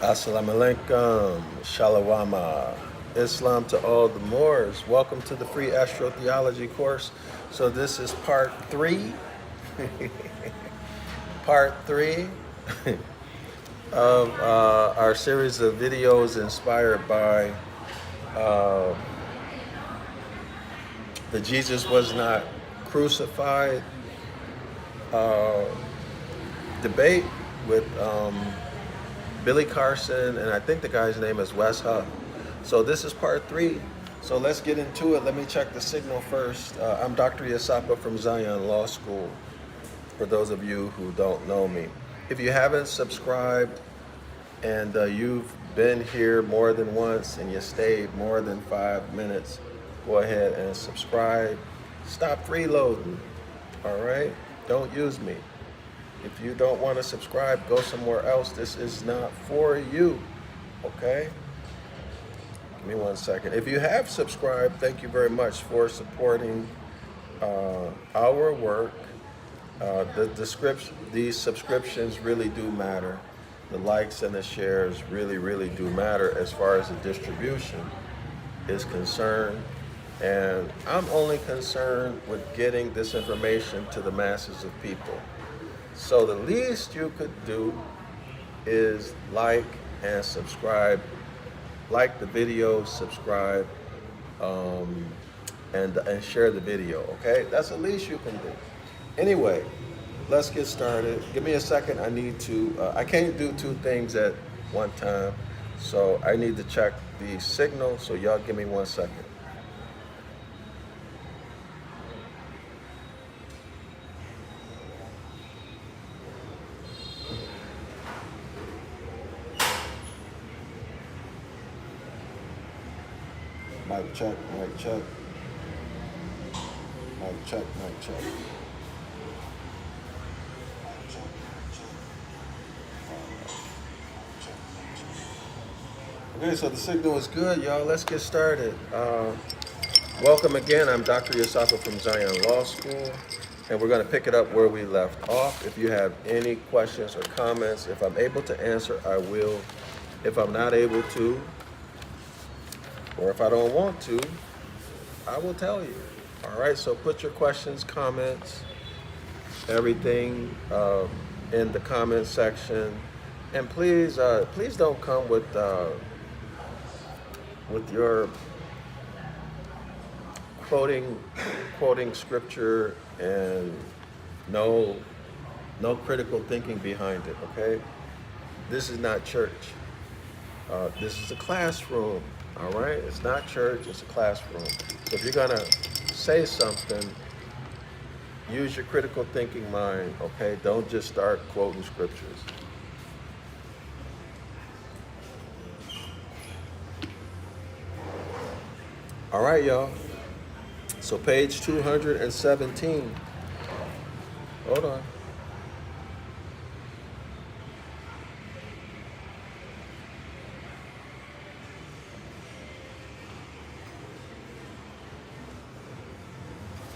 Assalamu alaikum, shalawama, Islam to all the Moors. Welcome to the free astrotheology course. So this is part three, part three of our series of videos inspired by the Jesus was not crucified debate with Billy Carson, and I think the guy's name is Wes Huff. So this is part three. So let's get into it. Let me check the signal first. I'm Dr. Yasapa from Zion Law School, for those of you who don't know me. If you haven't subscribed and you've been here more than once and you stayed more than 5 minutes, go ahead and subscribe. Stop freeloading, all right? Don't use me. If you don't want to subscribe, go somewhere else. This is not for you, okay? Give me 1 second. If you have subscribed, thank you very much for supporting our work. These subscriptions really do matter. The likes and the shares really do matter as far as the distribution is concerned. And I'm only concerned with getting this information to the masses of people. So the least you could do is like and subscribe. Like the video, subscribe, and share the video, okay? That's the least you can do. Anyway, let's get started. Give me a second. I need to, I can't do two things at one time, so I need to check the signal, so y'all give me 1 second. Mic check, mic check. Mic check, mic check. Okay, so the signal is good, y'all. Let's get started. Welcome again. I'm Dr. Yasapa from Zion Law School, and we're going to pick it up where we left off. If you have any questions or comments, if I'm able to answer, I will. If I'm not able to, or if I don't want to, I will tell you. All right, so put your questions, comments, everything in the comment section. And please don't come with your quoting scripture and no critical thinking behind it, okay? This is not church. This is a classroom. All right, it's not church, it's a classroom. So if you're gonna say something, use your critical thinking mind, okay? Don't just start quoting scriptures. All right, y'all. So page 217. Hold on.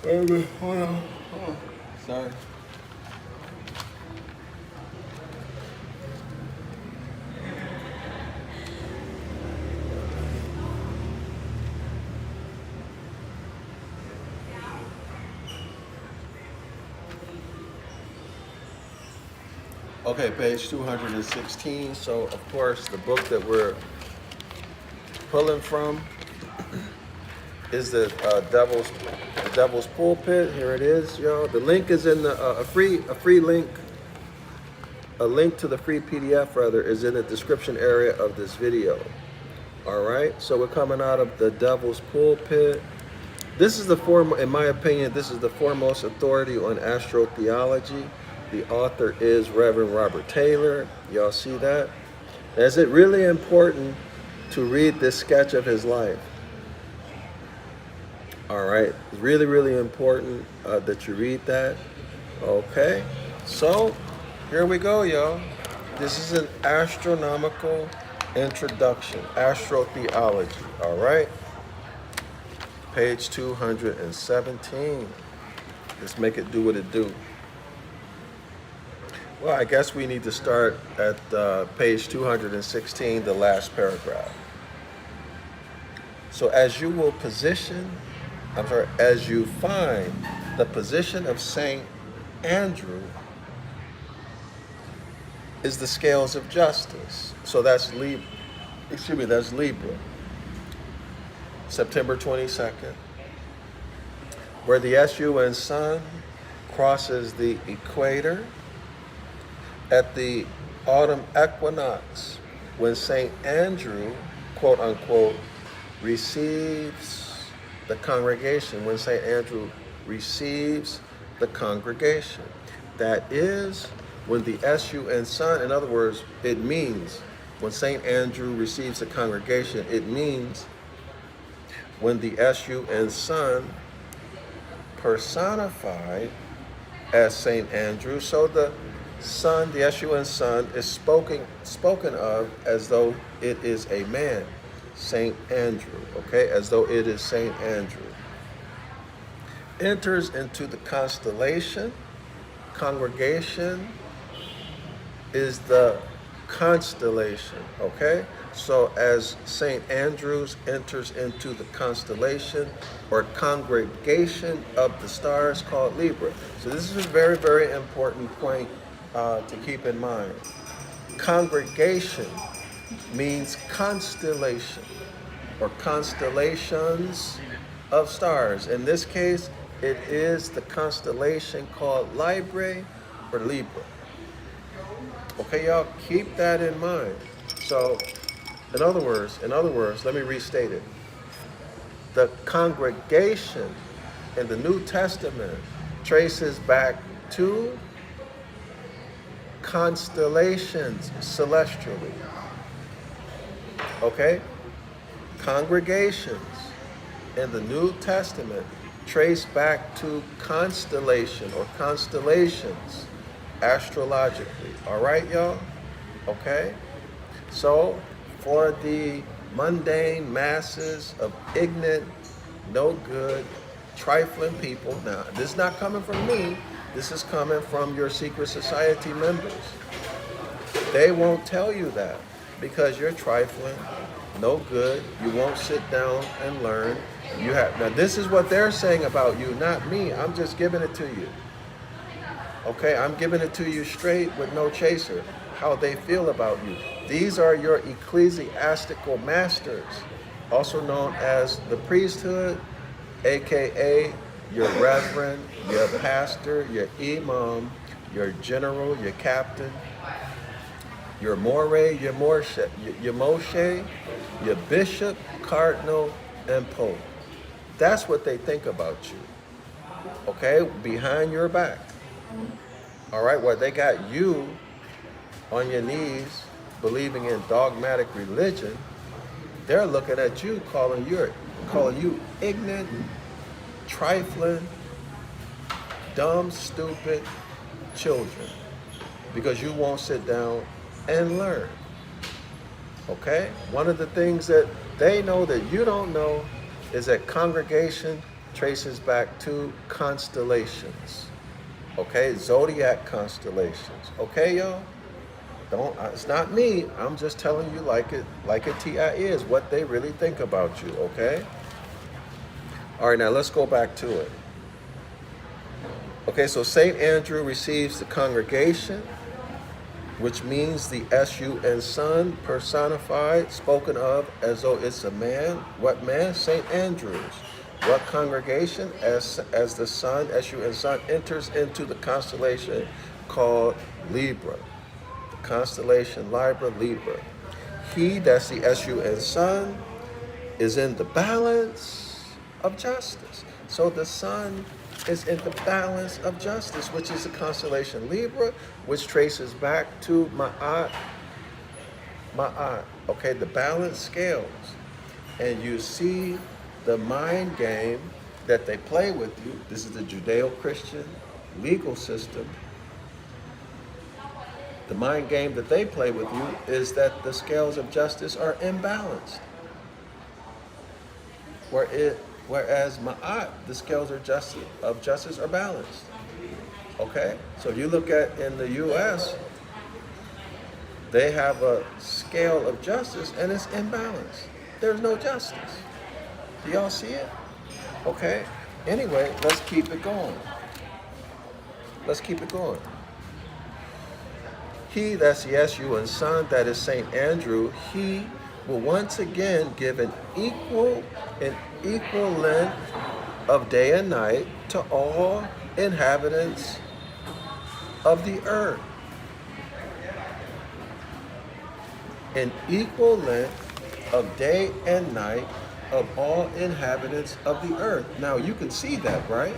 Wait a minute, hold on. Sorry. Okay, page 216. So, of course, the book that we're pulling from is the Devil's Pullpit. Here it is, y'all. The link is in the a free link. A link to the free PDF rather is in the description area of this video. All right. So we're coming out of the Devil's Pullpit. This is in my opinion, this is the foremost authority on astrotheology. The author is Reverend Robert Taylor. Y'all see that? Is it really important to read this sketch of his life? All right, really important that you read that. Okay, so here we go, y'all. This is an astronomical introduction, astrotheology, all right? Page 217. Let's make it do what it do. Well, I guess we need to start at page 216, the last paragraph. So as you will position, as you find the position of Saint Andrew is the scales of justice. So that's Libra. That's Libra. September 22nd, where the SUN sun crosses the equator at the autumn equinox, when Saint Andrew, quote unquote, receives the congregation, when St. Andrew receives the congregation. That is when the SUN sun, in other words, it means when St. Andrew receives the congregation, it means when the SUN sun personified as St. Andrew. So the sun, the SUN sun, is spoken of as though it is a man, St. Andrew, okay, as though it is St. Andrew. Enters into the constellation. Congregation is the constellation, okay? So as St. Andrews enters into the constellation or congregation of the stars called Libra. So this is a very, very important point to keep in mind. Congregation means constellation or constellations of stars. In this case, it is the constellation called Libra or Libra. Okay, y'all, keep that in mind. So, in other words, let me restate it. The congregation in the New Testament traces back to constellations celestially. Okay? Congregations in the New Testament trace back to constellation or constellations astrologically. All right, y'all? Okay? So, for the mundane masses of ignorant, no good, trifling people, now, this is not coming from me, this is coming from your secret society members. They won't tell you that because you're trifling, no good, you won't sit down and learn. Now this is what they're saying about you, not me. I'm just giving it to you. Okay, I'm giving it to you straight with no chaser, how they feel about you. These are your ecclesiastical masters, also known as the priesthood, aka your reverend, your pastor, your imam, your general, your captain, your moray, your moshe, your bishop, cardinal, and pope. That's what they think about you, okay, behind your back. All right, well, they got you on your knees believing in dogmatic religion. They're looking at you, calling you ignorant, trifling, dumb, stupid children because you won't sit down and learn. Okay? One of the things that they know that you don't know is that congregation traces back to constellations. Okay? Zodiac constellations. Okay, y'all? It's not me. I'm just telling you like it is, what they really think about you, okay? All right, now let's go back to it. Okay, so St. Andrew receives the congregation, which means the SUN sun personified, spoken of as though it's a man. What man? St. Andrews. What congregation? As the sun, SUN sun, enters into the constellation called Libra. The constellation Libra. He, that's the SUN sun, is in the balance of justice. So the sun is in the balance of justice, which is the constellation Libra, which traces back to Ma'at, okay, the balance scales. And you see the mind game that they play with you. This is the Judeo-Christian legal system. The mind game that they play with you is that the scales of justice are imbalanced. Whereas Ma'at, the scales of justice are balanced. Okay? So if you look at in the US, they have a scale of justice and it's imbalanced. There's no justice. Do y'all see it? Okay? Anyway, let's keep it going. Let's keep it going. He, that's the S-U, and Son, that is St. Andrew, he will once again give an equal length of day and night to all inhabitants of the earth. An equal length of day and night of all inhabitants of the earth. Now you can see that, right?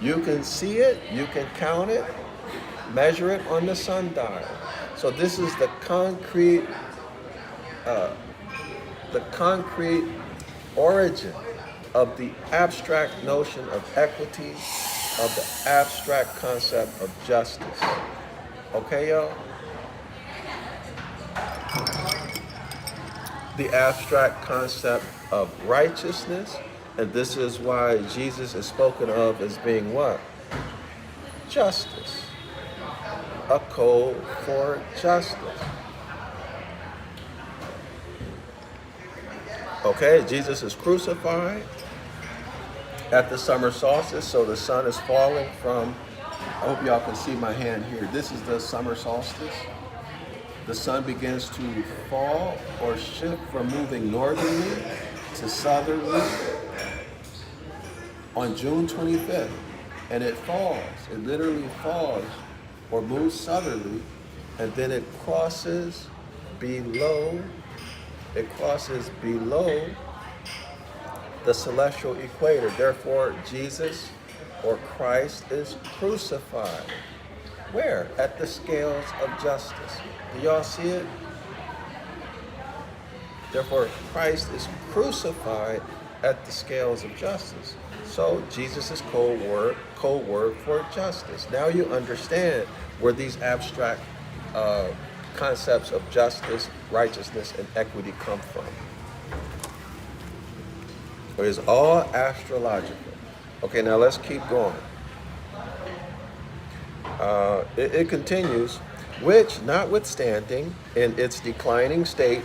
You can see it, you can count it, measure it on the sundial. So this is the concrete origin of the abstract notion of equity, of the abstract concept of justice. Okay, y'all? The abstract concept of righteousness, and this is why Jesus is spoken of as being what? Justice. A code for justice. Okay, Jesus is crucified at the summer solstice, so the sun is falling from, I hope y'all can see my hand here. This is the summer solstice. The sun begins to fall or shift from moving northerly to southerly on June 25th. And it falls, it literally falls or moves southerly, and then it crosses below the celestial equator. Therefore, Jesus or Christ is crucified. Where? At the scales of justice. Do y'all see it? Therefore, Christ is crucified at the scales of justice. So Jesus is code word for justice. Now you understand where these abstract concepts of justice, righteousness, and equity come from. It is all astrological. Okay, now let's keep going. It continues, which notwithstanding in its declining state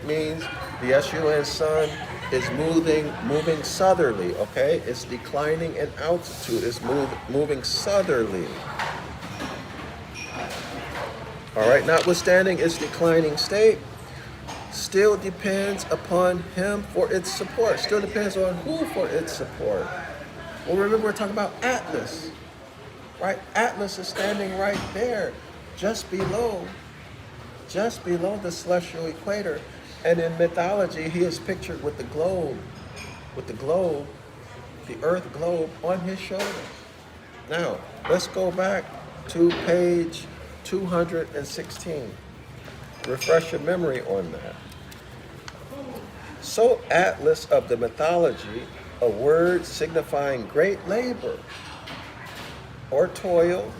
means the S-U-N sun is moving southerly, okay? It's declining in altitude, it's moving southerly. All right, notwithstanding its declining state, still depends upon him for its support. Still depends on who for its support. Well, remember we're talking about Atlas, right? Atlas is standing right there, just below the celestial equator. And in mythology, he is pictured with the earth globe on his shoulders. Now, let's go back to page 216. Refresh your memory on that. So Atlas of the mythology, a word signifying great labor or toil,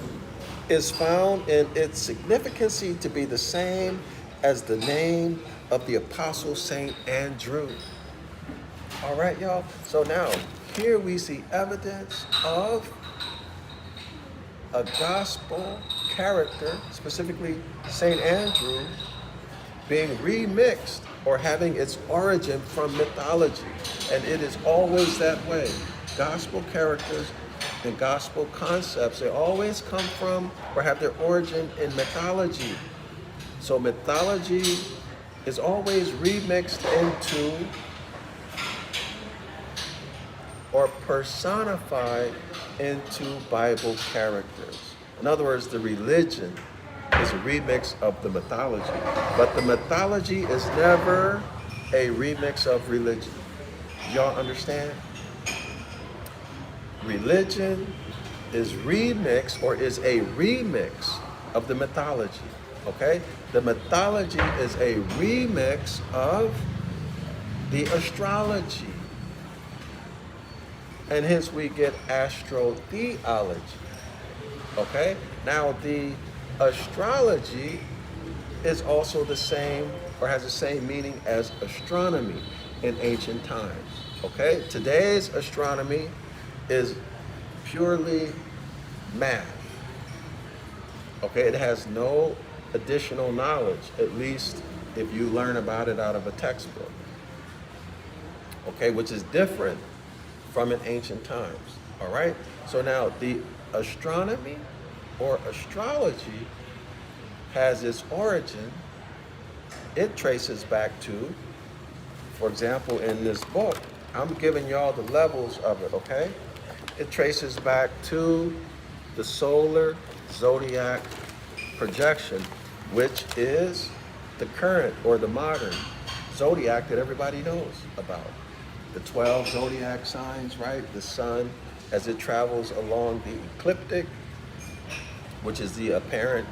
is found in its significancy to be the same as the name of the Apostle St. Andrew. All right, y'all? So now, here we see evidence of a gospel character, specifically St. Andrew, being remixed or having its origin from mythology. And it is always that way. Gospel characters and gospel concepts, they always come from or have their origin in mythology. So mythology is always remixed into or personified into Bible characters. In other words, the religion is a remix of the mythology, but the mythology is never a remix of religion. Y'all understand? Religion is remix or is a remix of the mythology, okay? The mythology is a remix of the astrology. And hence we get astrotheology, okay? Now the astrology is also the same or has the same meaning as astronomy in ancient times, okay? Today's astronomy is purely math. Okay, it has no additional knowledge, at least if you learn about it out of a textbook. Okay, which is different from in ancient times. All right, so now the astronomy or astrology has its origin. It traces back to, for example, in this book, I'm giving y'all the levels of it, okay? It traces back to the solar zodiac projection, which is the current or the modern zodiac that everybody knows about. The 12 zodiac signs, right? The sun as it travels along the ecliptic, which is the apparent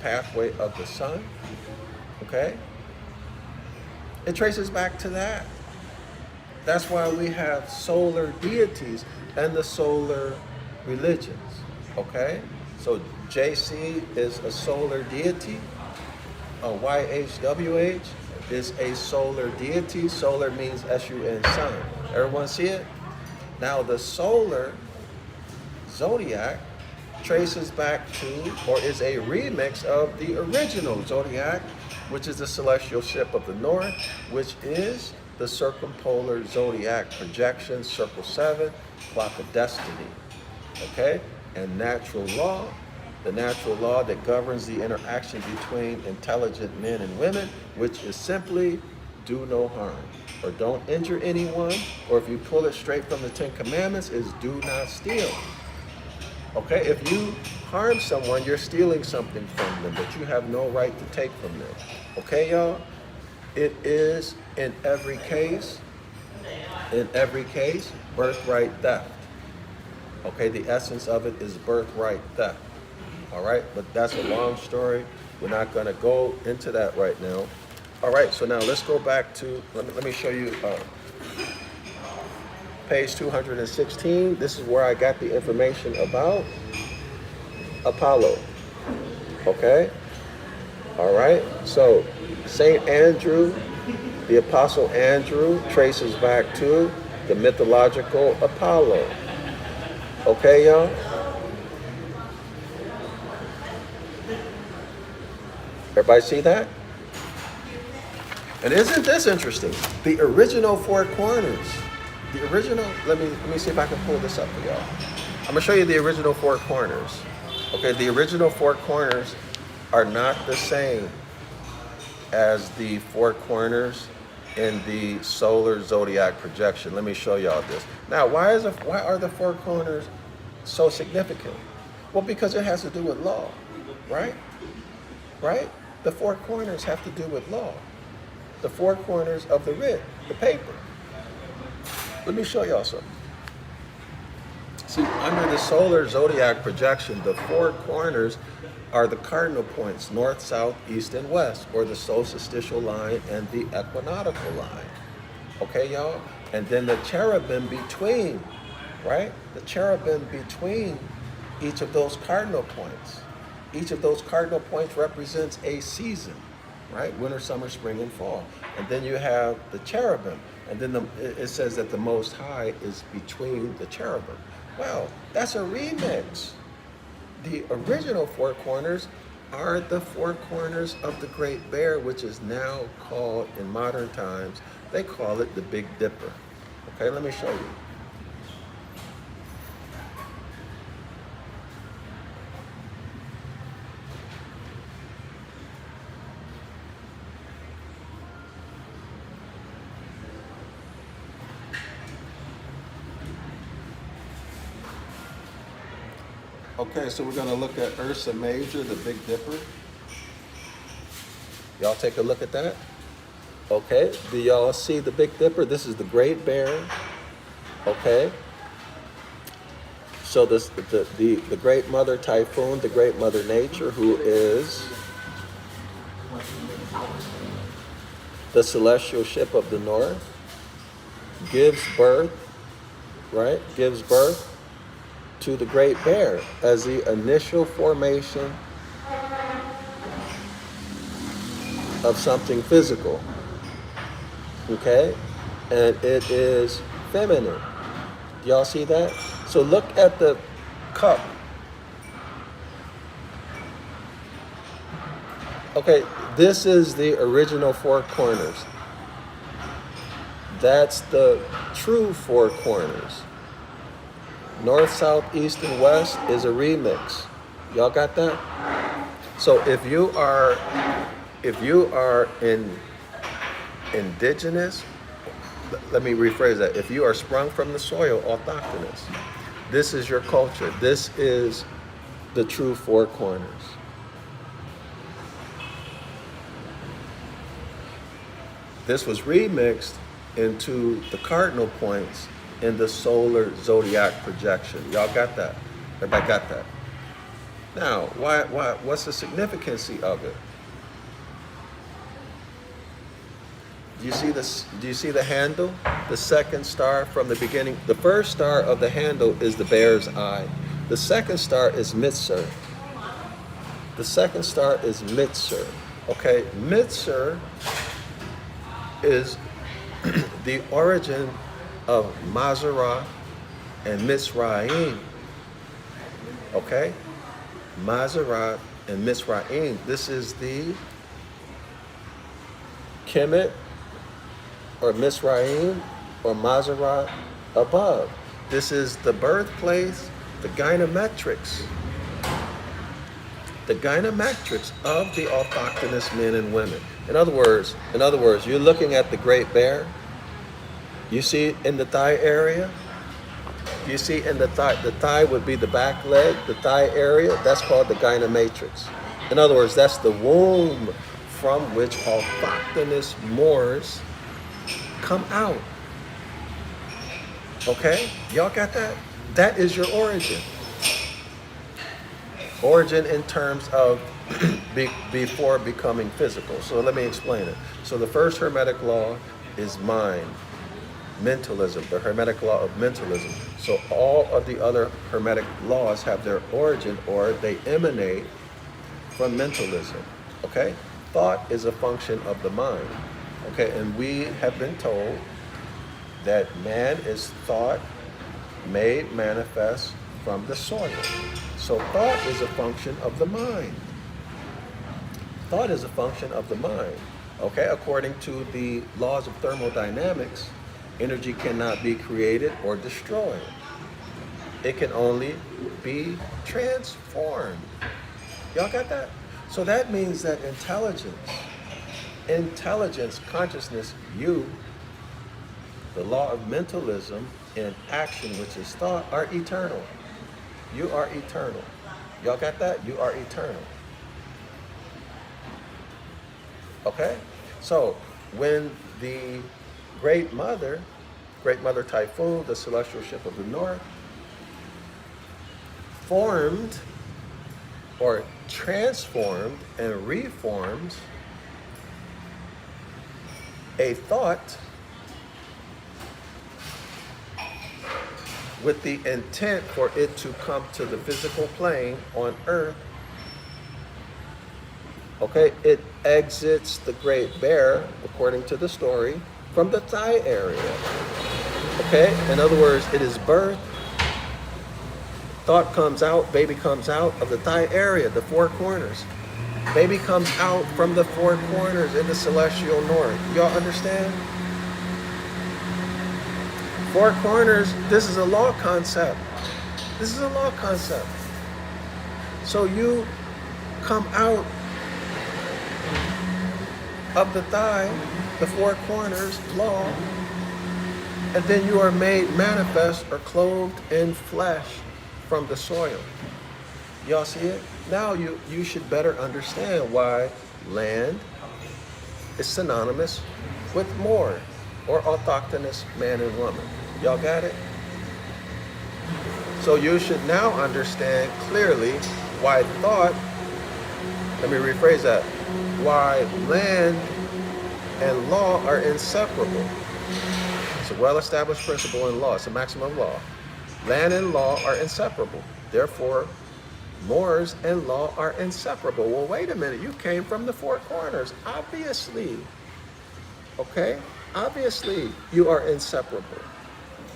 pathway of the sun, okay? It traces back to that. That's why we have solar deities and the solar religions, okay? So JC is a solar deity. YHWH is a solar deity. Solar means SUN, sun. Everyone see it? Now the solar zodiac traces back to, or is a remix of the original zodiac, which is the celestial ship of the north, which is the circumpolar zodiac projection, circle 7, clock of destiny, okay? And natural law, the natural law that governs the interaction between intelligent men and women, which is simply do no harm, or don't injure anyone, or if you pull it straight from the 10 Commandments, is do not steal. Okay, if you harm someone, you're stealing something from them that you have no right to take from them. Okay, y'all? It is in every case, birthright theft. Okay, the essence of it is birthright theft. All right, but that's a long story. We're not going to go into that right now. All right, so now let's go back to, let me show you page 216. This is where I got the information about Apollo. Okay? All right, so St. Andrew, the Apostle Andrew, traces back to the mythological Apollo. Okay, y'all? Everybody see that? And isn't this interesting? The original four corners. The original, let me see if I can pull this up for y'all. I'm gonna show you the original four corners. Okay, the original four corners are not the same as the four corners in the solar zodiac projection. Let me show y'all this. Now, why are the four corners so significant? Well, because it has to do with law, right? Right? The four corners have to do with law. The four corners of the writ, the paper. Let me show y'all something. See, under the solar zodiac projection, the four corners are the cardinal points, north, south, east, and west, or the solstitial line and the equinoctial line. Okay, y'all? And then the cherubim between, right? The cherubim between each of those cardinal points. Each of those cardinal points represents a season, right? Winter, summer, spring, and fall. And then you have the cherubim. And then it says that the Most High is between the cherubim. Well, that's a remix. The original four corners are the four corners of the Great Bear, which is now called, in modern times, they call it the Big Dipper. Okay, let me show you. Okay, so we're going to look at Ursa Major, the Big Dipper. Y'all take a look at that. Okay, do y'all see the Big Dipper? This is the Great Bear. Okay. So this the Great Mother Typhoon, the Great Mother Nature, who is the celestial ship of the north, gives birth, right? Gives birth to the Great Bear as the initial formation of something physical, okay? And it is feminine. Y'all see that? So look at the cup. Okay, this is the original four corners. That's the true four corners. North, south, east, and west is a remix. Y'all got that? So if you are indigenous, let me rephrase that. If you are sprung from the soil, autochthonous, this is your culture. This is the true four corners. This was remixed into the cardinal points in the solar zodiac projection. Y'all got that? Everybody got that? Now, what's the significance of it? Do you see this? Do you see the handle? The second star from the beginning. The first star of the handle is the bear's eye. The second star is Mitzur. The second star is Mitzur. Okay, Mitzur is the origin of Mazarah and Mitzrayim. Okay? Mazarah and Mitzrayim. This is the Kemet or Mitzrayim or Mazarah above. This is the birthplace, the gynemetrics. The gynemetrics of the autochthonous men and women. In other words, you're looking at the Great Bear. You see it in the thigh area. You see in the thigh would be the back leg, the thigh area. That's called the gynemetrics. In other words, that's the womb from which autochthonous Moors come out. Okay? Y'all got that? That is your origin. Origin in terms of before becoming physical. So let me explain it. So the first Hermetic law is mind, mentalism, the Hermetic law of mentalism. So all of the other Hermetic laws have their origin or they emanate from mentalism. Okay? Thought is a function of the mind. Okay? And we have been told that man is thought made manifest from the soil. So thought is a function of the mind. Thought is a function of the mind. Okay, according to the laws of thermodynamics, energy cannot be created or destroyed. It can only be transformed. Y'all got that? So that means that intelligence, consciousness, you, the law of mentalism and action, which is thought, are eternal. You are eternal. Y'all got that? You are eternal. Okay? So, when the Great Mother Typhoon, the celestial ship of the north, formed or transformed and reformed a thought with the intent for it to come to the physical plane on earth, okay, it exits the Great Bear, according to the story, from the thigh area. Okay, in other words, it is birth. Thought comes out, baby comes out of the thigh area, the four corners. Baby comes out from the four corners in the celestial north. Y'all understand? Four corners, this is a law concept. This is a law concept. So you come out of the thigh, the four corners, law, and then you are made manifest or clothed in flesh from the soil. Y'all see it? Now you should better understand why land is synonymous with Moor or autochthonous man and woman. Y'all got it? So you should now understand clearly why thought, let me rephrase that, why land and law are inseparable. It's a well-established principle in law. It's a maximum law. Land and law are inseparable. Therefore, Moors and law are inseparable. Well, wait a minute. You came from the four corners. Obviously. Okay? Obviously, you are inseparable.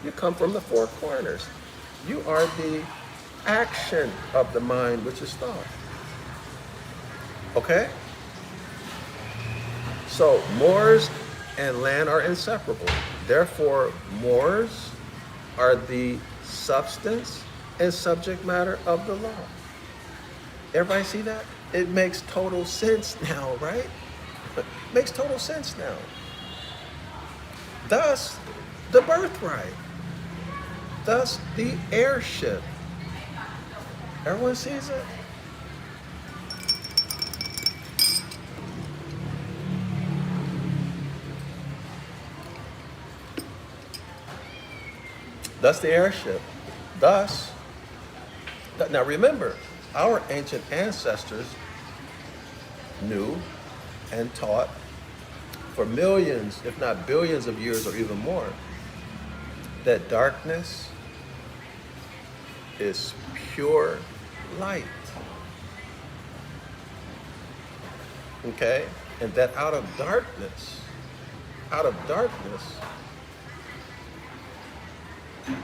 You come from the four corners. You are the action of the mind, which is thought. Okay? So mores and land are inseparable. Therefore, mores are the substance and subject matter of the law. Everybody see that? It makes total sense now, right? Makes total sense now. Thus, the birthright. Thus, the heirship. Everyone sees it? Thus, the heirship. Thus, now remember, our ancient ancestors knew and taught for millions, if not billions of years or even more, that darkness is pure light. Okay? And that out of darkness,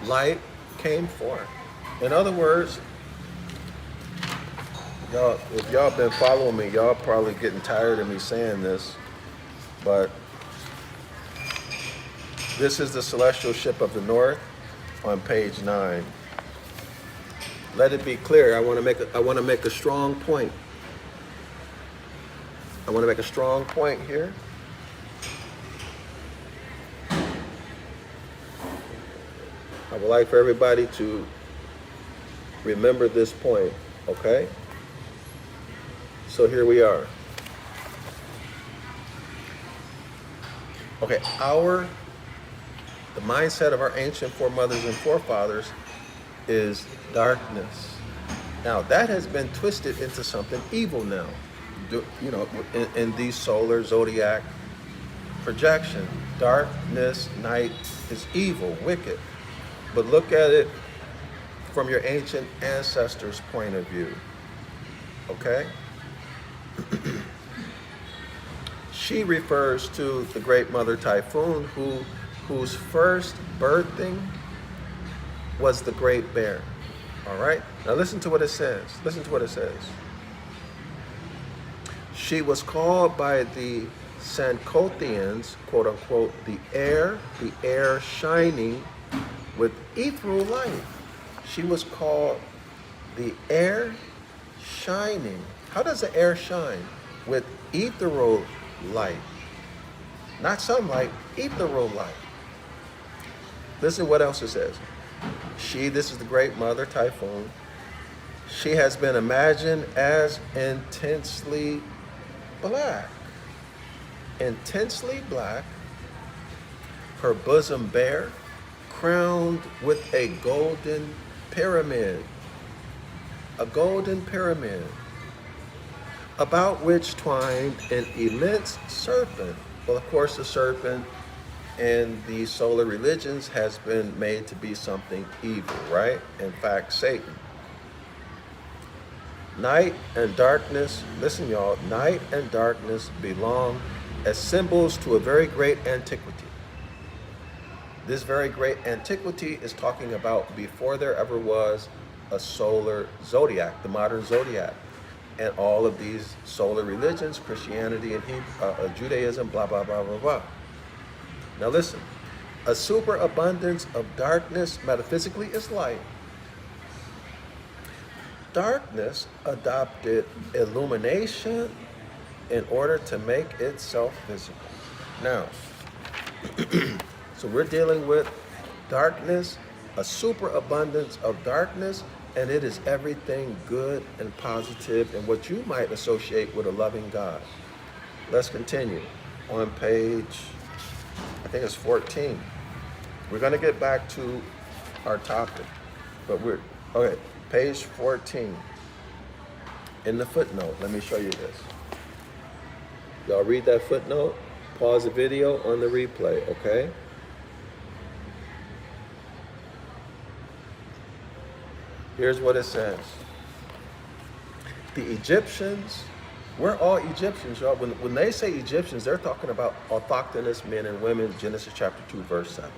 light came forth. In other words, y'all, if y'all been following me, y'all probably getting tired of me saying this, but this is the celestial ship of the north on page 9. Let it be clear. I want to make a strong point. I want to make a strong point here. I would like for everybody to remember this point, okay? So here we are. Okay, the mindset of our ancient foremothers and forefathers is darkness. Now, that has been twisted into something evil now, you know, in these solar zodiac projection. Darkness, night is evil, wicked. But look at it from your ancient ancestors' point of view, okay? She refers to the great mother Typhoon, whose first birthing was the great bear. All right? Now listen to what it says. Listen to what it says. She was called by the Sankothians, quote unquote, the air shining with ethereal light. She was called the air shining. How does the air shine? With ethereal light. Not sunlight, ethereal light. Listen what else it says. This is the great mother Typhoon. She has been imagined as intensely black. Intensely black. Her bosom bare, crowned with a golden pyramid. A golden pyramid, about which twined an immense serpent. Well, of course, the serpent in the solar religions has been made to be something evil, right? In fact, Satan. Night and darkness, listen y'all, night and darkness belong as symbols to a very great antiquity. This very great antiquity is talking about before there ever was a solar zodiac, the modern zodiac, and all of these solar religions, Christianity and Judaism, blah, blah, blah, blah, blah. Now listen, a superabundance of darkness metaphysically is light. Darkness adopted illumination in order to make itself visible. Now, so we're dealing with darkness, a superabundance of darkness, and it is everything good and positive and what you might associate with a loving God. Let's continue on page, I think it's 14. We're going to get back to our topic, but okay, page 14. In the footnote, let me show you this. Y'all read that footnote, pause the video on the replay, okay? Here's what it says. The Egyptians, we're all Egyptians, y'all. When they say Egyptians, they're talking about autochthonous men and women, Genesis chapter 2, verse 7.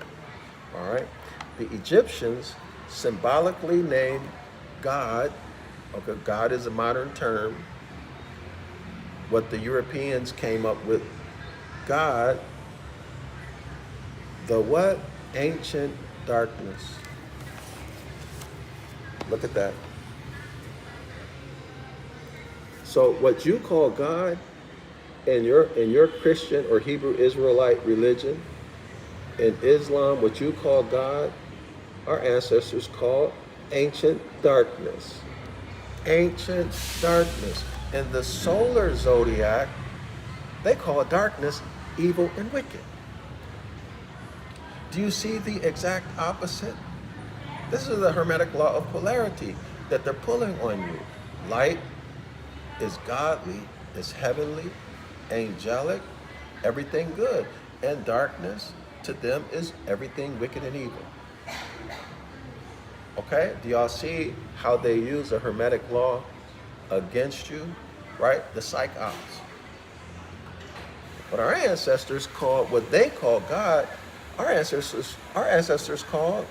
All right? The Egyptians symbolically named God, okay, God is a modern term. What the Europeans came up with, God, the what? Ancient darkness. Look at that. So what you call God in your Christian or Hebrew Israelite religion, in Islam, what you call God, our ancestors called ancient darkness. Ancient darkness. In the solar zodiac, they call darkness evil and wicked. Do you see the exact opposite? This is the Hermetic law of polarity that they're pulling on you. Light is godly, is heavenly, angelic, everything good. And darkness to them is everything wicked and evil. Okay? Do y'all see how they use a Hermetic law against you? Right? The psychops. But our ancestors called what they call God, our ancestors called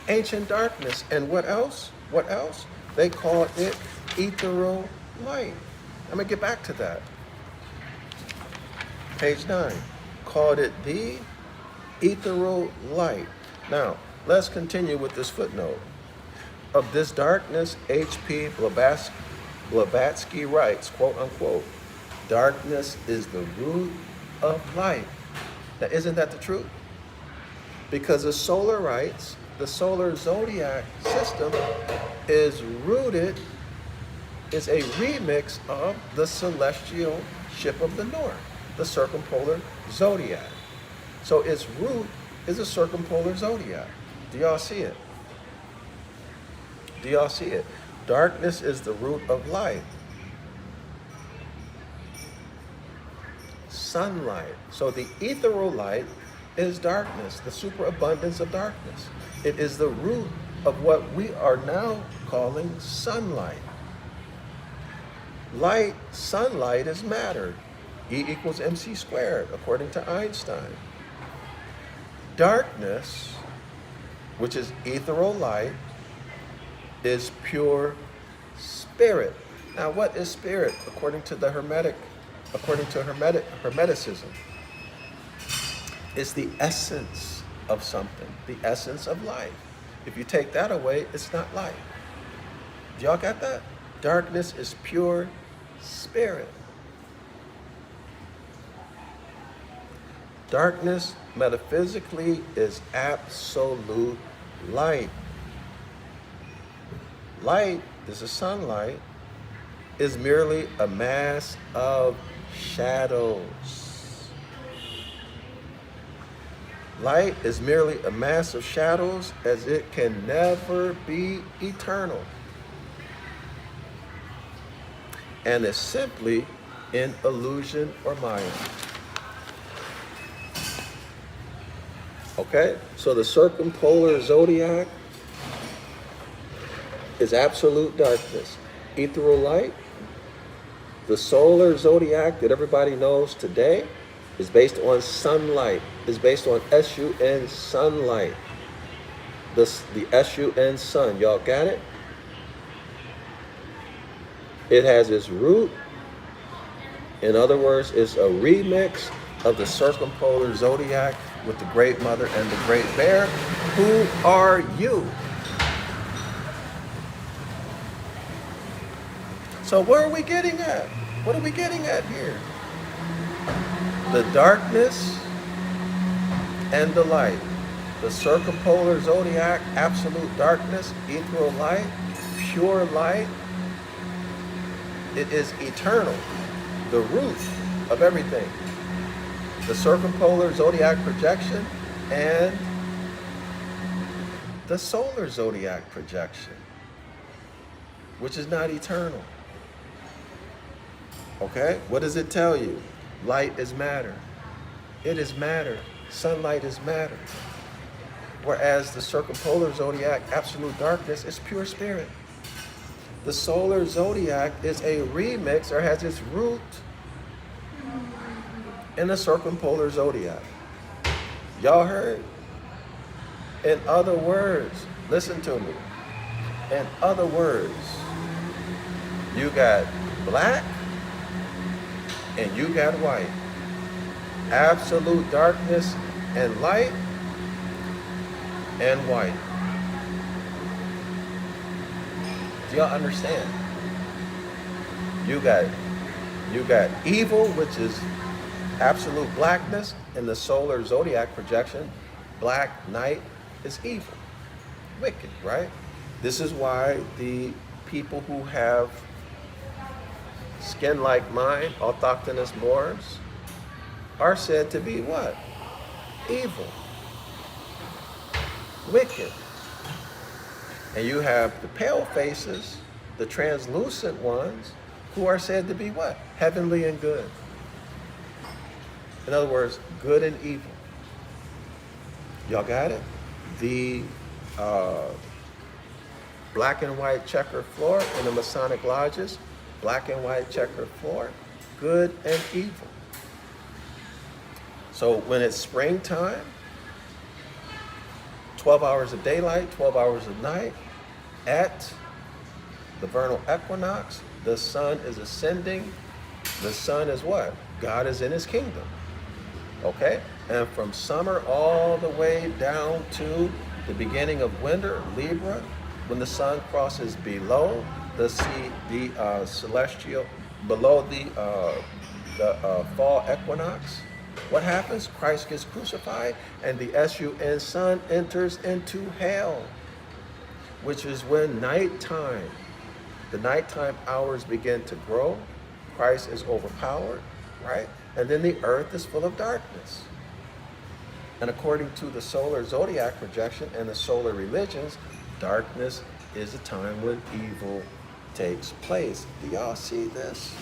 ancient darkness. And what else? What else? They called it ethereal light. I'm going to get back to that. Page 9. Called it the ethereal light. Now, let's continue with this footnote. Of this darkness, H.P. Blavatsky writes, quote unquote, darkness is the root of light. Now, isn't that the truth? Because the solar zodiac system is a remix of the celestial ship of the north, the circumpolar zodiac. So its root is a circumpolar zodiac. Do y'all see it? Do y'all see it? Darkness is the root of light. Sunlight. So the ethereal light is darkness, the superabundance of darkness. It is the root of what we are now calling sunlight. Light, sunlight is matter. E equals mc squared, according to Einstein. Darkness, which is ethereal light, is pure spirit. Now, what is spirit according to Hermeticism? It's the essence of something, the essence of life. If you take that away, it's not light. Do y'all got that? Darkness is pure spirit. Darkness, metaphysically, is absolute light. Light, this is sunlight, is merely a mass of shadows. Light is merely a mass of shadows, as it can never be eternal. And is simply an illusion or Maya. Okay? So the circumpolar zodiac is absolute darkness. Ethereal light, the solar zodiac that everybody knows today, is based on sunlight, is based on S-U-N, sunlight. The S-U-N, sun. Y'all got it? It has its root. In other words, it's a remix of the circumpolar zodiac with the Great Mother and the Great Bear. Who are you? So where are we getting at? What are we getting at here? The darkness and the light. The circumpolar zodiac, absolute darkness, ethereal light, pure light. It is eternal, the root of everything. The circumpolar zodiac projection and the solar zodiac projection, which is not eternal. Okay? What does it tell you? Light is matter. It is matter. Sunlight is matter. Whereas the circumpolar zodiac, absolute darkness, is pure spirit. The solar zodiac is a remix, or has its root in the circumpolar zodiac. Y'all heard? In other words, listen to me. In other words, you got black and you got white. Absolute darkness and light and white. Do y'all understand? You got evil, which is absolute blackness in the solar zodiac projection. Black night is evil, wicked, right? This is why the people who have skin like mine, autochthonous Moors, are said to be what? Evil, wicked. And you have the pale faces, the translucent ones, who are said to be what? Heavenly and good. In other words, good and evil. Y'all got it? The black and white checker floor in the Masonic lodges, black and white checker floor, good and evil. So when it's springtime, 12 hours of daylight, 12 hours of night, at the vernal equinox, the sun is ascending. The sun is what? God is in his kingdom. Okay? And from summer all the way down to the beginning of winter, Libra, when the sun crosses below the celestial, below the fall equinox, what happens? Christ gets crucified and the sun, sun enters into hell, which is when nighttime, the nighttime hours begin to grow. Christ is overpowered, right? And then the earth is full of darkness. And according to the solar zodiac projection and the solar religions, darkness is a time when evil takes place. Do y'all see this?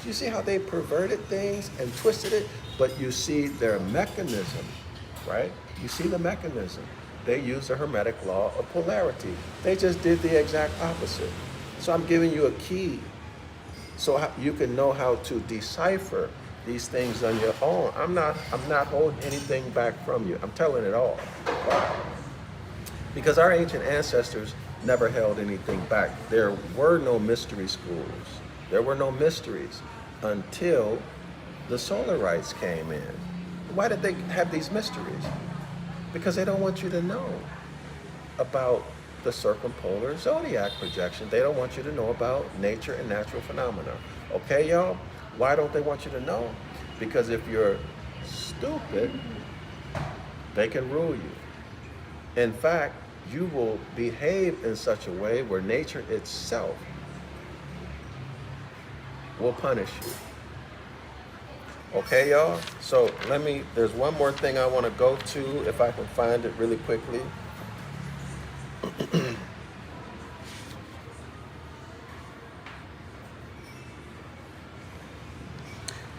Do you see how they perverted things and twisted it? But you see their mechanism, right? You see the mechanism. They use the Hermetic law of polarity. They just did the exact opposite. So I'm giving you a key so you can know how to decipher these things on your own. I'm not holding anything back from you. I'm telling it all. Why? Because our ancient ancestors never held anything back. There were no mystery schools. There were no mysteries until the Solarites came in. Why did they have these mysteries? Because they don't want you to know about the circumpolar zodiac projection. They don't want you to know about nature and natural phenomena. Okay, y'all? Why don't they want you to know? Because if you're stupid, they can rule you. In fact, you will behave in such a way where nature itself will punish you. Okay, y'all? So there's one more thing I want to go to, if I can find it really quickly.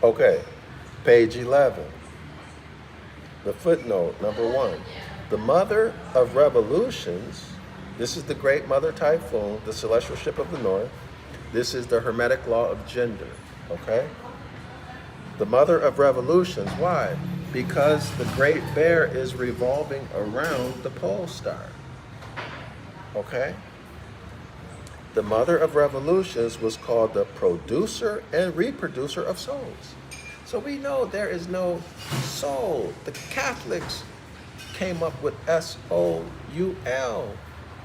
Okay, page 11. The footnote, number 1. The mother of revolutions, this is the great mother typhoon, the celestial ship of the north. This is the Hermetic law of gender, okay? The mother of revolutions, why? Because the great bear is revolving around the pole star, okay? The mother of revolutions was called the producer and reproducer of souls. So we know there is no soul. The Catholics came up with S-O-U-L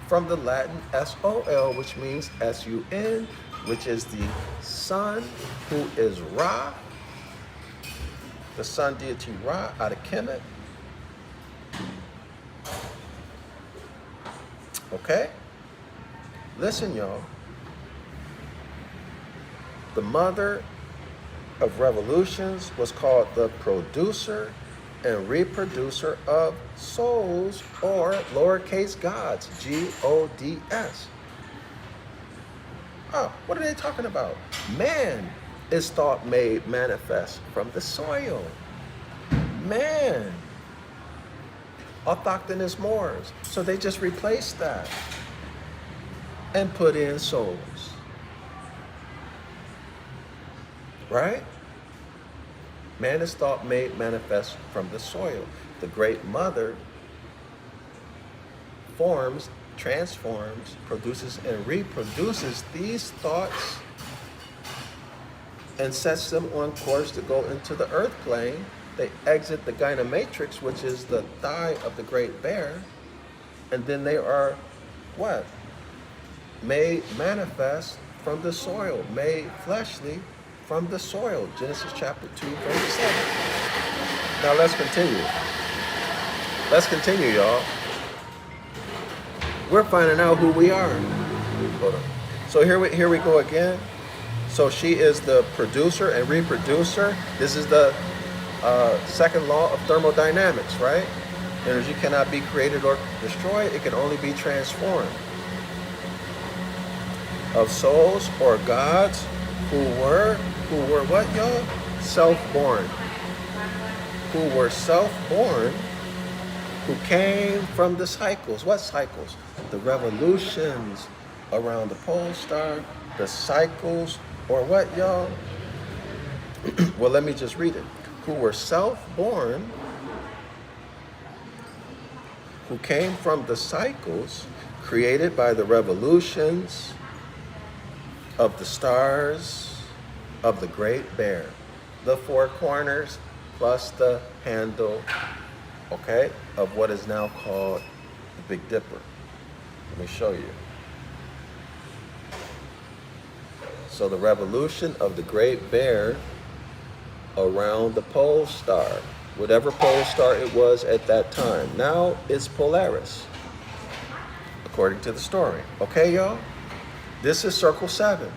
from the Latin S-O-L, which means S-U-N, which is the sun, who is Ra, the sun deity Ra out of Kemet. Okay? Listen, y'all. The mother of revolutions was called the producer and reproducer of souls, or lowercase gods, G-O-D-S. Oh, what are they talking about? Man is thought made manifest from the soil. Man. Autochthonous Moors. So they just replaced that and put in souls. Right? Man is thought made manifest from the soil. The great mother forms transforms, produces, and reproduces these thoughts and sets them on course to go into the earth plane. They exit the gynomatrix, which is the thigh of the great bear, and then they are what? Made manifest from the soil, made fleshly from the soil. Genesis chapter 2, verse 7. Now let's continue. Let's continue, y'all. We're finding out who we are. Hold on. So here we go again. So she is the producer and reproducer. This is the second law of thermodynamics, right? Energy cannot be created or destroyed. It can only be transformed. Of souls or gods who were what, y'all? Self-born. Who were self-born, who came from the cycles. What cycles? The revolutions around the pole star, the cycles, or what, y'all? Well, let me just read it. Who were self-born, who came from the cycles created by the revolutions of the stars of the great bear, the four corners plus the handle, okay, of what is now called the Big Dipper. Let me show you. So the revolution of the great bear around the pole star, whatever pole star it was at that time. Now it's Polaris, according to the story. Okay, y'all? This is circle 7.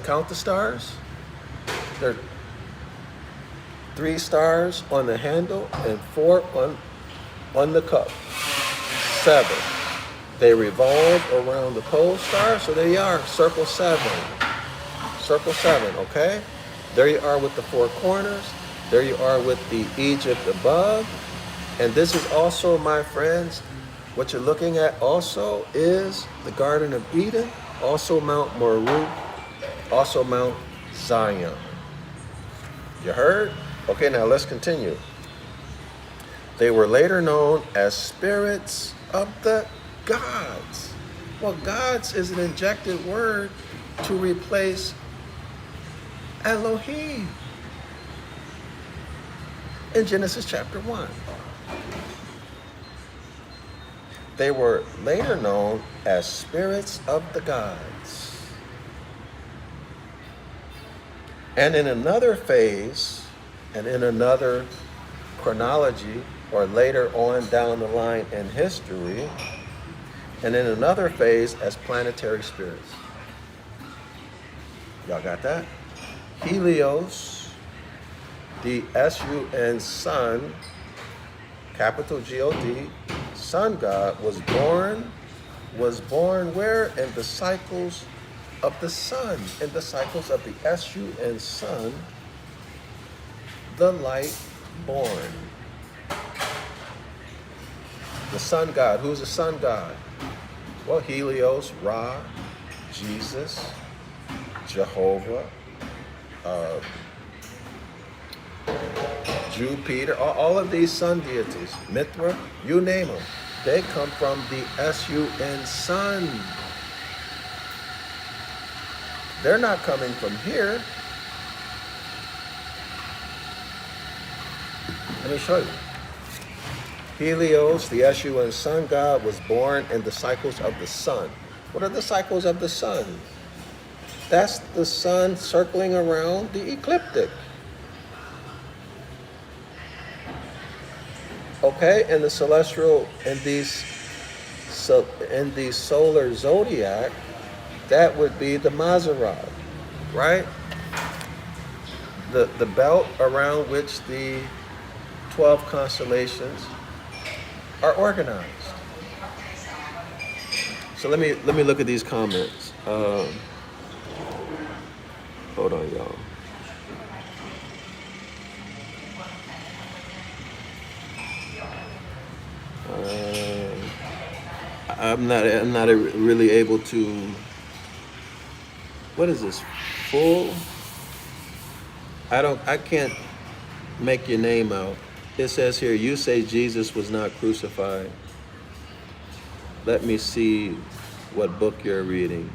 Count the stars. There are 3 stars on the handle and 4 on the cup. 7. They revolve around the pole star, so there you are, circle 7. Circle 7, okay? There you are with the 4 corners. There you are with the Egypt above. And this is also, my friends, what you're looking at also is the Garden of Eden, also Mount Mortuus, also Mount Zion. You heard? Okay, now let's continue. They were later known as spirits of the gods. Well, gods is an injected word to replace Elohim in Genesis chapter 1. They were later known as spirits of the gods. And in another phase, and in another chronology, or later on down the line in history, and in another phase as planetary spirits. Y'all got that? Helios, the S-U-N sun, capital G-O-D, sun god, was born where? In the cycles of the sun, in the cycles of the S-U-N sun, the light born. The sun god. Who's the sun god? Well, Helios, Ra, Jesus, Jehovah, Jupiter, all of these sun deities, Mithra, you name them, they come from the S-U-N sun. They're not coming from here. Let me show you. Helios, the S-U-N sun god, was born in the cycles of the sun. What are the cycles of the sun? That's the sun circling around the ecliptic. Okay, in the celestial, in the solar zodiac, that would be the Mazzaroth, right? The belt around which the 12 constellations are organized. So let me look at these comments. Hold on, y'all. I'm not really able to. What is this? Full? I can't make your name out. It says here, you say Jesus was not crucified. Let me see what book you're reading.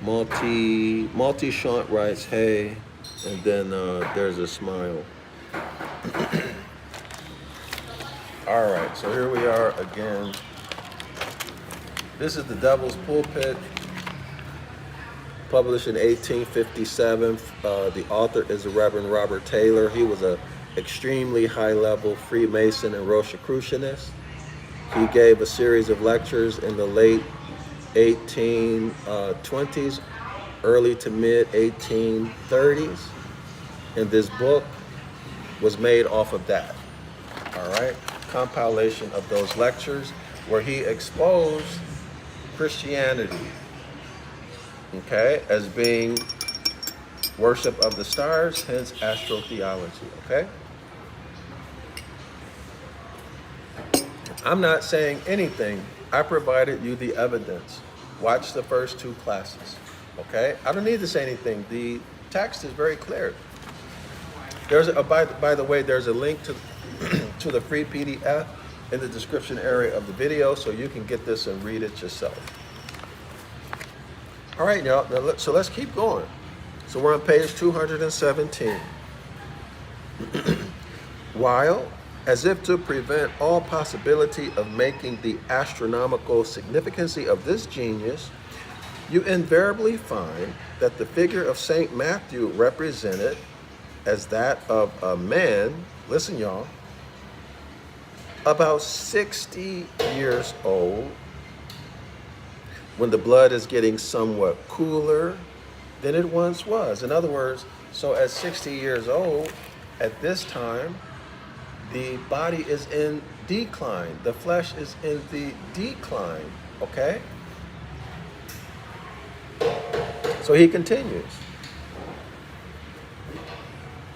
Multi-Shant writes, hey, and then there's a smile. All right, so here we are again. This is The Devil's Pulpit, published in 1857. The author is the Reverend Robert Taylor. He was an extremely high-level Freemason and Rosicrucianist. He gave a series of lectures in the late 1820s, early to mid 1830s, and this book was made off of that. All right, compilation of those lectures where he exposed Christianity, okay, as being worship of the stars, hence astrotheology, okay? I'm not saying anything. I provided you the evidence. Watch the first two classes, okay? I don't need to say anything. The text is very clear. There's by the way, there's a link to to the free PDF in the description area of the video, so you can get this and read it yourself. All right, y'all. So let's keep going. So we're on page 217. While, as if to prevent all possibility of making the astronomical significance of this genius, you invariably find that the figure of Saint Matthew represented as that of a man, listen y'all, about 60 years old, when the blood is getting somewhat cooler than it once was. In other words, so at 60 years old, at this time, the body is in decline. The flesh is in the decline, okay? So he continues.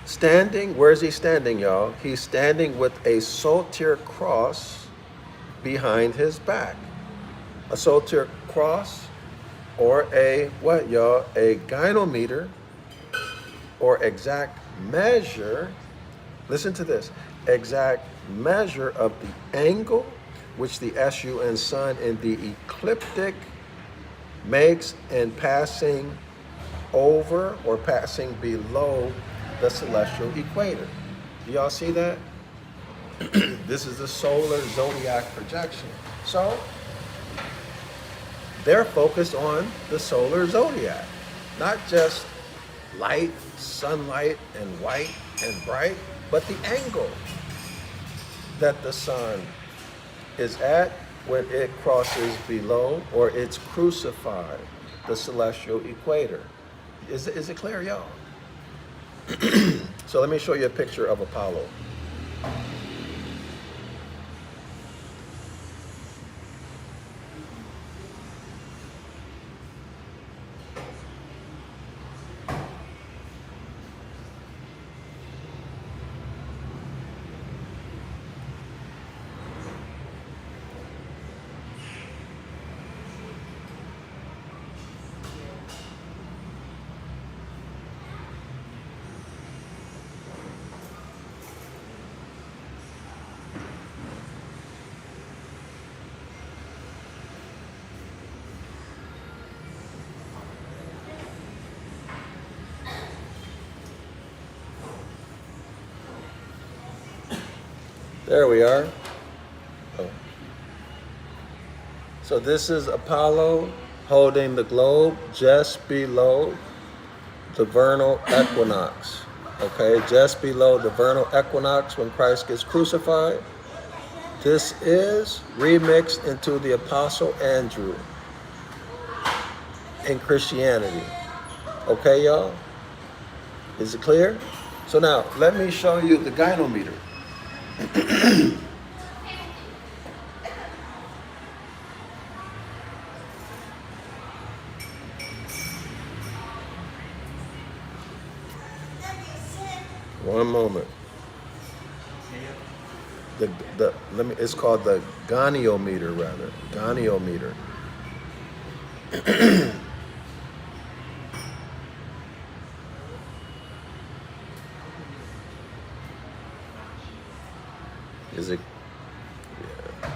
Standing, where is he standing, y'all? He's standing with a saltire cross behind his back. A saltire cross, or a, what, y'all? A gynometer, or exact measure. Listen to this. Exact measure of the angle which the SUN sun in the ecliptic makes in passing over or passing below the celestial equator. Do y'all see that? This is the solar zodiac projection. So they're focused on the solar zodiac, not just light, sunlight, and white and bright, but the angle that the sun is at when it crosses below or it's crucified the celestial equator. Is it clear, y'all? So let me show you a picture of Apollo. There we are. Oh. So this is Apollo holding the globe just below the vernal equinox. Okay, just below the vernal equinox when Christ gets crucified. This is remixed into the Apostle Andrew in Christianity. Okay, y'all? Is it clear? So now, let me show you the gynometer. One moment. It's called the goniometer, rather. Goniometer. Is it? Yeah.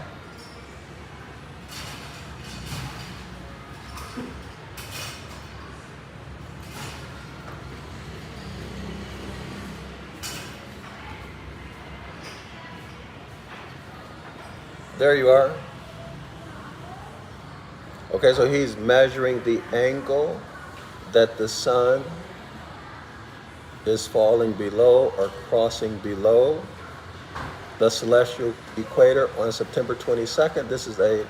There you are. Okay, so he's measuring the angle that the sun is falling below or crossing below the celestial equator on September 22nd. This is a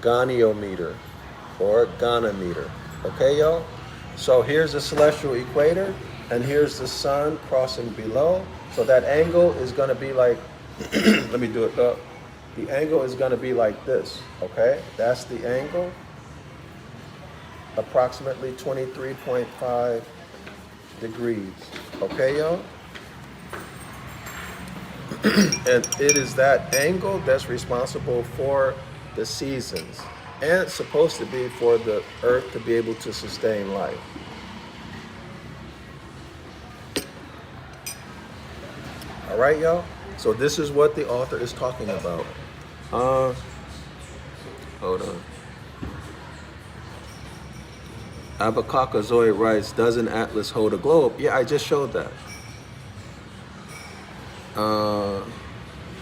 goniometer or ganometer. Okay, y'all? So here's the celestial equator, and here's the sun crossing below. So that angle is going to be like, let me do it up. The angle is going to be like this, okay? That's the angle, approximately 23.5 degrees, okay, y'all? And it is that angle that's responsible for the seasons, and it's supposed to be for the earth to be able to sustain life. All right, y'all? So this is what the author is talking about. Hold on. Abakakazoid writes, doesn't Atlas hold a globe? Yeah, I just showed that.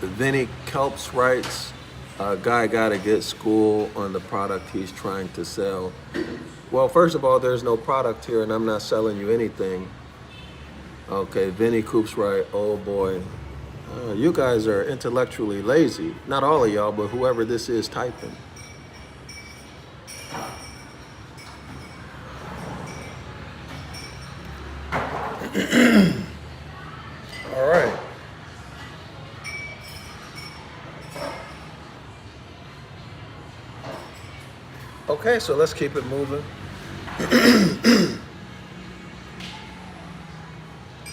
Vinny Kelps writes, guy got a good school on the product he's trying to sell. Well, first of all, there's no product here and I'm not selling you anything. Okay, Vinny Coops right, oh boy. You guys are intellectually lazy. Not all of y'all, but whoever this is typing. All right. Okay, so let's keep it moving.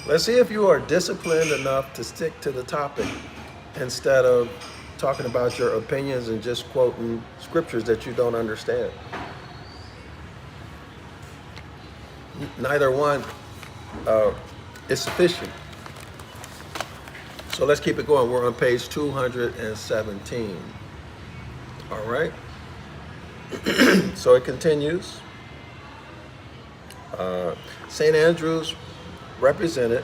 Let's see if you are disciplined enough to stick to the topic instead of talking about your opinions and just quoting scriptures that you don't understand. Neither one is sufficient. So let's keep it going. We're on page 217. All right. So it continues. St. Andrew's represented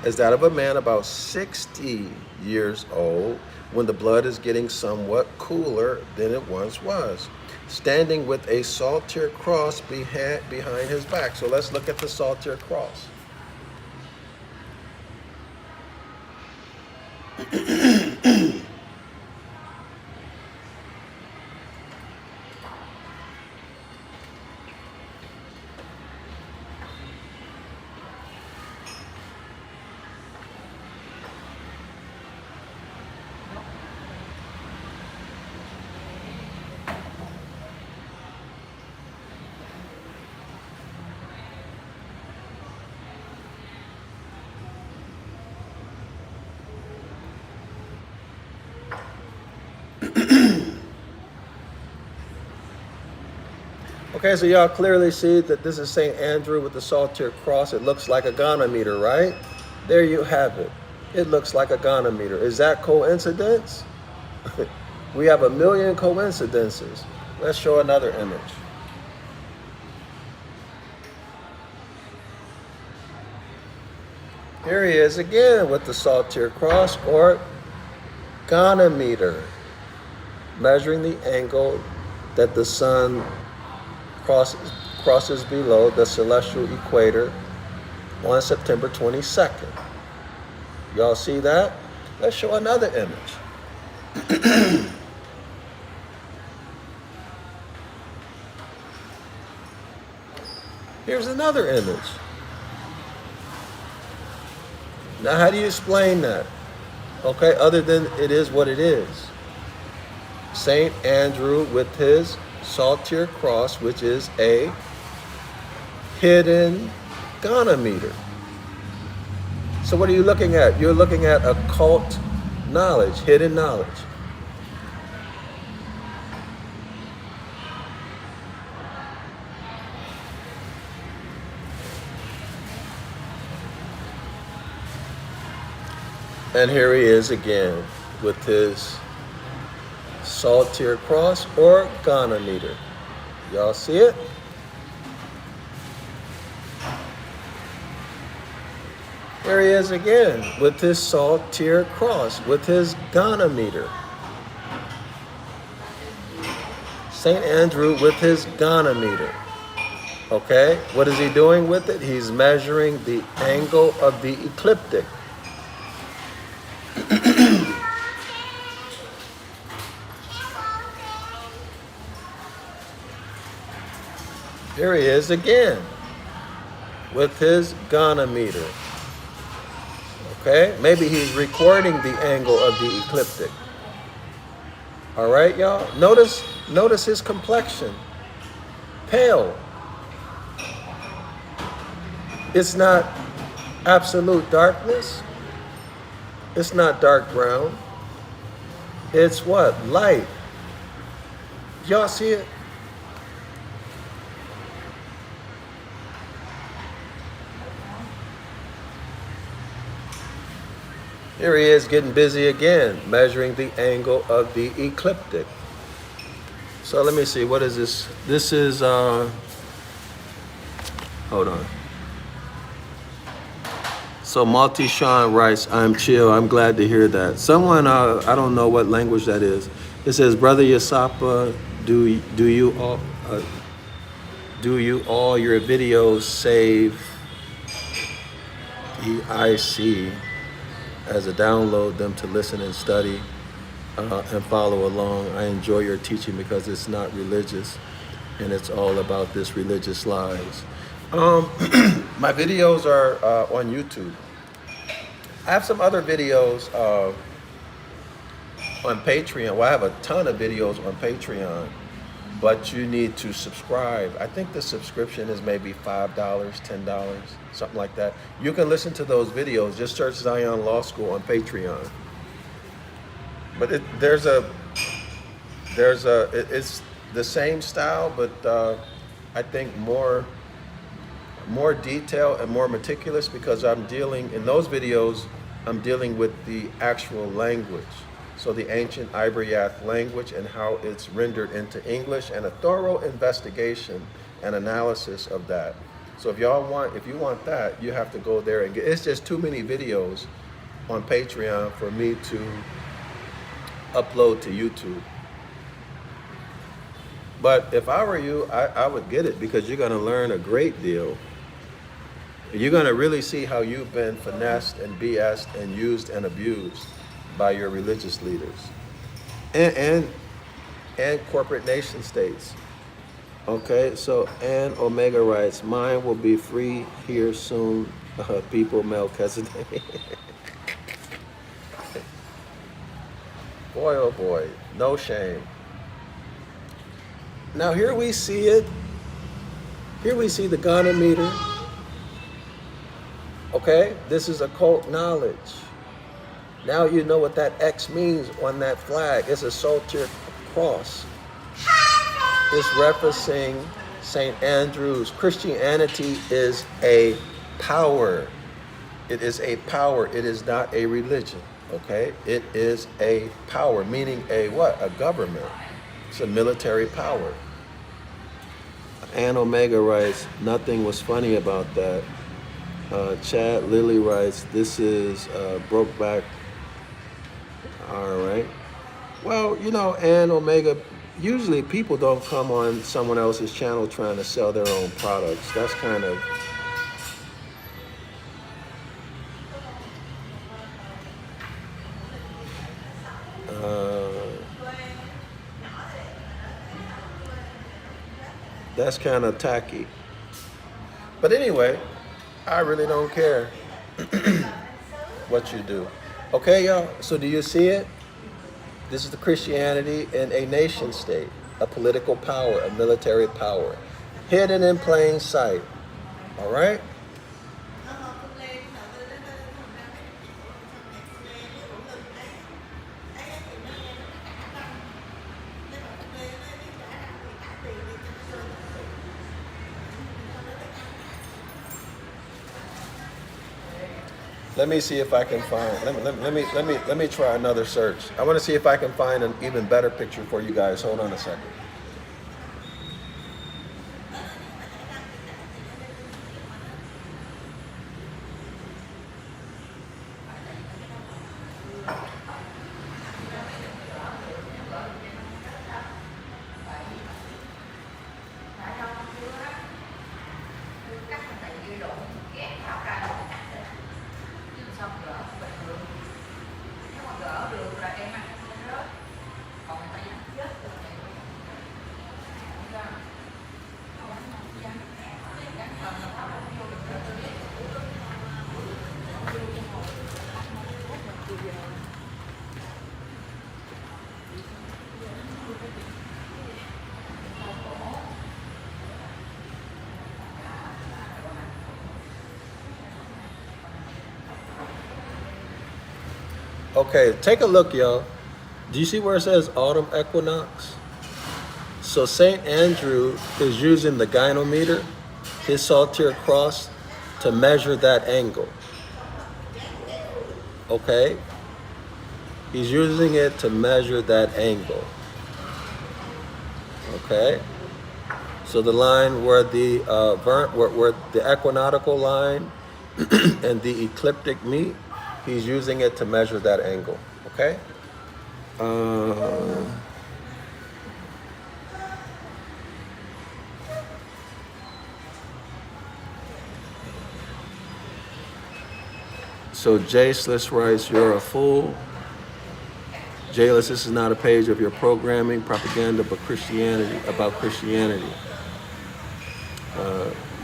as that of a man about 60 years old when the blood is getting somewhat cooler than it once was, standing with a saltire cross behind his back. So let's look at the saltire cross. Okay, so y'all clearly see that this is St. Andrew with the saltire cross. It looks like a ganometer, right? There you have it. It looks like a ganometer. Is that coincidence? We have a million coincidences. Let's show another image. Here he is again with the saltire cross or ganometer, measuring the angle that the sun crosses below the celestial equator on September 22nd. Y'all see that? Let's show another image. Here's another image. Now, how do you explain that? Okay, other than it is what it is. St. Andrew with his saltire cross, which is a hidden ganometer. So what are you looking at? You're looking at occult knowledge, hidden knowledge. And here he is again with his saltire cross or ganometer. Y'all see it? Here he is again with his saltire cross, with his ganometer. St. Andrew with his ganometer. Okay, what is he doing with it? He's measuring the angle of the ecliptic. Here he is again with his ganometer. Okay, maybe he's recording the angle of the ecliptic. All right, y'all. Notice his complexion. Pale. It's not absolute darkness. It's not dark brown. It's what? Light. Y'all see it? Here he is getting busy again, measuring the angle of the ecliptic. So let me see, what is this? This is, hold on. So Malti writes, I'm chill, I'm glad to hear that. Someone, I don't know what language that is. It says, Brother Yasapa, do you all your videos save EIC as a download them to listen and study and follow along? I enjoy your teaching because it's not religious and it's all about this religious lies. My videos are on YouTube. I have some other videos on Patreon. Well, I have a ton of videos on Patreon, but you need to subscribe. I think the subscription is maybe $5, $10, something like that. You can listen to those videos. Just search Zion Law School on Patreon. But it's the same style, but I think more detail and more meticulous, because in those videos, I'm dealing with the actual language. So the ancient Ibaryath language and how it's rendered into English, and a thorough investigation and analysis of that. So if you want that, you have to go there and it's just too many videos on Patreon for me to upload to YouTube. But if I were you, I would get it, because you're gonna learn a great deal. You're gonna really see how you've been finessed and BS'd and used and abused by your religious leaders and corporate nation states. Okay, so Ann Omega writes, mine will be free here soon, people Melchizedek. Boy, oh boy, no shame. Now here we see it. Here we see the ganometer. Okay, this is occult knowledge. Now you know what that X means on that flag. It's a saltire cross. It's referencing St. Andrew's. Christianity is a power. It is a power. It is not a religion, okay? It is a power, meaning a what? A government. It's a military power. Ann Omega writes, nothing was funny about that. Chad Lily writes, this is Brokeback. All right. Well, Ann Omega, usually people don't come on someone else's channel trying to sell their own products. That's kind of... that's kind of tacky. But anyway, I really don't care what you do. Okay, y'all? So do you see it? This is the Christianity in a nation state, a political power, a military power, hidden in plain sight. All right? Let me see if I can find. Let me try another search. I want to see if I can find an even better picture for you guys. Hold on a second. Okay, take a look, y'all. Do you see where it says autumn equinox? So St. Andrew is using the gynometer, his saltire cross, to measure that angle. Okay? He's using it to measure that angle. Okay? So the line where the where the equinoctial line and the ecliptic meet, he's using it to measure that angle. Okay? So Jaceless writes, "You're a fool. Jaceless, this is not a page of your programming, propaganda, but Christianity, about Christianity."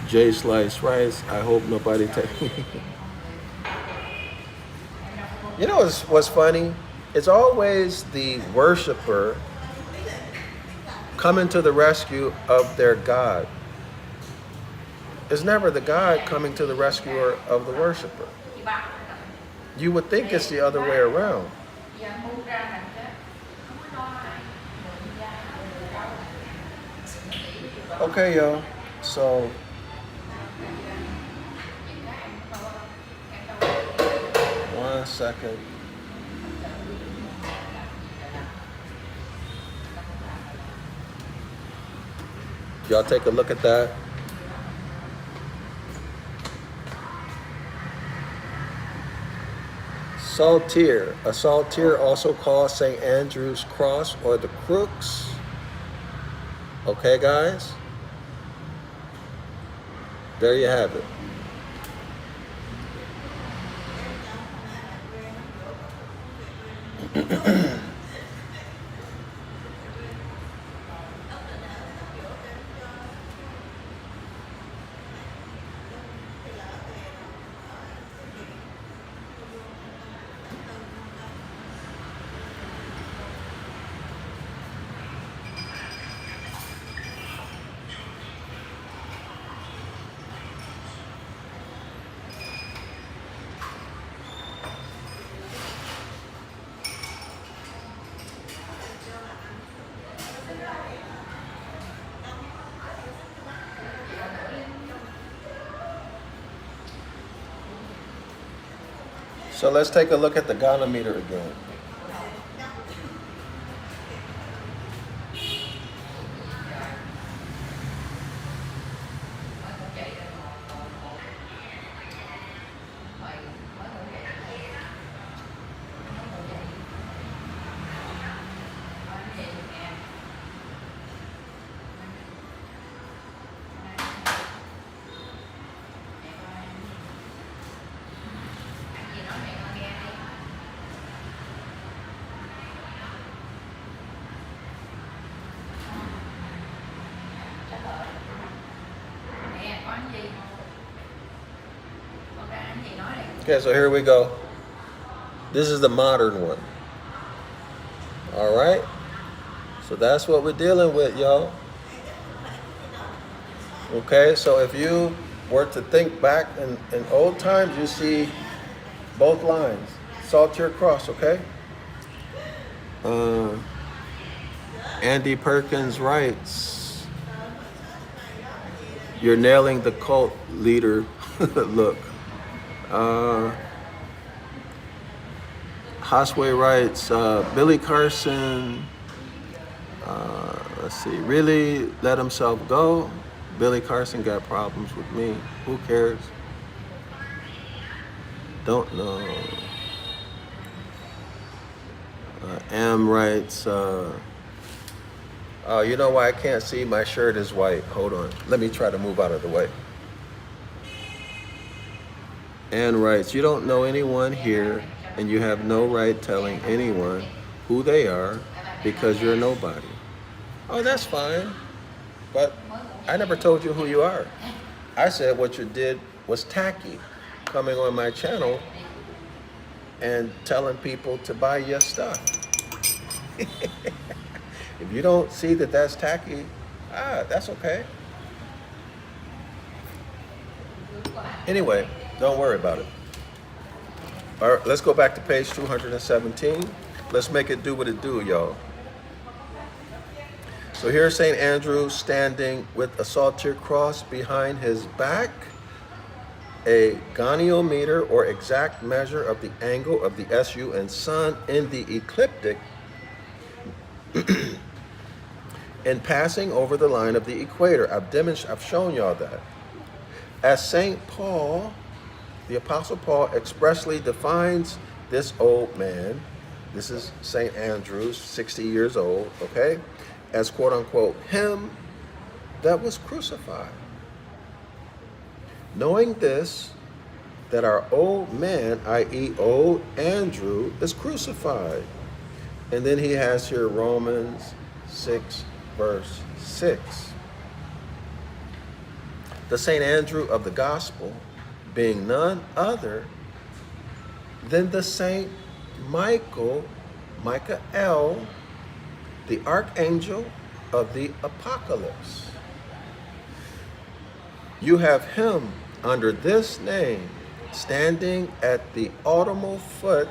Jay Slice writes, "I hope nobody take me." You know what's funny? It's always the worshiper coming to the rescue of their God. It's never the God coming to the rescue of the worshiper. You would think it's the other way around. Okay, y'all. So one second. Y'all take a look at that. Saltire. A saltire, also called St. Andrew's cross or the crux. Okay, guys? There you have it. So let's take a look at the gynometer again. Okay, so here we go. This is the modern one. All right? So that's what we're dealing with, y'all. Okay, so if you were to think back in old times, you see both lines. Saltire cross, okay? Andy Perkins writes, "You're nailing the cult leader look." Hosway writes, Billy Carson, let's see, really let himself go? Billy Carson got problems with me. Who cares? Don't know. Am writes, oh, you know why I can't see? My shirt is white. Hold on. Let me try to move out of the way. And writes, you don't know anyone here, and you have no right telling anyone who they are because you're nobody. Oh, that's fine. But I never told you who you are. I said what you did was tacky, coming on my channel and telling people to buy your stuff. If you don't see that that's tacky, that's okay. Anyway, don't worry about it. All right, let's go back to page 217. Let's make it do what it do, y'all. So here's St. Andrew standing with a saltire cross behind his back, a goniometer or exact measure of the angle of the SU and Sun in the ecliptic, and passing over the line of the equator. I've shown y'all that. As St. Paul, the Apostle Paul expressly defines this old man, this is St. Andrew, 60 years old, okay, as quote unquote, him that was crucified. Knowing this, that our old man, i.e. old Andrew, is crucified. And then he has here Romans 6, verse 6. The St. Andrew of the Gospel being none other than the Saint Michael, the archangel of the apocalypse. You have him under this name standing at the autumnal foot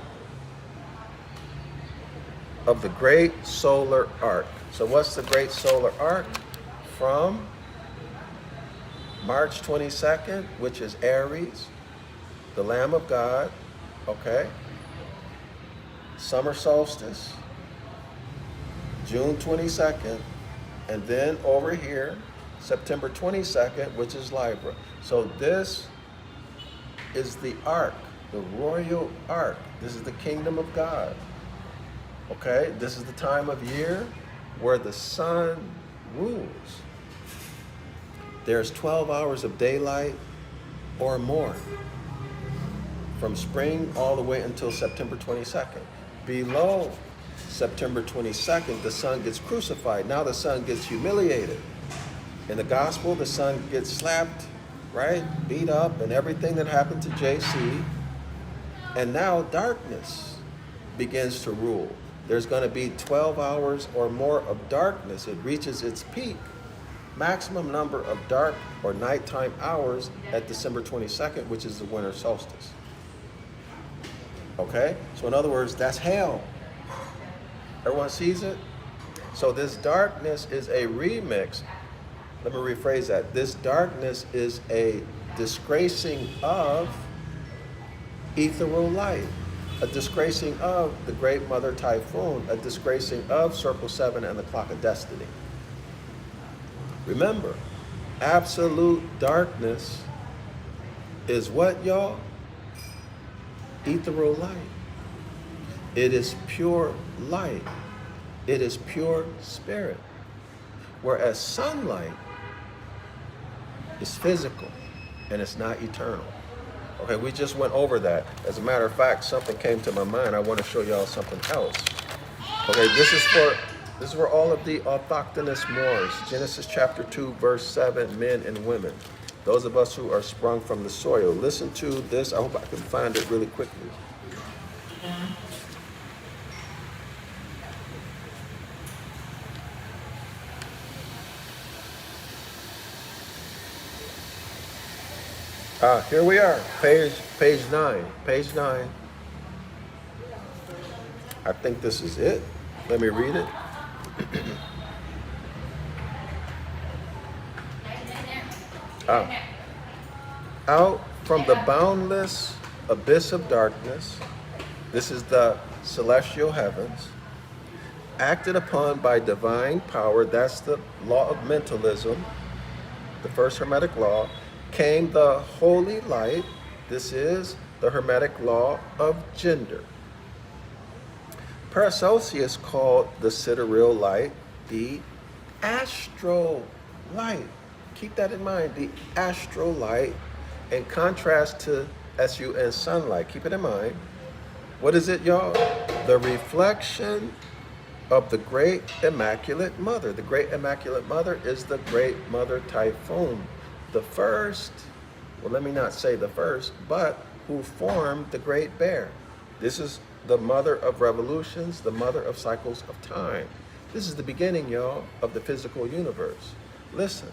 of the great solar arc. So what's the great solar arc? From March 22nd, which is Aries, the Lamb of God, okay? Summer solstice, June 22nd, and then over here, September 22nd, which is Libra. So this is the ark, the royal ark. This is the kingdom of God, okay? This is the time of year where the sun rules. There's 12 hours of daylight or more from spring all the way until September 22nd. Below September 22nd, the sun gets crucified. Now the sun gets humiliated. In the gospel, the sun gets slapped, right? Beat up and everything that happened to JC. And now darkness begins to rule. There's going to be 12 hours or more of darkness. It reaches its peak. Maximum number of dark or nighttime hours at December 22nd, which is the winter solstice. Okay? So in other words, that's hell. Everyone sees it? So this darkness is a remix. Let me rephrase that. This darkness is a disgracing of ethereal light, a disgracing of the great mother typhoon, a disgracing of Circle 7 and the clock of destiny. Remember, absolute darkness is what, y'all? Ethereal light. It is pure light. It is pure spirit. Whereas sunlight is physical and it's not eternal. Okay, we just went over that. As a matter of fact, something came to my mind. I want to show y'all something else. Okay, this is for all of the autochthonous Moors. Genesis chapter 2, verse 7, men and women. Those of us who are sprung from the soil. Listen to this. I hope I can find it really quickly. Here we are, page 9. Page 9. I think this is it. Let me read it. Out from the boundless abyss of darkness, this is the celestial heavens, acted upon by divine power, that's the law of mentalism, the first Hermetic law, came the holy light, this is the Hermetic law of gender. Paracelsus called the sidereal light the astral light. Keep that in mind, the astral light, in contrast to S-U-N, sunlight. Keep it in mind. What is it, y'all? The reflection of the Great Immaculate Mother. The Great Immaculate Mother is the Great Mother Typhoon. The first, well, let me not say the first, but who formed the Great Bear. This is the mother of revolutions, the mother of cycles of time. This is the beginning, y'all, of the physical universe. Listen.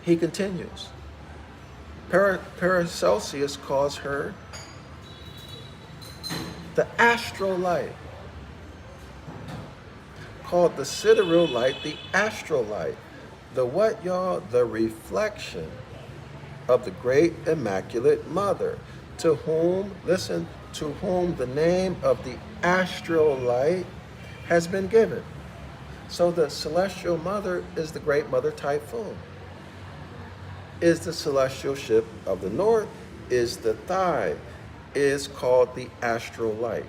He continues. Paracelsus calls her the astral light. Called the sidereal light, the astral light. The what, y'all? The reflection of the Great Immaculate Mother, to whom, listen, to whom the name of the astral light has been given. So the celestial mother is the Great Mother Typhoon. Is the celestial ship of the north, is the thigh, is called the astral light.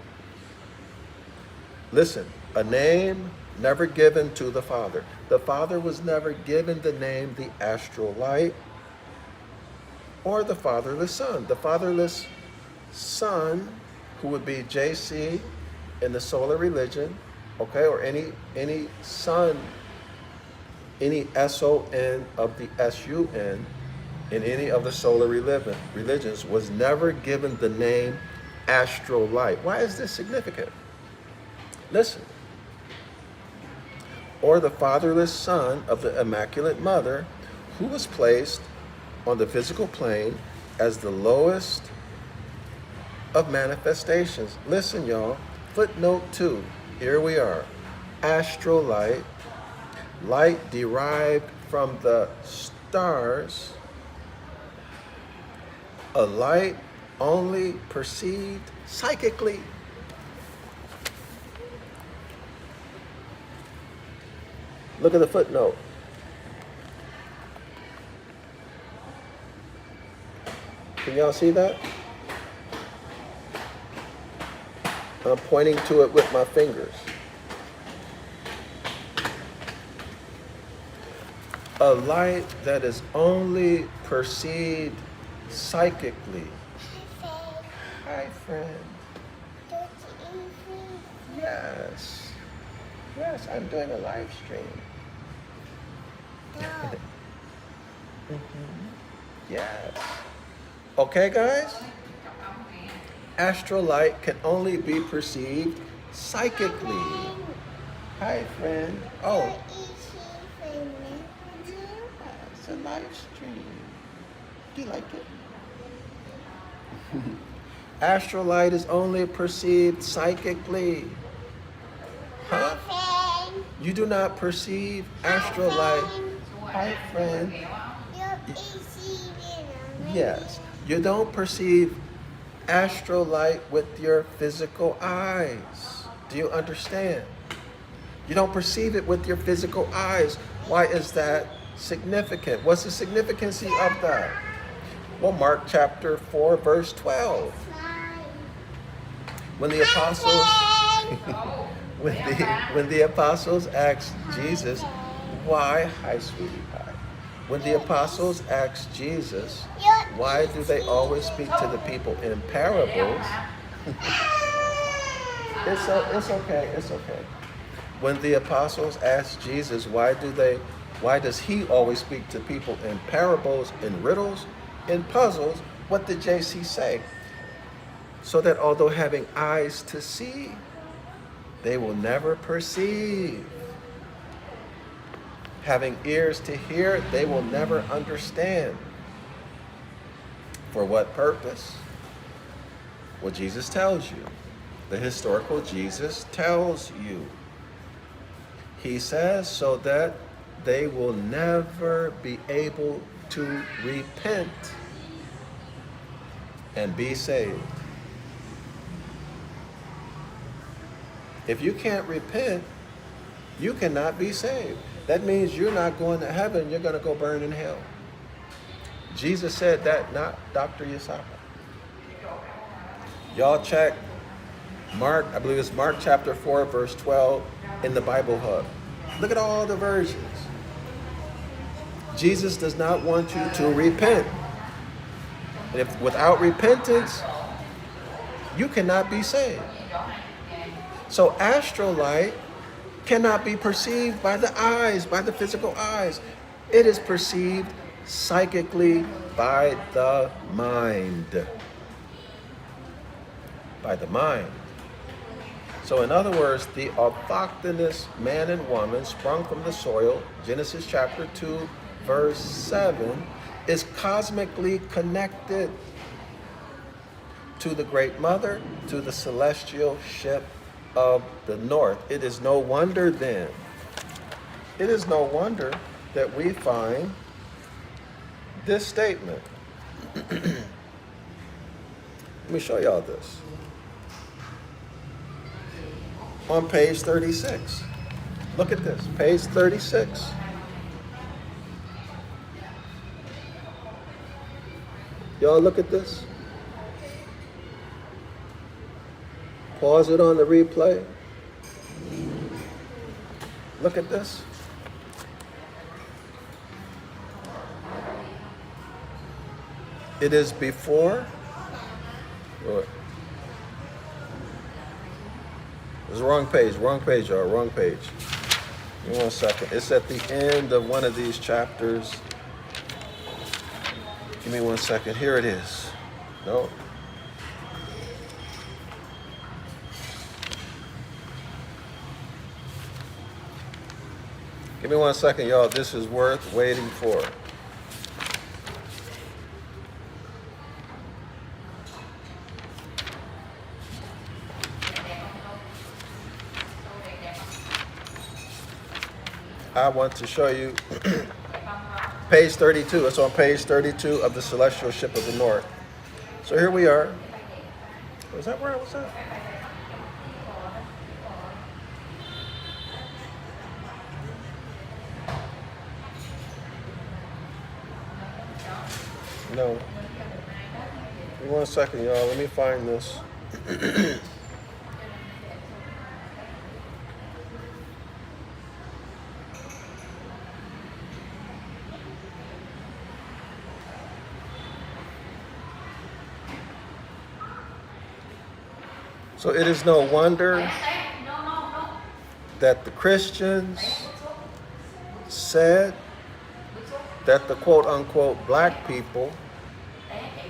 Listen, a name never given to the Father. The Father was never given the name the astral light or the fatherless son. The fatherless son, who would be JC in the solar religion, okay, or any son, any SON of the SUN in any of the solar religions, was never given the name astral light. Why is this significant? Listen. Or the fatherless son of the Immaculate Mother, who was placed on the physical plane as the lowest of manifestations. Listen, y'all. Footnote 2. Here we are. Astral light, light derived from the stars, a light only perceived psychically. Look at the footnote. Can y'all see that? I'm pointing to it with my fingers. A light that is only perceived psychically. Hi, friend. Yes. Yes, I'm doing a live stream. Yes. Okay, guys? Astral light can only be perceived psychically. Hi, friend. Oh. It's a live stream. Do you like it? Astral light is only perceived psychically. Huh? You do not perceive astral light. Hi, friend. Yes. You don't perceive astral light with your physical eyes. Do you understand? You don't perceive it with your physical eyes. Why is that significant? What's the significance of that? Well, Mark chapter 4, verse 12. When the apostles when the apostles asked Jesus, why, hi sweetie pie. When the apostles asked Jesus, why do they always speak to the people in parables? It's okay. When the apostles asked Jesus, why does he always speak to people in parables, in riddles, in puzzles? What did JC say? So that although having eyes to see, they will never perceive. Having ears to hear, they will never understand. For what purpose? Well, Jesus tells you. The historical Jesus tells you. He says so that they will never be able to repent and be saved. If you can't repent, you cannot be saved. That means you're not going to heaven, you're going to go burn in hell. Jesus said that, not Dr. Yasaka. Y'all check Mark, I believe it's Mark chapter 4, verse 12 in the Bible Hub. Look at all the versions. Jesus does not want you to repent. And if without repentance, you cannot be saved. So astrolight cannot be perceived by the eyes, by the physical eyes. It is perceived psychically by the mind. By the mind. So in other words, the autochthonous man and woman sprung from the soil, Genesis chapter 2, verse 7, is cosmically connected to the Great Mother, to the celestial ship of the north. It is no wonder then, it is no wonder that we find this statement. Let me show y'all this. On page 36. Look at this, page 36. Y'all look at this. Pause it on the replay. Look at this. It is before. What? It's the wrong page, y'all, wrong page. Give me 1 second. It's at the end of one of these chapters. Give me 1 second. Here it is. No. Give me 1 second, y'all. This is worth waiting for. I want to show you page 32. It's on page 32 of the Celestial Ship of the North. So here we are. Was that where I was at? No. Give me 1 second, y'all. Let me find this. So it is no wonder that the Christians said that the quote-unquote black people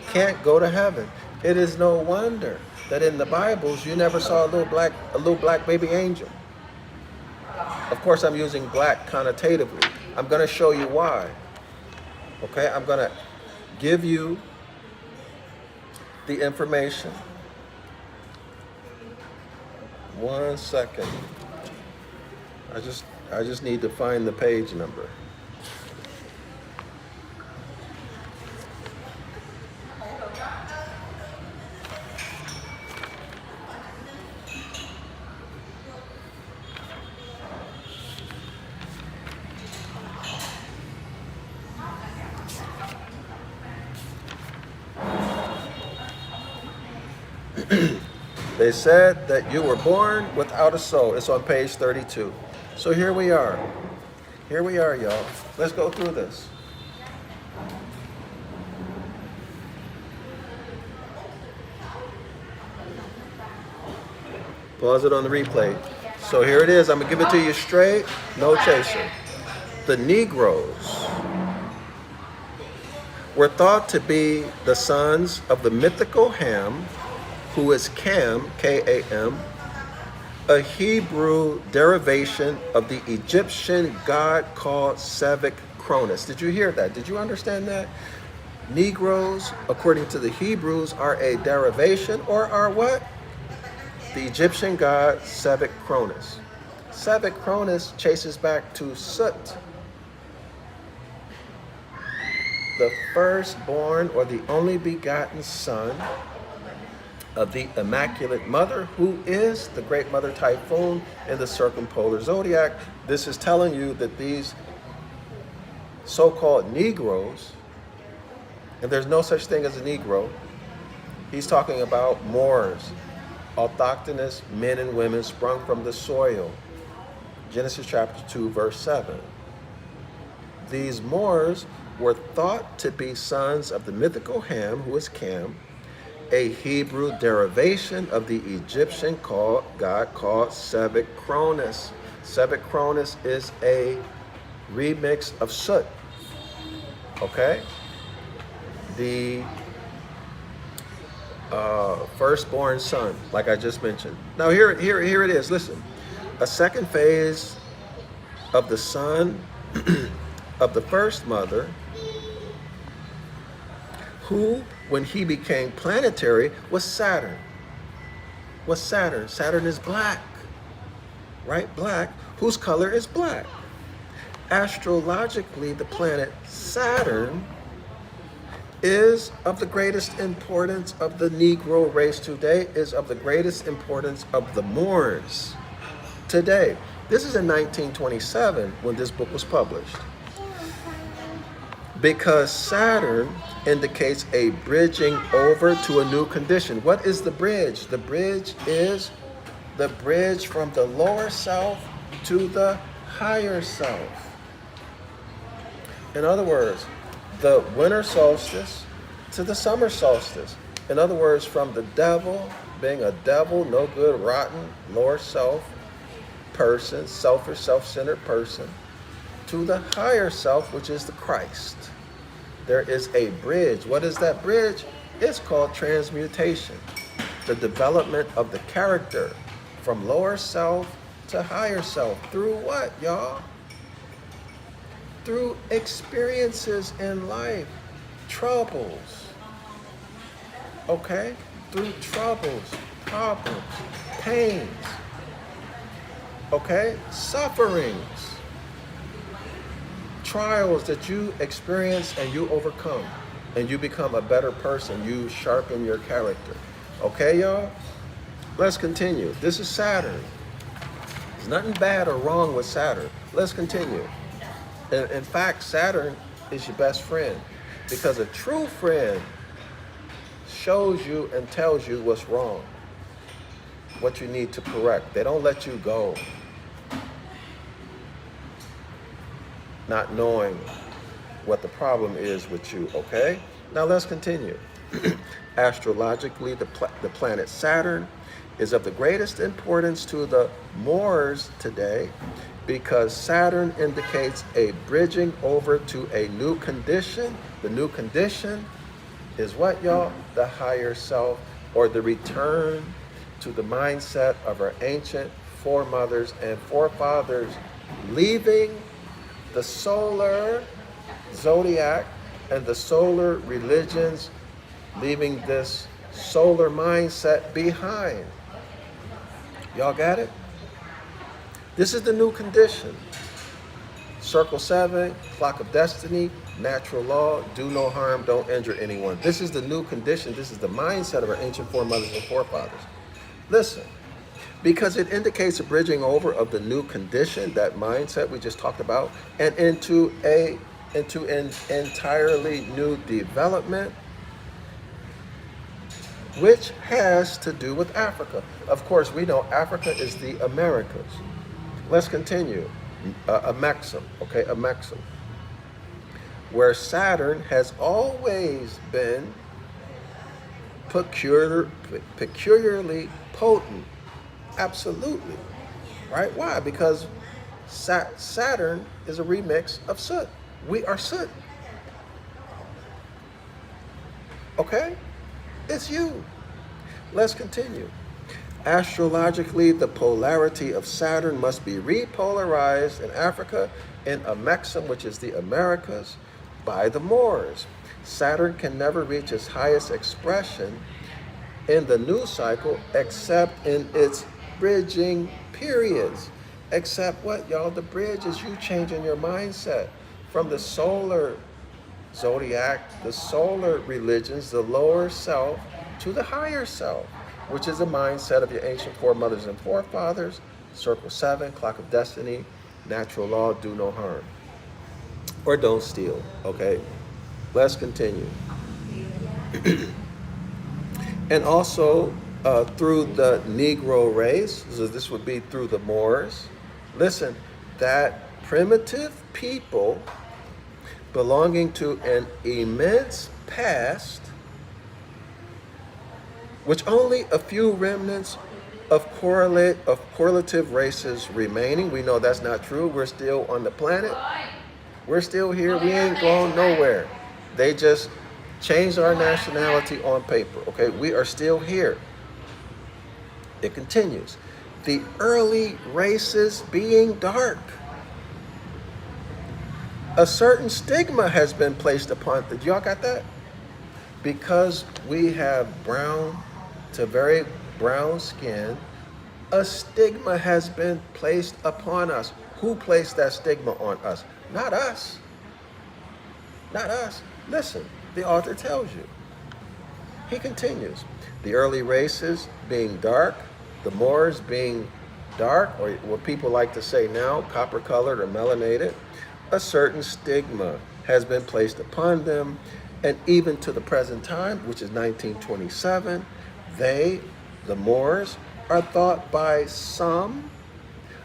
can't go to heaven. It is no wonder that in the Bibles you never saw a little black baby angel. Of course, I'm using black connotatively. I'm going to show you why. Okay, I'm going to give you the information. 1 second. I just need to find the page number. They said that you were born without a soul. It's on page 32. So here we are. Here we are, y'all. Let's go through this. Pause it on the replay. So here it is. I'm going to give it to you straight. No chaser. The Negroes were thought to be the sons of the mythical Ham, who is Cam, K-A-M, a Hebrew derivation of the Egyptian god called Sevic Cronus. Did you hear that? Did you understand that? Negroes, according to the Hebrews, are a derivation or are what? The Egyptian god Sevic Cronus. Sevic Cronus chases back to Sut, the firstborn or the only begotten son of the Immaculate Mother, who is the Great Mother Typhoon in the circumpolar zodiac. This is telling you that these so-called Negroes, and there's no such thing as a Negro, he's talking about Moors, autochthonous men and women sprung from the soil. Genesis chapter 2, verse 7. These Moors were thought to be sons of the mythical Ham, who is Cam, a Hebrew derivation of the Egyptian god called Sebek Cronus. Sebek Cronus is a remix of Sut. Okay? The firstborn son, like I just mentioned. Now here it is. Listen, a second phase of the son of the first mother, who, when he became planetary, was Saturn. What's Saturn? Saturn is black, right? Black, whose color is black. Astrologically, the planet Saturn is of the greatest importance of the Negro race today, is of the greatest importance of the Moors today. This is in 1927 when this book was published. Because Saturn indicates a bridging over to a new condition. What is the bridge? The bridge is the bridge from the lower self to the higher self. In other words, the winter solstice to the summer solstice. In other words, from the devil, being a devil, no good, rotten, lower self person, selfish, self-centered person, to the higher self, which is the Christ. There is a bridge. What is that bridge? It's called transmutation. The development of the character from lower self to higher self. Through what, y'all? Through experiences in life. Troubles. Okay? Through troubles, problems, pains. Okay? Sufferings. Trials that you experience and you overcome, and you become a better person. You sharpen your character. Okay, y'all? Let's continue. This is Saturn. There's nothing bad or wrong with Saturn. Let's continue. In fact, Saturn is your best friend, because a true friend shows you and tells you what's wrong, what you need to correct. They don't let you go not knowing what the problem is with you, okay? Now let's continue. Astrologically, the planet Saturn is of the greatest importance to the Moors today, because Saturn indicates a bridging over to a new condition. The new condition is what, y'all? The higher self, or the return to the mindset of our ancient foremothers and forefathers, leaving the solar zodiac and the solar religions, leaving this solar mindset behind. Y'all got it? This is the new condition. Circle 7, clock of destiny, natural law, do no harm, don't injure anyone. This is the new condition. This is the mindset of our ancient foremothers and forefathers. Listen. Because it indicates a bridging over of the new condition, that mindset we just talked about, and into an entirely new development, which has to do with Africa. Of course, we know Africa is the Americas. Let's continue. A maxim, okay, a maxim. Where Saturn has always been peculiarly potent. Absolutely. Right? Why? Because Saturn is a remix of Sut. We are Sut. Okay? It's you. Let's continue. Astrologically, the polarity of Saturn must be repolarized in Africa in a maxim, which is the Americas, by the Moors. Saturn can never reach its highest expression in the new cycle except in its bridging periods. Except what, y'all? The bridge is you changing your mindset from the solar zodiac, the solar religions, the lower self, to the higher self, which is the mindset of your ancient foremothers and forefathers. Circle 7, clock of destiny, natural law, do no harm. Or don't steal, okay? Let's continue. And also, through the Negro race, so this would be through the Moors. Listen, that primitive people belonging to an immense past, which only a few remnants of correlative races remaining. We know that's not true. We're still on the planet. We're still here. We ain't going nowhere. They just changed our nationality on paper. Okay, we are still here. It continues. The early races being dark. A certain stigma has been placed upon. Did y'all got that? Because we have brown to very brown skin, a stigma has been placed upon us. Who placed that stigma on us? Not us. Not us. Listen, the author tells you. He continues. The early races being dark, the Moors being dark, or what people like to say now, copper-colored or melanated, a certain stigma has been placed upon them, and even to the present time, which is 1927, they, the Moors, are thought by some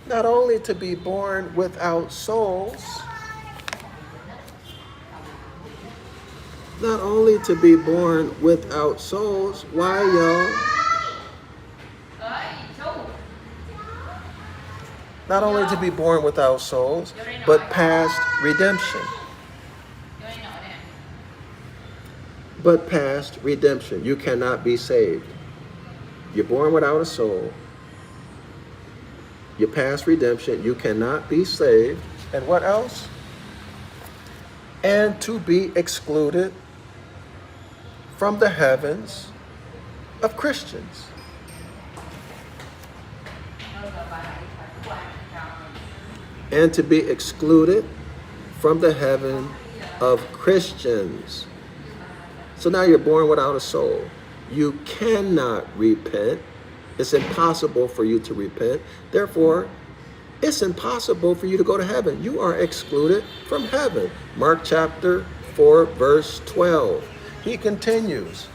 not only to be born without souls, not only to be born without souls, why y'all? Not only to be born without souls, but past redemption. But past redemption. You cannot be saved. You're born without a soul. You're past redemption. You cannot be saved. And what else? And to be excluded from the heavens of Christians. And to be excluded from the heaven of Christians. So now you're born without a soul. You cannot repent. It's impossible for you to repent. Therefore, it's impossible for you to go to heaven. You are excluded from heaven. Mark chapter 4, verse 12. He continues.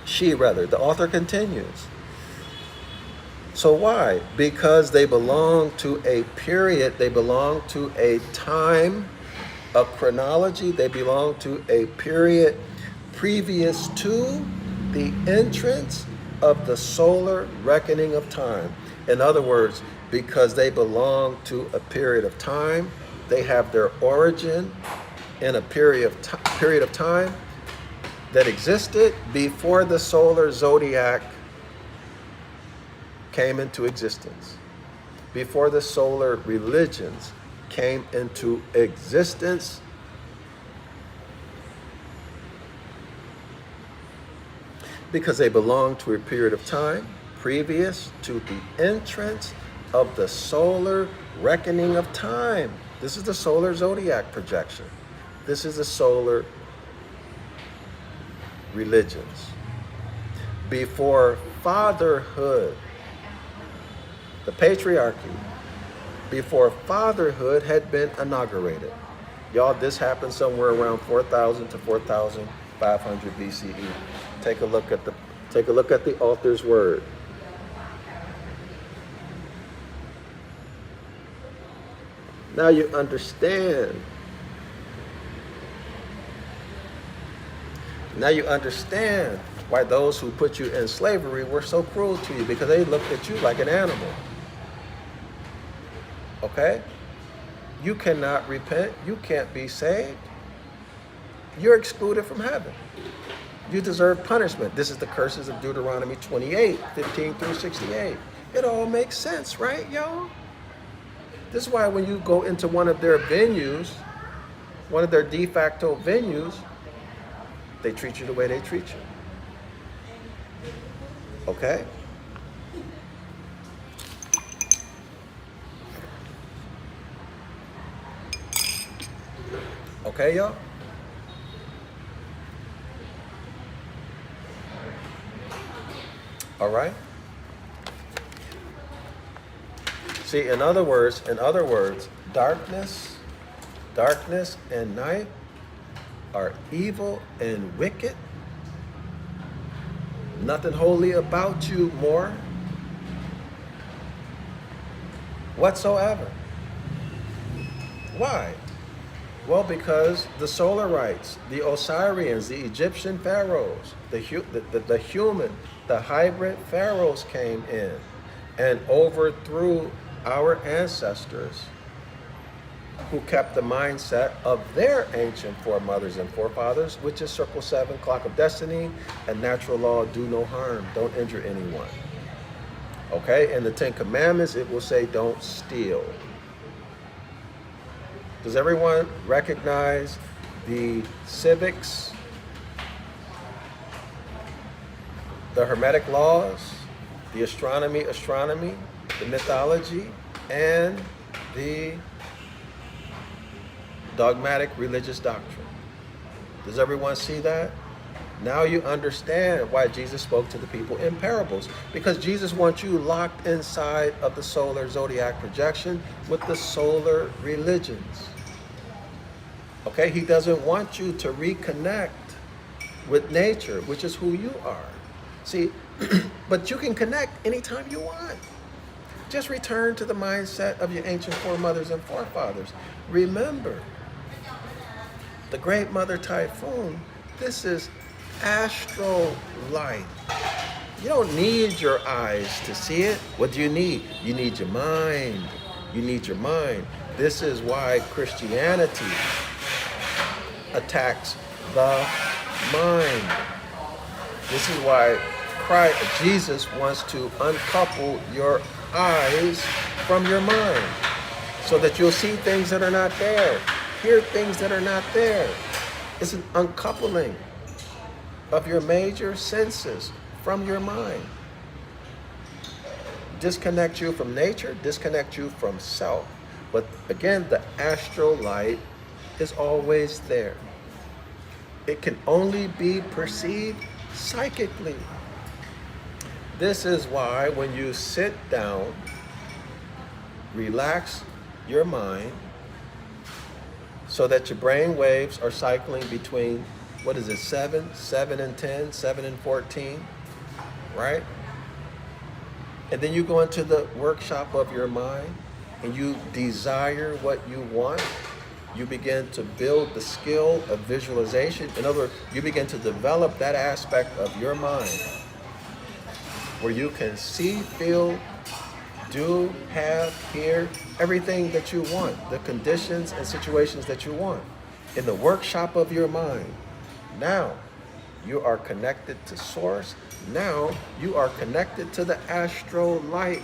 The author continues. So why? Because they belong to a period, they belong to a time, a chronology, they belong to a period previous to the entrance of the solar reckoning of time. In other words, because they belong to a period of time, they have their origin in a period of time that existed before the solar zodiac came into existence, before the solar religions came into existence. Because they belong to a period of time previous to the entrance of the solar reckoning of time. This is the solar zodiac projection. This is the solar religions. Before fatherhood, the patriarchy, before fatherhood had been inaugurated. Y'all, this happened somewhere around 4,000 to 4,500 BCE. Take a look at the author's word. Now you understand. Now you understand why those who put you in slavery were so cruel to you, because they looked at you like an animal. Okay? You cannot repent. You can't be saved. You're excluded from heaven. You deserve punishment. This is the curses of Deuteronomy 28, 15 through 68. It all makes sense, right, y'all? This is why when you go into one of their venues, one of their de facto venues, they treat you the way they treat you. Okay? Okay, y'all? All right? See, in other words, darkness and night are evil and wicked. Nothing holy about you more whatsoever. Why? Well, because the Solarites, the Osirians, the Egyptian pharaohs, the human, the hybrid pharaohs came in and overthrew our ancestors who kept the mindset of their ancient foremothers and forefathers, which is circle 7, clock of destiny, and natural law, do no harm, don't injure anyone. Okay, in the 10 Commandments, it will say don't steal. Does everyone recognize the civics, the Hermetic Laws, the astronomy, the mythology, and the dogmatic religious doctrine? Does everyone see that? Now you understand why Jesus spoke to the people in parables, because Jesus wants you locked inside of the solar zodiac projection with the solar religions. Okay, he doesn't want you to reconnect with nature, which is who you are. See, but you can connect anytime you want. Just return to the mindset of your ancient foremothers and forefathers. Remember, the Great Mother Typhoon, this is astral light. You don't need your eyes to see it. What do you need? You need your mind. You need your mind. This is why Christianity attacks the mind. This is why Jesus wants to uncouple your eyes from your mind so that you'll see things that are not there, hear things that are not there. It's an uncoupling of your major senses from your mind. Disconnect you from nature, disconnect you from self. But again, the astral light is always there. It can only be perceived psychically. This is why when you sit down, relax your mind so that your brain waves are cycling between, 7 and 10, 7 and 14, right? And then you go into the workshop of your mind and you desire what you want. You begin to build the skill of visualization. In other words, you begin to develop that aspect of your mind where you can see, feel, do, have, hear, everything that you want, the conditions and situations that you want. In the workshop of your mind, now you are connected to source. Now you are connected to the astral light.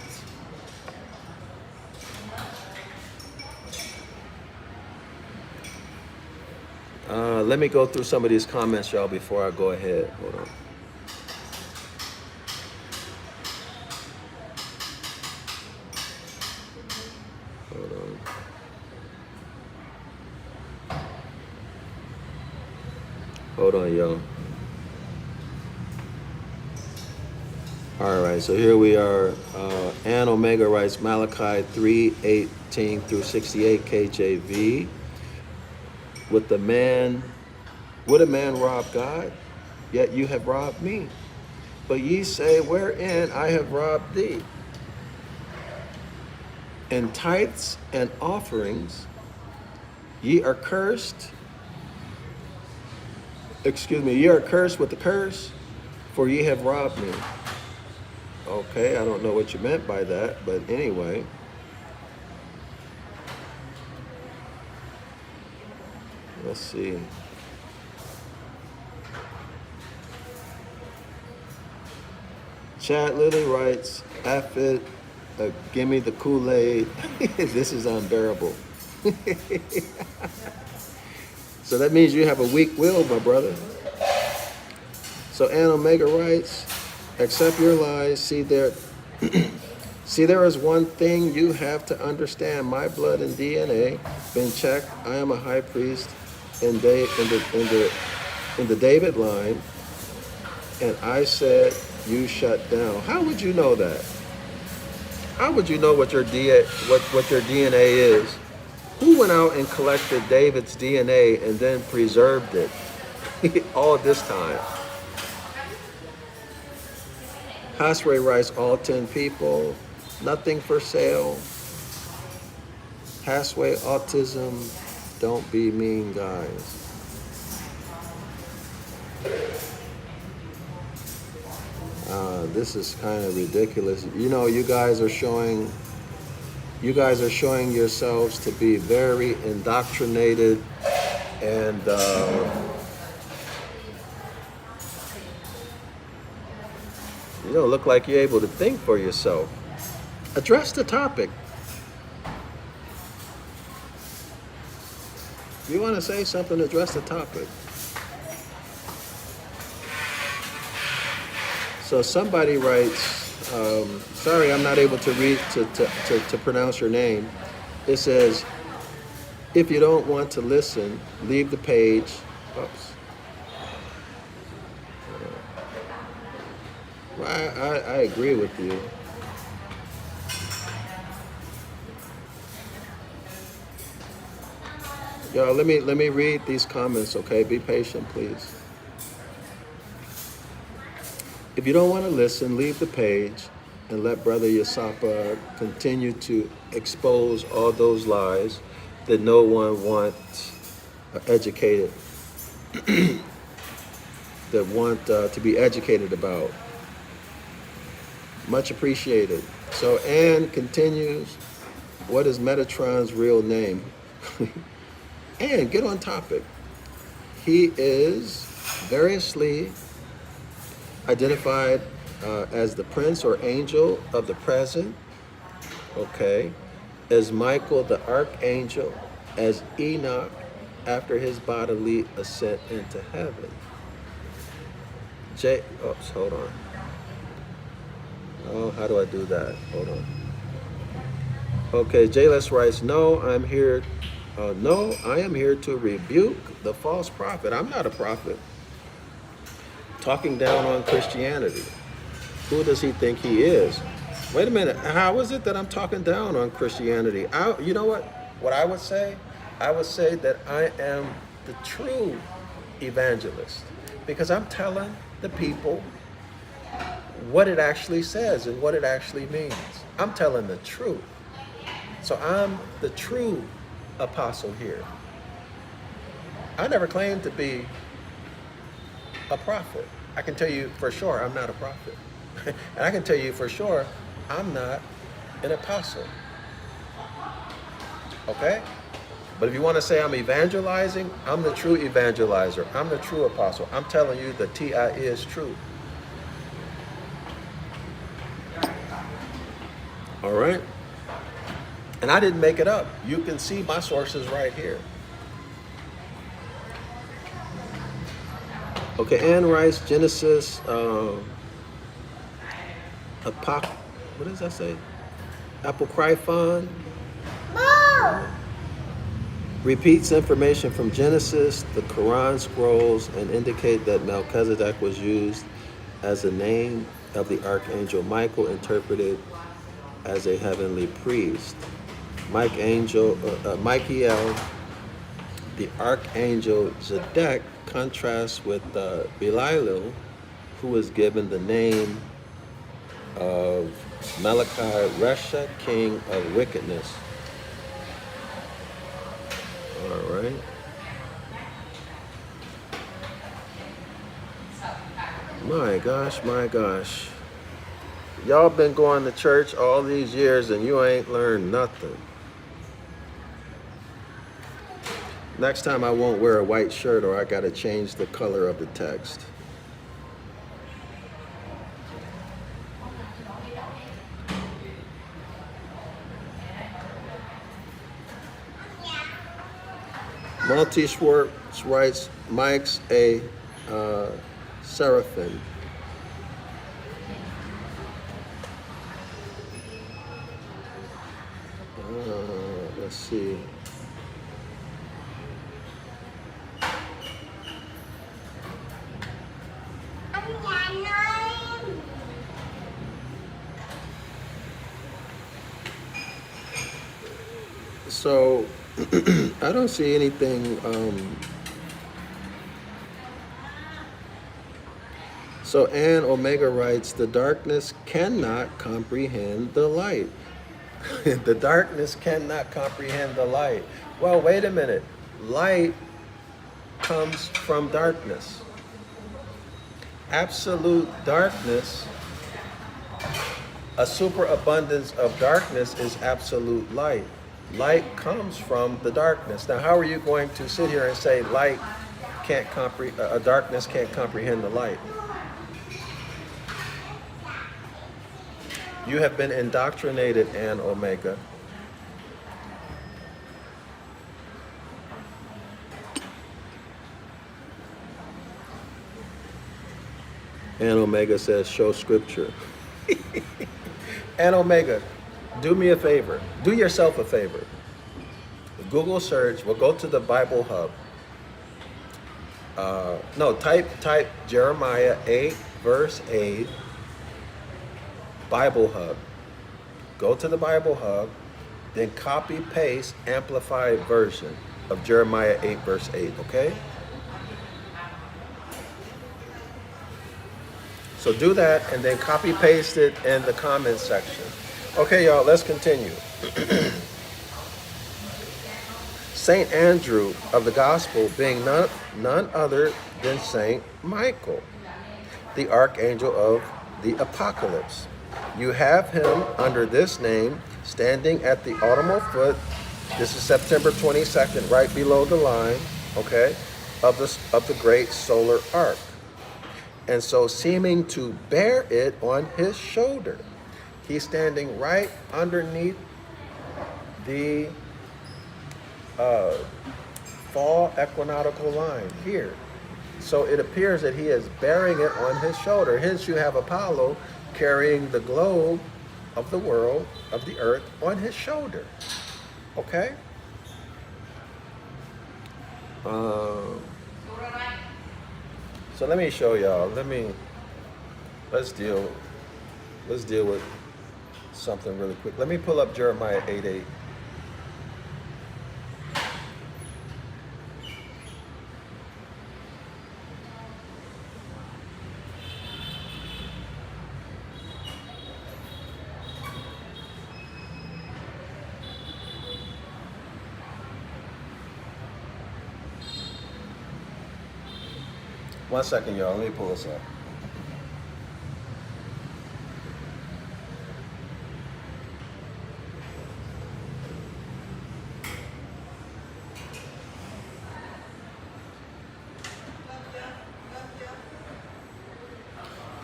Let me go through some of these comments, y'all, before I go ahead. Hold on. Hold on, y'all. All right, so here we are. Ann Omega writes Malachi 3:18 through 68 KJV. Would a man rob God? Yet you have robbed me. But ye say, wherein I have robbed thee? In tithes and offerings, ye are cursed. Ye are cursed with the curse, for ye have robbed me. Okay, I don't know what you meant by that, but anyway. Let's see. Chad Lily writes, F it, give me the Kool-Aid. This is unbearable. So that means you have a weak will, my brother. So Ann Omega writes, accept your lies, see there is one thing you have to understand. My blood and DNA been checked. I am a high priest in the David line, and I said you shut down. How would you know that? How would you know what your DNA is? Who went out and collected David's DNA and then preserved it all this time? Hasray writes, all 10 people, nothing for sale. Hasway, autism, Don't be mean, guys. This is kind of ridiculous. You know, you guys are showing yourselves to be very indoctrinated and you don't look like you're able to think for yourself. Address the topic. If you want to say something, address the topic. So somebody writes, sorry, I'm not able to read, to pronounce your name. It says, if you don't want to listen, leave the page. Oops. I agree with you. Y'all, let me read these comments, okay? Be patient, please. If you don't want to listen, leave the page and let Brother Yasapa continue to expose all those lies that no one wants educated, that want to be educated about. Much appreciated. So Anne continues, what is Metatron's real name? Anne, get on topic. He is variously identified as the prince or angel of the present, okay, as Michael the archangel, as Enoch after his bodily ascent into heaven. Hold on. Oh, how do I do that? Hold on. Okay, J-Les writes, no, I am here to rebuke the false prophet. I'm not a prophet. Talking down on Christianity. Who does he think he is? Wait a minute. How is it that I'm talking down on Christianity? You know what? What I would say? I would say that I am the true evangelist because I'm telling the people what it actually says and what it actually means. I'm telling the truth. So I'm the true apostle here. I never claimed to be a prophet. I can tell you for sure I'm not a prophet. And I can tell you for sure I'm not an apostle. Okay? But if you want to say I'm evangelizing, I'm the true evangelizer. I'm the true apostle. I'm telling you the TI is true. All right? And I didn't make it up. You can see my sources right here. Okay, Anne writes Genesis, what does that say? Apocryphon. Repeats information from Genesis, the Quran scrolls, and indicate that Melchizedek was used as a name of the archangel Michael, interpreted as a heavenly priest. Michael, the archangel Zodiac, contrasts with Belial, who was given the name of Malachi Resha, king of wickedness. All right. My gosh. Y'all been going to church all these years and you ain't learned nothing. Next time I won't wear a white shirt or I gotta change the color of the text. Multi Schwartz writes, Mike's a seraphim. Let's see. So I don't see anything. So Ann Omega writes, the darkness cannot comprehend the light. The darkness cannot comprehend the light. Well, wait a minute. light comes from darkness. Absolute darkness, a superabundance of darkness is absolute light. Light comes from the darkness. Now, how are you going to sit here and say light can't comprehend, darkness can't comprehend the light? You have been indoctrinated, and Omega. And Omega says, show scripture. And Omega, do me a favor. Do yourself a favor. Google search. We'll go to the Bible Hub. Type Jeremiah 8, verse 8, Bible Hub. Go to the Bible Hub, then copy, paste, amplified version of Jeremiah 8, verse 8, okay? So do that and then copy paste it in the comments section. Okay, y'all, let's continue. Saint Andrew of the Gospel being none other than Saint Michael, the archangel of the Apocalypse. You have him under this name standing at the autumnal foot. This is September 22nd, right below the line, okay, of the great solar arc. And so seeming to bear it on his shoulder. He's standing right underneath the fall equinoctial line here. So it appears that he is bearing it on his shoulder. Hence you have Apollo carrying the globe of the world, of the earth, on his shoulder. Okay? So let me show y'all. Let's deal with something really quick. Let me pull up Jeremiah 8:8. One second, y'all. Let me pull this up.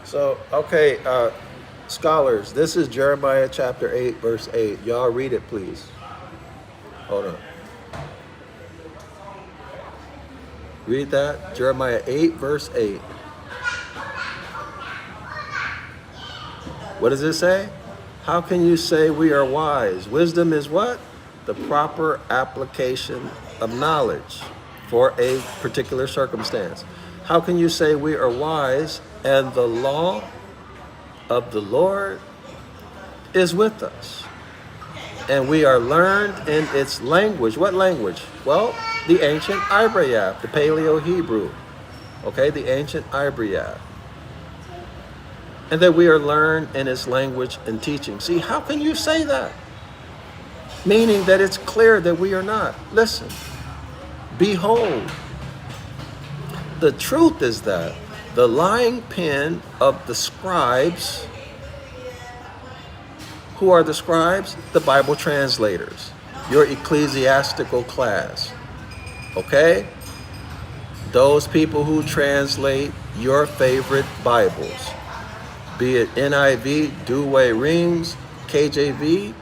So, okay, scholars, this is Jeremiah chapter 8, verse 8. Y'all read it, please. Hold on. Read that. Jeremiah 8, verse 8. What does it say? How can you say we are wise? Wisdom is what? The proper application of knowledge for a particular circumstance. How can you say we are wise and the law of the Lord is with us? And we are learned in its language. What language? Well, the ancient Ibaryath, the Paleo Hebrew. Okay, the ancient Ibaryath. And that we are learned in its language and teaching. See, how can you say that? Meaning that it's clear that we are not. Listen, behold, the truth is that the lying pen of the scribes, who are the scribes? The Bible translators, your ecclesiastical class, okay? Those people who translate your favorite Bibles, be it NIV, Douay Rheims, KJV,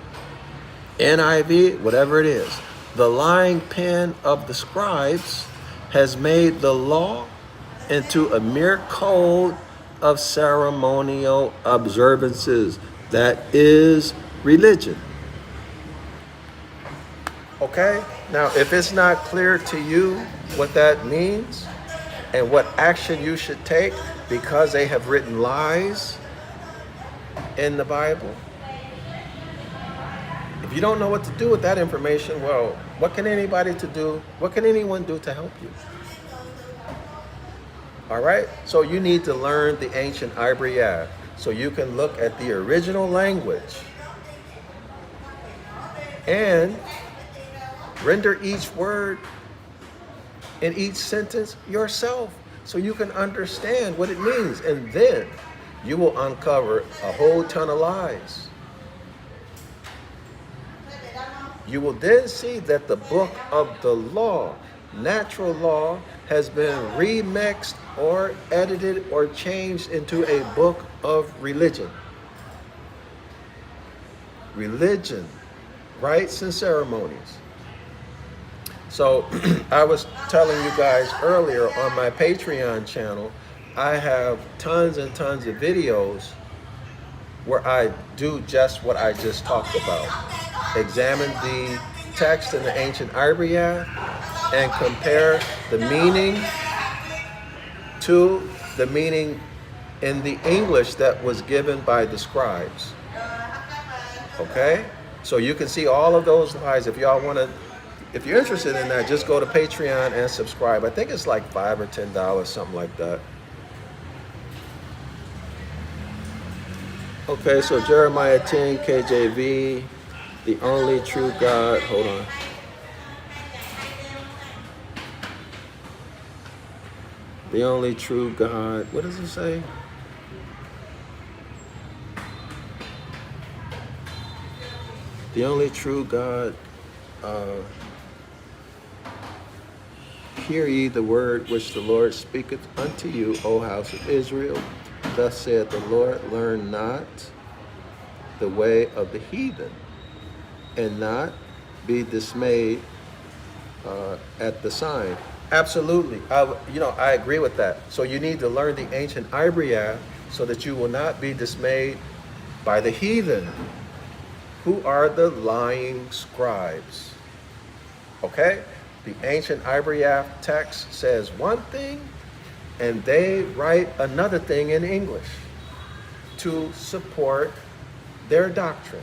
NIV, whatever it is. The lying pen of the scribes has made the law into a mere code of ceremonial observances. That is religion. Okay? Now, if it's not clear to you what that means and what action you should take because they have written lies in the Bible, if you don't know what to do with that information, well, what can anyone do to help you? All right? So you need to learn the ancient Ibaryath so you can look at the original language and render each word in each sentence yourself so you can understand what it means. And then you will uncover a whole ton of lies. You will then see that the book of the law, natural law, has been remixed or edited or changed into a book of religion. Religion, rites and ceremonies. So I was telling you guys earlier on my Patreon channel, I have tons and tons of videos where I do just what I just talked about. Examine the text in the ancient Ibaryath and compare the meaning to the meaning in the English that was given by the scribes. Okay? So you can see all of those lies. If y'all want to, if you're interested in that, just go to Patreon and subscribe. I think it's like $5 or $10, something like that. Okay, so Jeremiah 10, KJV, the only true God, hold on. The only true God, what does it say? The only true God, hear ye the word which the Lord speaketh unto you, O house of Israel. Thus saith the Lord, learn not the way of the heathen, and not be dismayed at the sign. Absolutely, I agree with that. So you need to learn the ancient Ibaryath so that you will not be dismayed by the heathen, who are the lying scribes. Okay? The ancient Ibaryath text says one thing, and they write another thing in English to support their doctrine,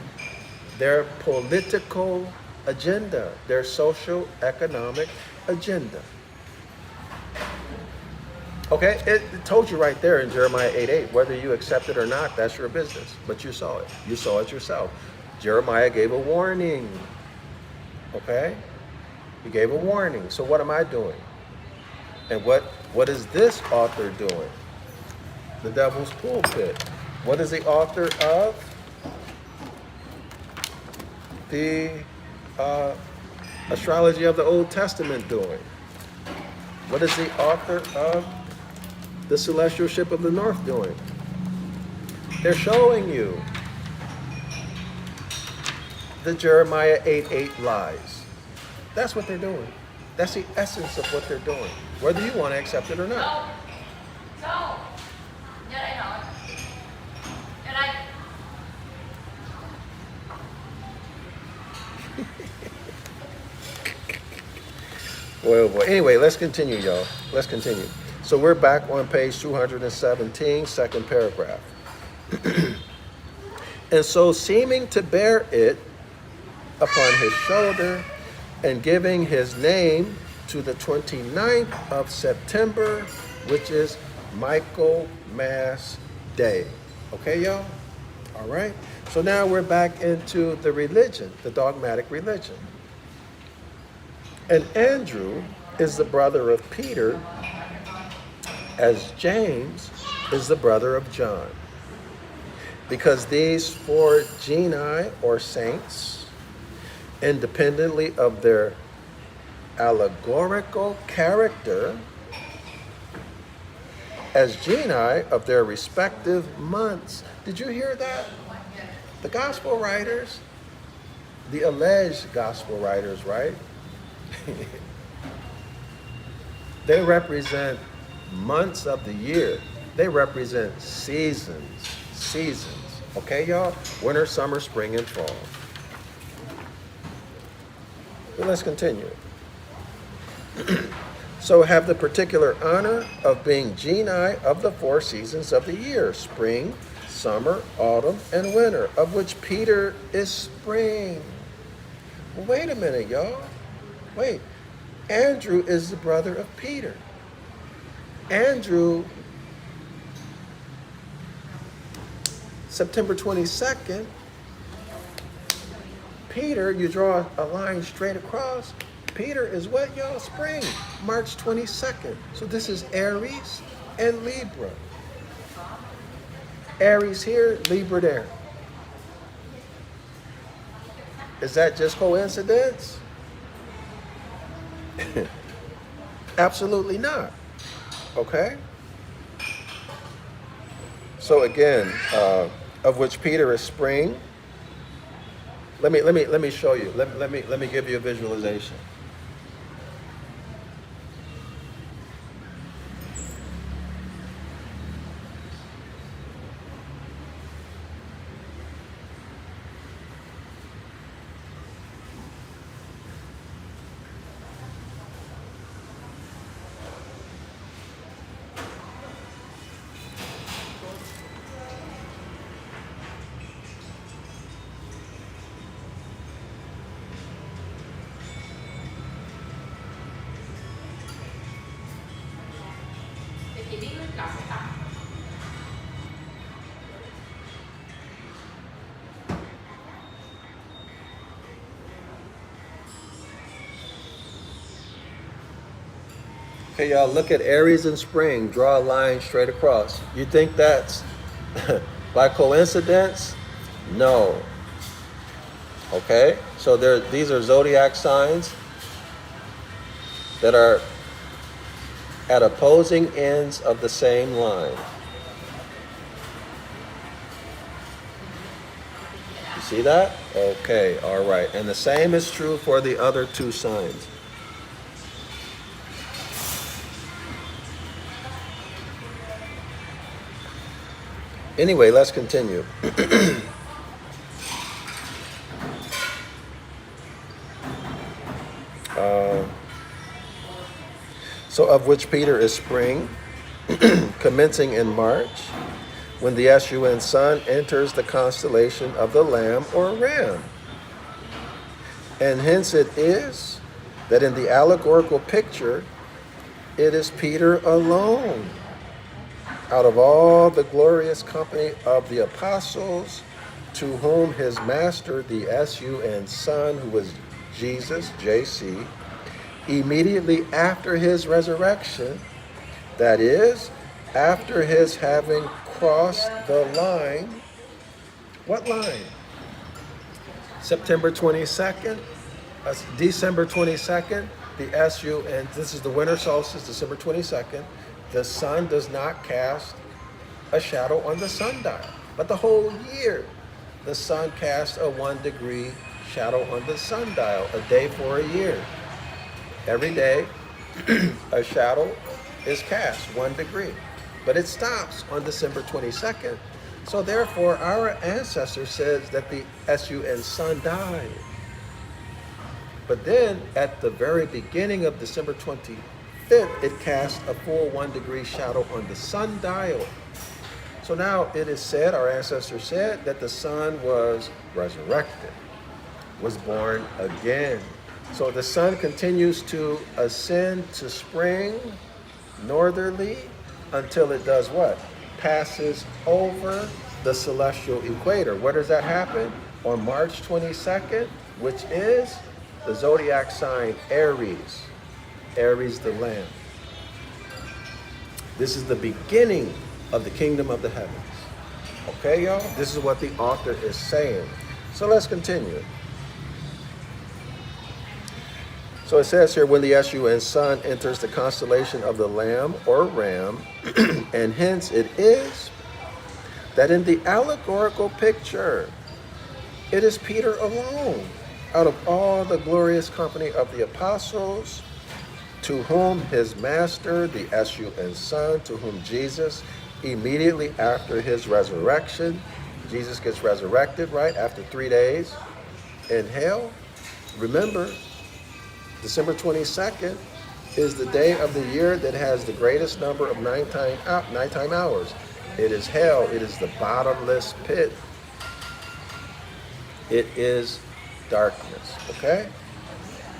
their political agenda, their social-economic agenda. Okay, it told you right there in Jeremiah 8:8, whether you accept it or not, that's your business. But you saw it. You saw it yourself. Jeremiah gave a warning. Okay? He gave a warning. So what am I doing? And what is this author doing? The Devil's Pulpit. What is the author of the Astrology of the Old Testament doing? What is the author of the Celestial Ship of the North doing? They're showing you the Jeremiah 8:8 lies. That's what they're doing. That's the essence of what they're doing, whether you want to accept it or not. Well, anyway, let's continue, y'all. Let's continue. So we're back on page 217, second paragraph. And so seeming to bear it upon his shoulder and giving his name to the 29th of September, which is Michaelmas Day. Okay, y'all? All right. So now we're back into the religion, the dogmatic religion. And Andrew is the brother of Peter, as James is the brother of John. Because these four genii, or saints, independently of their allegorical character, as genii of their respective months. Did you hear that? The gospel writers, the alleged gospel writers, right? They represent months of the year. They represent seasons. Okay, y'all? Winter, summer, spring, and fall. Well, let's continue. So have the particular honor of being genii of the four seasons of the year: spring, summer, autumn, and winter, of which Peter is spring. Well, wait a minute, y'all. Wait. Andrew is the brother of Peter. Andrew, September 22nd. Peter, you draw a line straight across, Peter is what, y'all? Spring, March 22nd. So this is Aries and Libra. Aries here, Libra there. Is that just coincidence? Absolutely not. Okay? So again, of which Peter is spring. Let me show you. Let me give you a visualization. Okay, y'all, look at Aries and spring. Draw a line straight across. You think that's by coincidence? No. Okay, so these are zodiac signs that are at opposing ends of the same line. You see that? Okay, all right. And the same is true for the other two signs. Anyway, let's continue. So of which Peter is spring, commencing in March, when the sun sun enters the constellation of the Lamb or Ram. And hence it is that in the allegorical picture, it is Peter alone, out of all the glorious company of the apostles, to whom his master, the sun, who was Jesus, JC, immediately after his resurrection, that is, after his having crossed the line. What line? September 22nd, December 22nd, the SUN, this is the winter solstice, December 22nd. The sun does not cast a shadow on the sundial, but the whole year, the sun casts a 1 degree shadow on the sundial, a day for a year. Every day, a shadow is cast 1 degree, but it stops on December 22nd. So therefore, our ancestor says that the sun died. But then, at the very beginning of December 25th, it cast a full 1 degree shadow on the sundial. So now it is said, our ancestor said, that the sun was resurrected, was born again. So the sun continues to ascend to spring northerly until it does what? Passes over the celestial equator. Where does that happen? On March 22nd, which is the zodiac sign Aries. Aries the Lamb. This is the beginning of the kingdom of the heavens. Okay, y'all? This is what the author is saying. So let's continue. So it says here, when the sun enters the constellation of the Lamb or Ram, and hence it is that in the allegorical picture, it is Peter alone, out of all the glorious company of the apostles, to whom his master, the sun, to whom Jesus, immediately after his resurrection, Jesus gets resurrected, right, after 3 days in hell. Remember, December 22nd is the day of the year that has the greatest number of nighttime hours. It is hell. It is the bottomless pit. It is darkness, okay?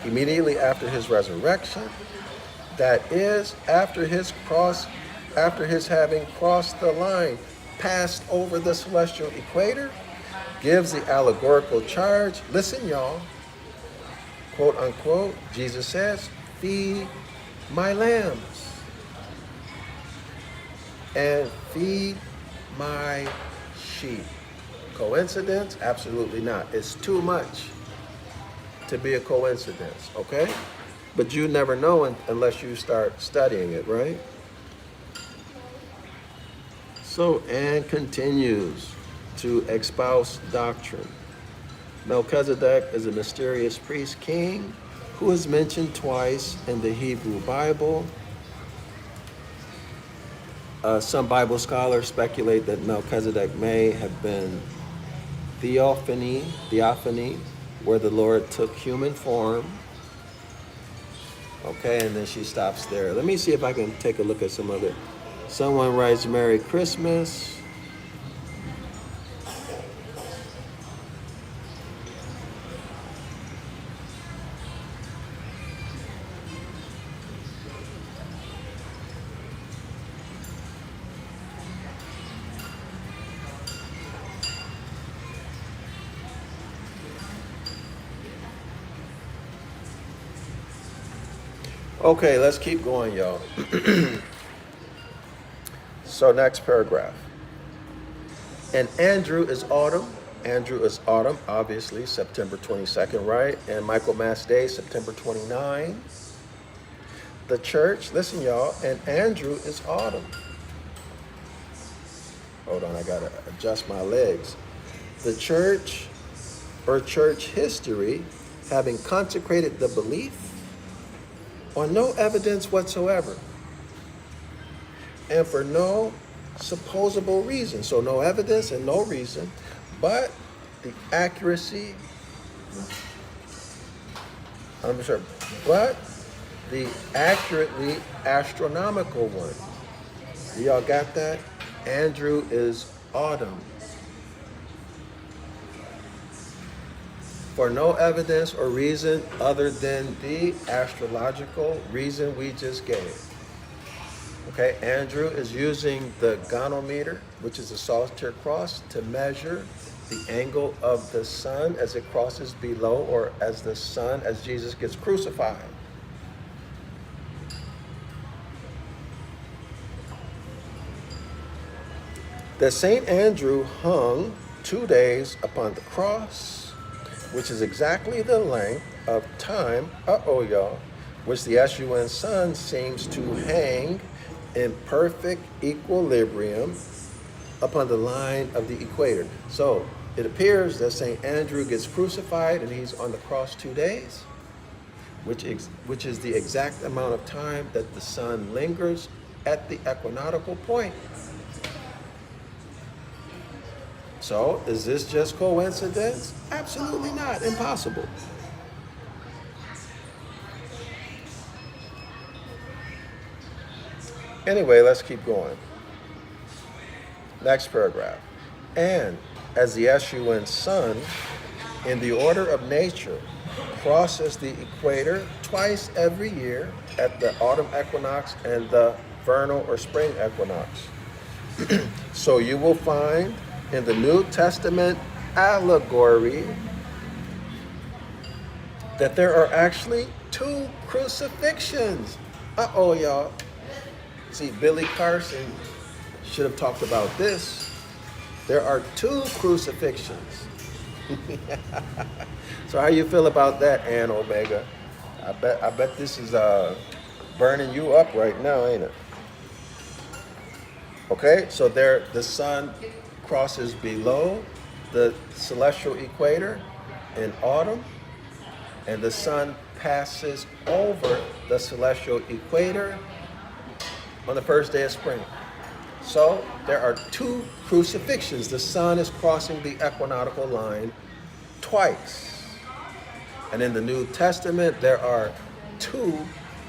Immediately after his resurrection, that is, after his having crossed the line, passed over the celestial equator, gives the allegorical charge. Listen, y'all. quote unquote, Jesus says, feed my lambs and feed my sheep. Coincidence? Absolutely not. It's too much to be a coincidence, okay? But you never know unless you start studying it, right? So, and continues to espouse doctrine. Melchizedek is a mysterious priest king who is mentioned twice in the Hebrew Bible. Some Bible scholars speculate that Melchizedek may have been theophany, where the Lord took human form. Okay, and then she stops there. Let me see if I can take a look at some other. Someone writes, Merry Christmas. Okay, let's keep going, y'all. So next paragraph. And Andrew is autumn. Andrew is autumn, obviously, September 22nd, right? And Michaelmas Day, September 29. The church, listen, y'all, and Andrew is autumn. Hold on, I gotta adjust my legs. The church, or church history, having consecrated the belief on no evidence whatsoever, and for no supposable reason. So no evidence and no reason, but the accuracy, but the accurately astronomical one. Y'all got that? Andrew is autumn. For no evidence or reason other than the astrological reason we just gave. Okay, Andrew is using the ganometer, which is a solitaire cross, to measure the angle of the sun as it crosses below, or as the sun, as Jesus gets crucified. That St. Andrew hung 2 days upon the cross, which is exactly the length of time, y'all, which the S-U-N sun seems to hang in perfect equilibrium upon the line of the equator. So it appears that St. Andrew gets crucified and he's on the cross 2 days, which is the exact amount of time that the sun lingers at the equinoctial point. So, is this just coincidence? Absolutely not. Impossible. Anyway, let's keep going. Next paragraph. And as the S-U-N sun, in the order of nature, crosses the equator twice every year at the autumn equinox and the vernal or spring equinox. So you will find in the New Testament allegory that there are actually 2 crucifixions. Y'all. See, Billy Carson should have talked about this. There are 2 crucifixions. So how you feel about that, Ann Omega? I bet this is burning you up right now, ain't it? Okay, so there the sun crosses below the celestial equator in autumn, and the sun passes over the celestial equator on the first day of spring. So there are 2 crucifixions. The sun is crossing the equinoctial line twice. And in the New Testament, there are 2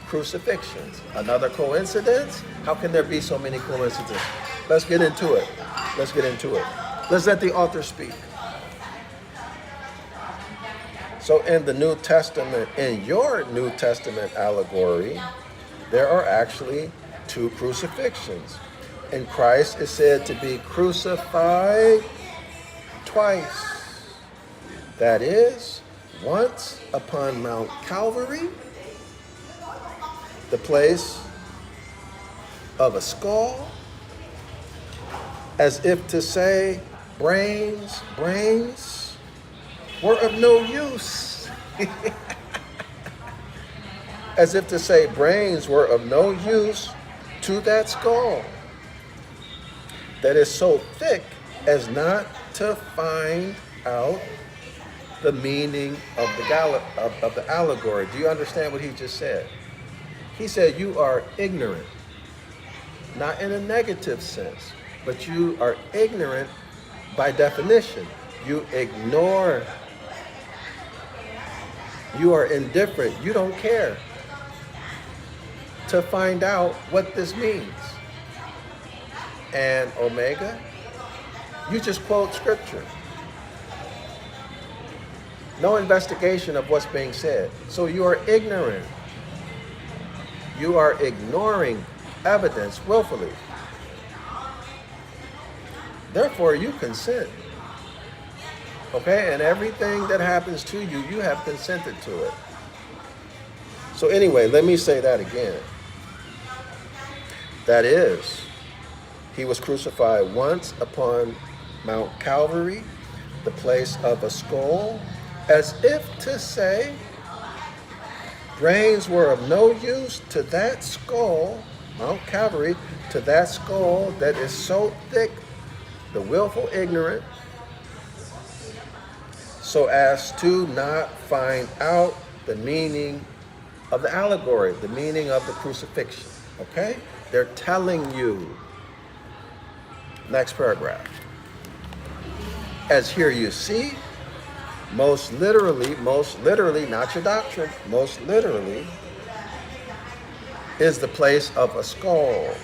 crucifixions. Another coincidence? How can there be so many coincidences? Let's get into it. Let's let the author speak. So in the New Testament, in your New Testament allegory, there are actually 2 crucifixions. And Christ is said to be crucified twice. That is, once upon Mount Calvary, the place of a skull, as if to say, brains were of no use. As if to say, brains were of no use to that skull that is so thick as not to find out the meaning of the allegory. Do you understand what he just said? He said you are ignorant, not in a negative sense, but you are ignorant by definition. You ignore. You are indifferent. You don't care to find out what this means. And Omega, you just quote scripture. No investigation of what's being said. So you are ignorant. You are ignoring evidence willfully. Therefore, you consent. Okay? And everything that happens to you, you have consented to it. So anyway, let me say that again. That is, he was crucified once upon Mount Calvary, the place of a skull, as if to say, brains were of no use to that skull, Mount Calvary, to that skull that is so thick, the willful ignorant, so as to not find out the meaning of the allegory, the meaning of the crucifixion. Okay? They're telling you. Next paragraph. As here you see, most literally, not your doctrine, most literally, is the place of a skull.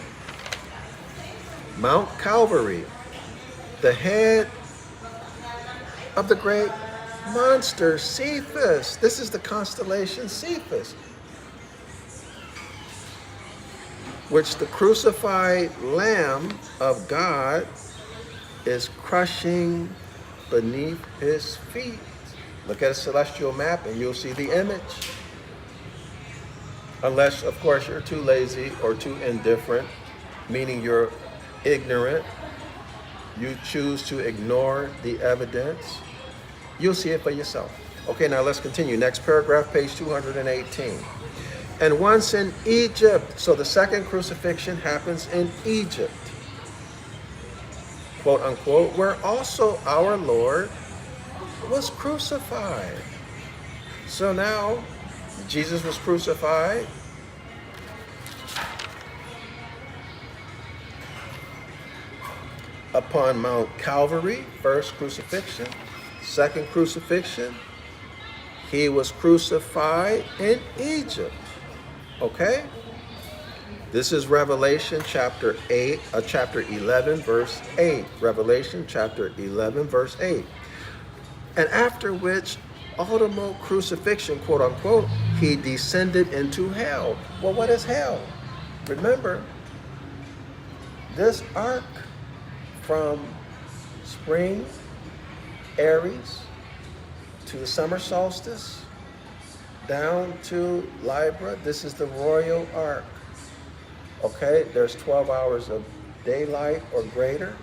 Mount Calvary, the head of the great monster Cephas. This is the constellation Cephas, which the crucified Lamb of God is crushing beneath his feet. Look at a celestial map and you'll see the image. Unless, of course, you're too lazy or too indifferent, meaning you're ignorant. You choose to ignore the evidence. You'll see it for yourself. Okay, now let's continue. Next paragraph, page 218. And once in Egypt, so the second crucifixion happens in Egypt, quote unquote, where also our Lord was crucified. So now, Jesus was crucified. Upon Mount Calvary, first crucifixion. Second crucifixion, he was crucified in Egypt. Okay? This is Revelation chapter 11, verse 8. Revelation chapter 11, verse 8. And after which, ultimo crucifixion, quote unquote, he descended into hell. Well, what is hell? Remember, this arc from spring, Aries, to the summer solstice, down to Libra, this is the royal arc. Okay, there's 12 hours of daylight or greater,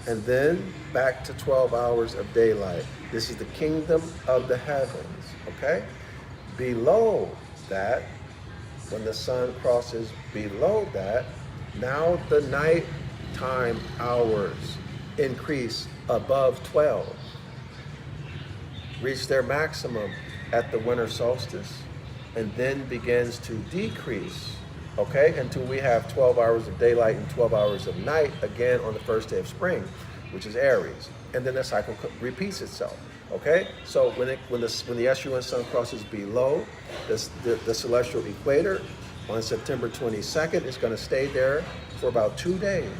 and then back to 12 hours of daylight. This is the kingdom of the heavens, okay? Below that, when the sun crosses below that, now the nighttime hours increase above 12, reach their maximum at the winter solstice, and then begins to decrease, okay, until we have 12 hours of daylight and 12 hours of night again on the first day of spring, which is Aries, and then the cycle repeats itself. Okay, so when the Escheat sun crosses below the celestial equator on September 22nd, it's going to stay there for about 2 days,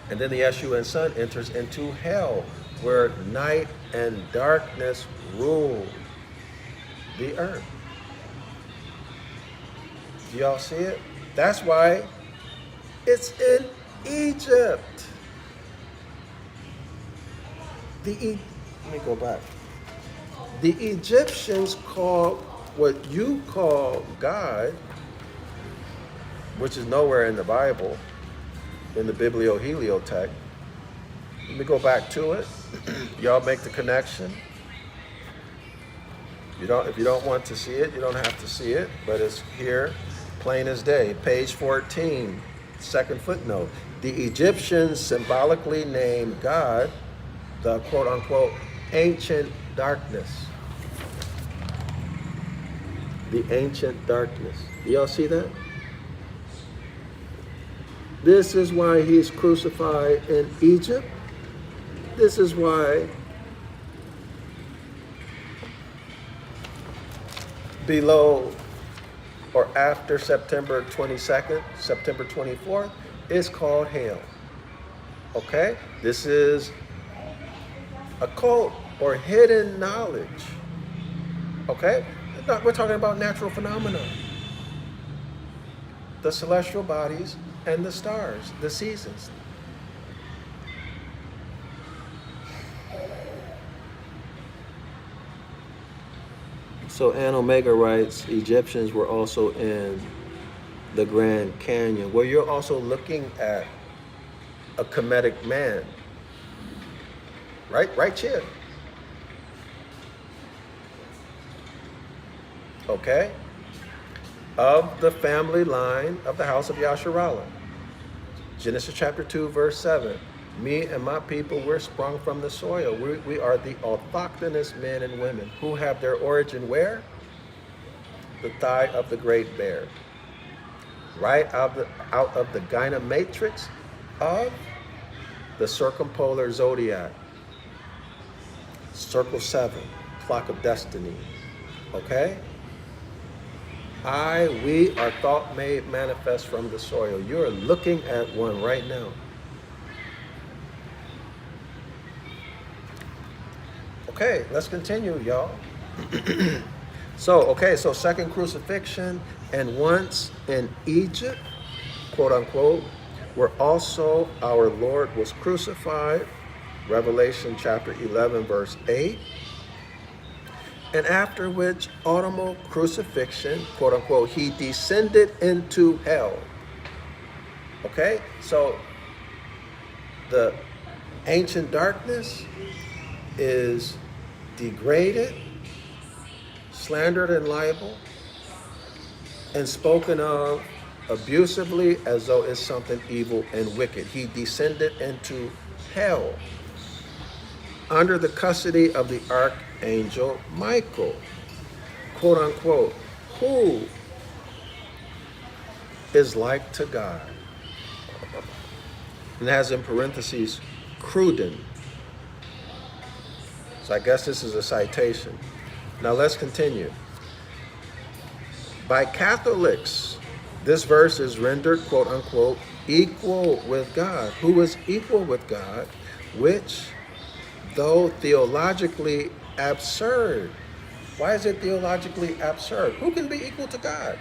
and then the Escheat sun enters into hell, where night and darkness rule the earth. Do y'all see it? That's why it's in Egypt. Let me go back. The Egyptians called what you call God, which is nowhere in the Bible, in the Biblio-Heliotext. Let me go back to it. Y'all make the connection. If you don't want to see it, you don't have to see it, but it's here, plain as day. Page 14, second footnote. The Egyptians symbolically named God the quote-unquote ancient darkness. The ancient darkness. Do y'all see that? This is why he's crucified in Egypt. This is why below or after September 22nd, September 24th, is called hell. Okay? This is occult or hidden knowledge. Okay? We're talking about natural phenomena. The celestial bodies and the stars, the seasons. So Ann Omega writes, Egyptians were also in the Grand Canyon, where you're also looking at a Kemetic man. Right here. Okay? Of the family line of the house of Yasharallah. Genesis chapter 2, verse 7. Me and my people, we're sprung from the soil. We are the autochthonous men and women who have their origin where? The thigh of the great bear. Right out of the gyna matrix of the circumpolar zodiac. Circle 7, clock of destiny. Okay? We are thought made manifest from the soil. You're looking at one right now. Okay, let's continue, y'all. So second crucifixion, and once in Egypt, quote unquote, where also our Lord was crucified, Revelation chapter 11, verse 8. And after which autumnal crucifixion, quote unquote, he descended into hell. Okay, so the ancient darkness is degraded, slandered and libeled, and spoken of abusively as though it's something evil and wicked. He descended into hell under the custody of the archangel Michael, quote unquote, who is like to God. And has in parentheses, Cruden. So I guess this is a citation. Now let's continue. By Catholics, this verse is rendered, quote unquote, equal with God. Who is equal with God, which, though theologically absurd. Why is it theologically absurd? Who can be equal to God?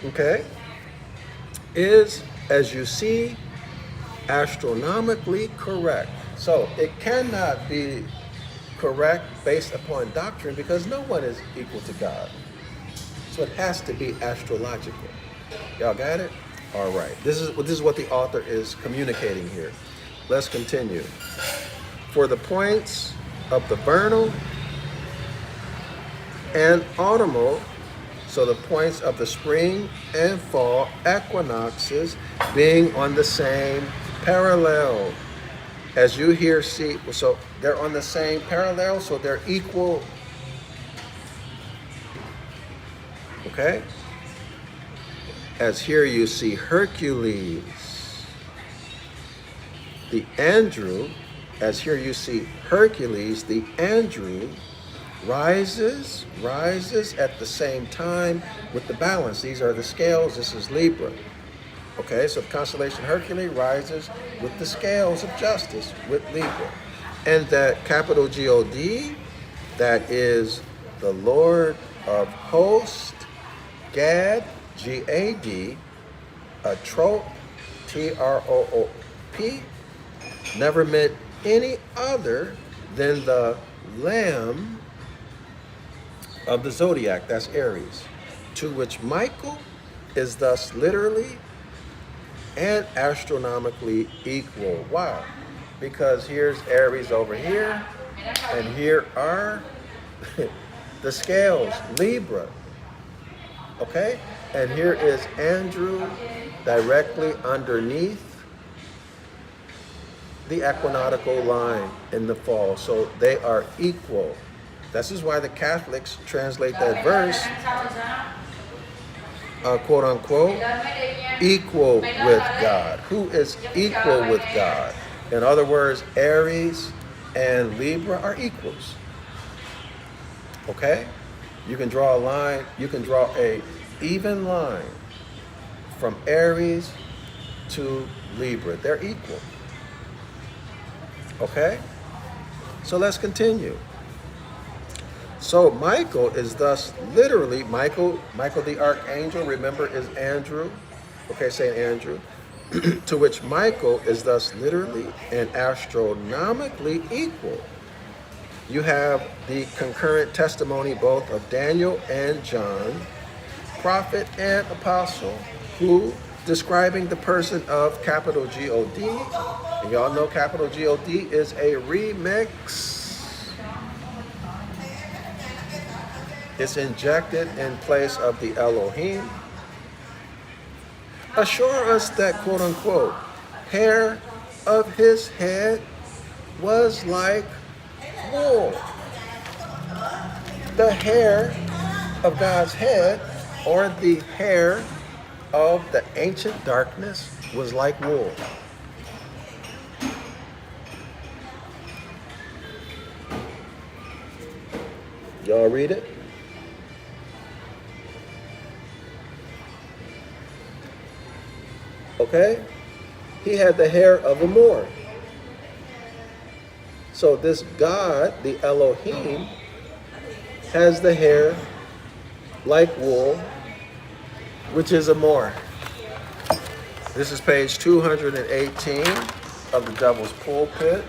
Okay? Is, as you see, astronomically correct. So it cannot be correct based upon doctrine because no one is equal to God. So it has to be astrological. Y'all got it? All right. This is what the author is communicating here. Let's continue. For the points of the vernal and autumnal, so the points of the spring and fall equinoxes being on the same parallel. As you here see, so they're on the same parallel, so they're equal. Okay? As here you see Hercules, the Andrew, as here you see Hercules, the Andrew, rises at the same time with the balance. These are the scales, this is Libra. Okay, so the constellation Hercules rises with the scales of justice with Libra. And that capital God, that is the Lord of hosts, Gad, G-A-D, a trope, T-R-O-O-P, never meant any other Then the lamb of the zodiac, that's Aries, to which Michael is thus literally and astronomically equal. Wow. Because here's Aries over here, and here are the scales, Libra. Okay? And here is Andrew directly underneath the equinoctial line in the fall. So they are equal. This is why the Catholics translate that verse, quote unquote, equal with God. Who is equal with God? In other words, Aries and Libra are equals. Okay? You can draw a line, you can draw a even line from Aries to Libra. They're equal. Okay? So let's continue. So Michael is thus literally, Michael the archangel, remember, is Andrew. Okay, Saint Andrew. To which Michael is thus literally and astronomically equal. You have the concurrent testimony both of Daniel and John, prophet and apostle, who describing the person of capital G-O-D, and y'all know capital G-O-D is a remix. It's injected in place of the Elohim. Assure us that, quote unquote, hair of his head was like wool. The hair of God's head, or the hair of the ancient darkness, was like wool. Y'all read it? Okay? He had the hair of a Moor. So this God, the Elohim, has the hair like wool, which is a Moor. This is page 218 of the Devil's Pullpit.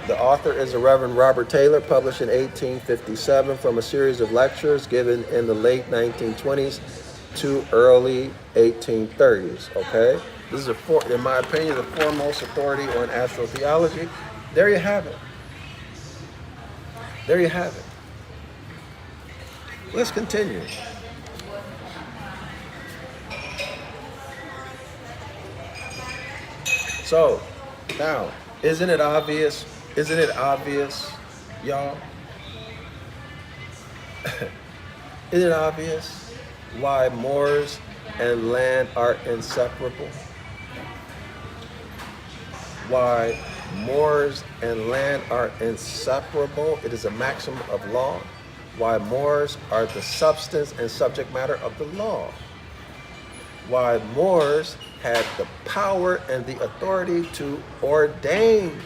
The author is the Reverend Robert Taylor, published in 1857 from a series of lectures given in the late 1920s to early 1830s, okay? This is, in my opinion, the foremost authority on astrotheology. There you have it. There you have it. Let's continue. So, now, isn't it obvious, y'all? Isn't it obvious why Moors and land are inseparable? Why Moors and land are inseparable? It is a maxim of law. Why Moors are the substance and subject matter of the law. Why Moors had the power and the authority to ordain,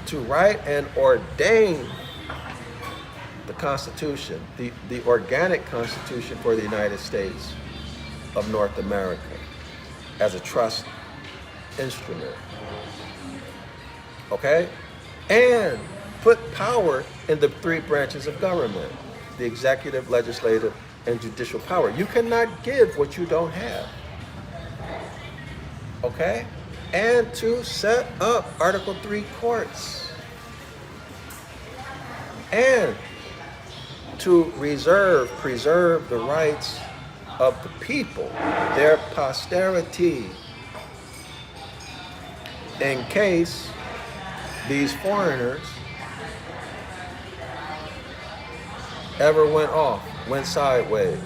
to write and ordain the Constitution, the organic Constitution for the United States of North America as a trust instrument. Okay? And put power in the three branches of government, the executive, legislative, and judicial power. You cannot give what you don't have. Okay? And to set up Article 3 courts. And to preserve the rights of the people, their posterity, in case these foreigners ever went sideways,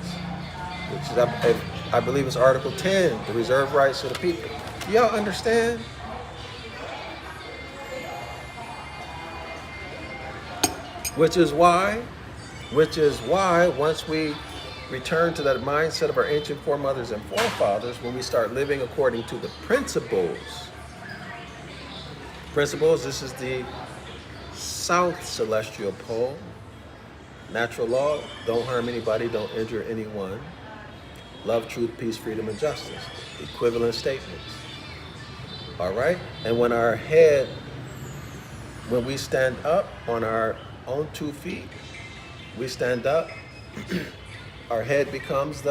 which is, I believe is Article 10, the reserve rights of the people. Y'all understand? Which is why once we return to that mindset of our ancient foremothers and forefathers, when we start living according to the principles, this is the south celestial pole. Natural law, don't harm anybody, don't injure anyone. Love, truth, peace, freedom, and justice. Equivalent statements. All right? And when our head When we stand up on our own 2 feet, we stand up, our head becomes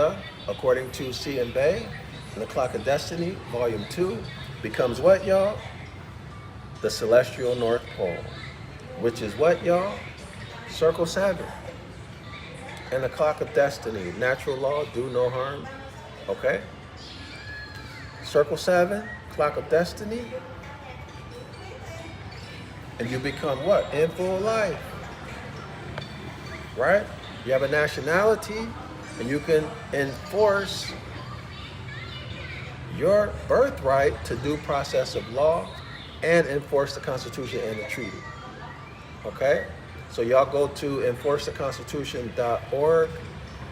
according to C and Bay, and the Clock of Destiny, Volume 2, becomes what, y'all? The celestial North Pole, which is what, y'all? Circle 7. And the Clock of Destiny, natural law, do no harm, okay? Circle 7, Clock of Destiny, and you become what? In full life, right? You have a nationality, and you can enforce your birthright to due process of law and enforce the Constitution and the treaty, okay? So y'all go to enforcetheconstitution.org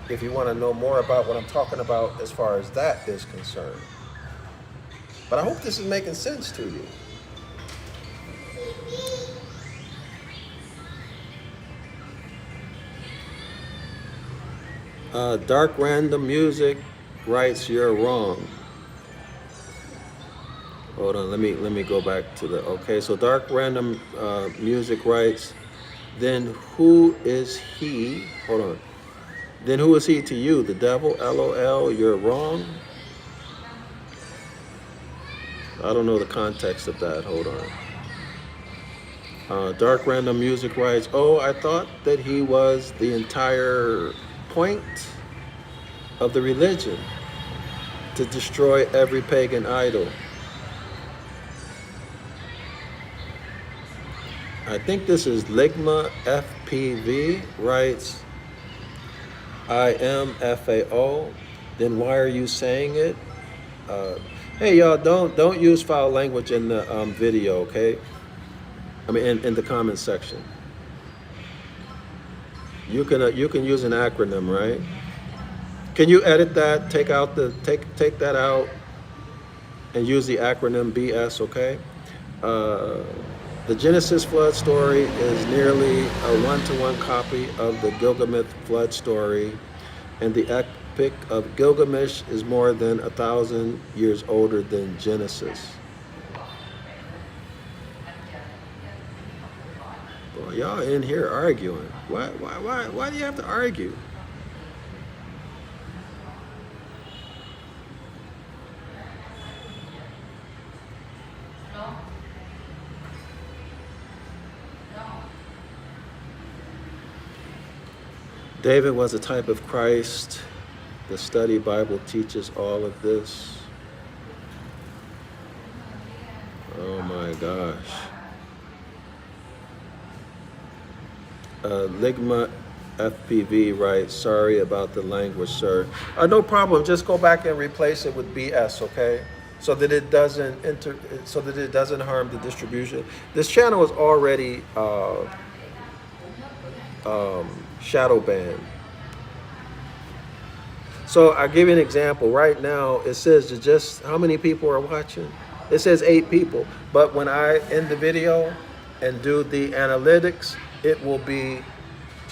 if you want to know more about what I'm talking about as far as that is concerned. But I hope this is making sense to you. Dark Random Music writes, you're wrong. Hold on, let me go back to the, okay, so Dark Random Music writes, then who is he? Hold on. Then who is he to you? The devil? LOL, you're wrong. I don't know the context of that. Hold on. Dark Random Music writes, oh, I thought that he was the entire point of the religion, to destroy every pagan idol. I think this is Ligma FPV writes, I am FAO. Then why are you saying it? Hey y'all, don't use foul language in the video, okay? I mean in the comment section. You can use an acronym, right? Can you edit that? Take take that out and use the acronym BS, okay? The Genesis flood story is nearly a one-to-one copy of the Gilgamesh flood story, and the Epic of Gilgamesh is more than 1,000 years older than Genesis. Boy, y'all in here arguing. Why do you have to argue? David was a type of Christ. The study Bible teaches all of this. Oh my gosh. Ligma FPV writes, sorry about the language, sir. No problem. Just go back and replace it with BS, okay? So that it doesn't harm the distribution. This channel is already shadow banned. So I'll give you an example. Right now, it says just how many people are watching? It says 8 people. But when I end the video and do the analytics, it will be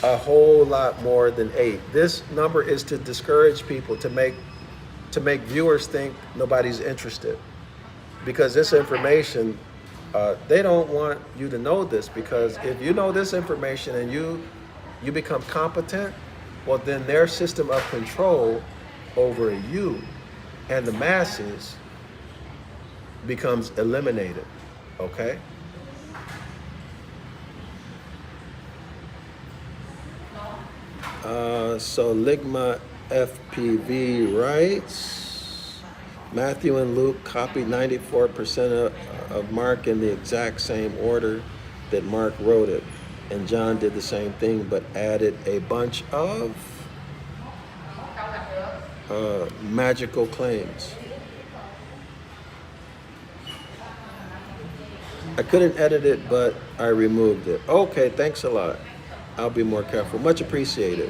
a whole lot more than 8. This number is to discourage people, to make viewers think nobody's interested. Because this information, they don't want you to know this, because if you know this information and you become competent, well then their system of control over you and the masses becomes eliminated, okay? So Ligma FPV writes, Matthew and Luke copied 94% of Mark in the exact same order that Mark wrote it. And John did the same thing, but added a bunch of magical claims. I couldn't edit it, but I removed it. Okay, thanks a lot. I'll be more careful. Much appreciated.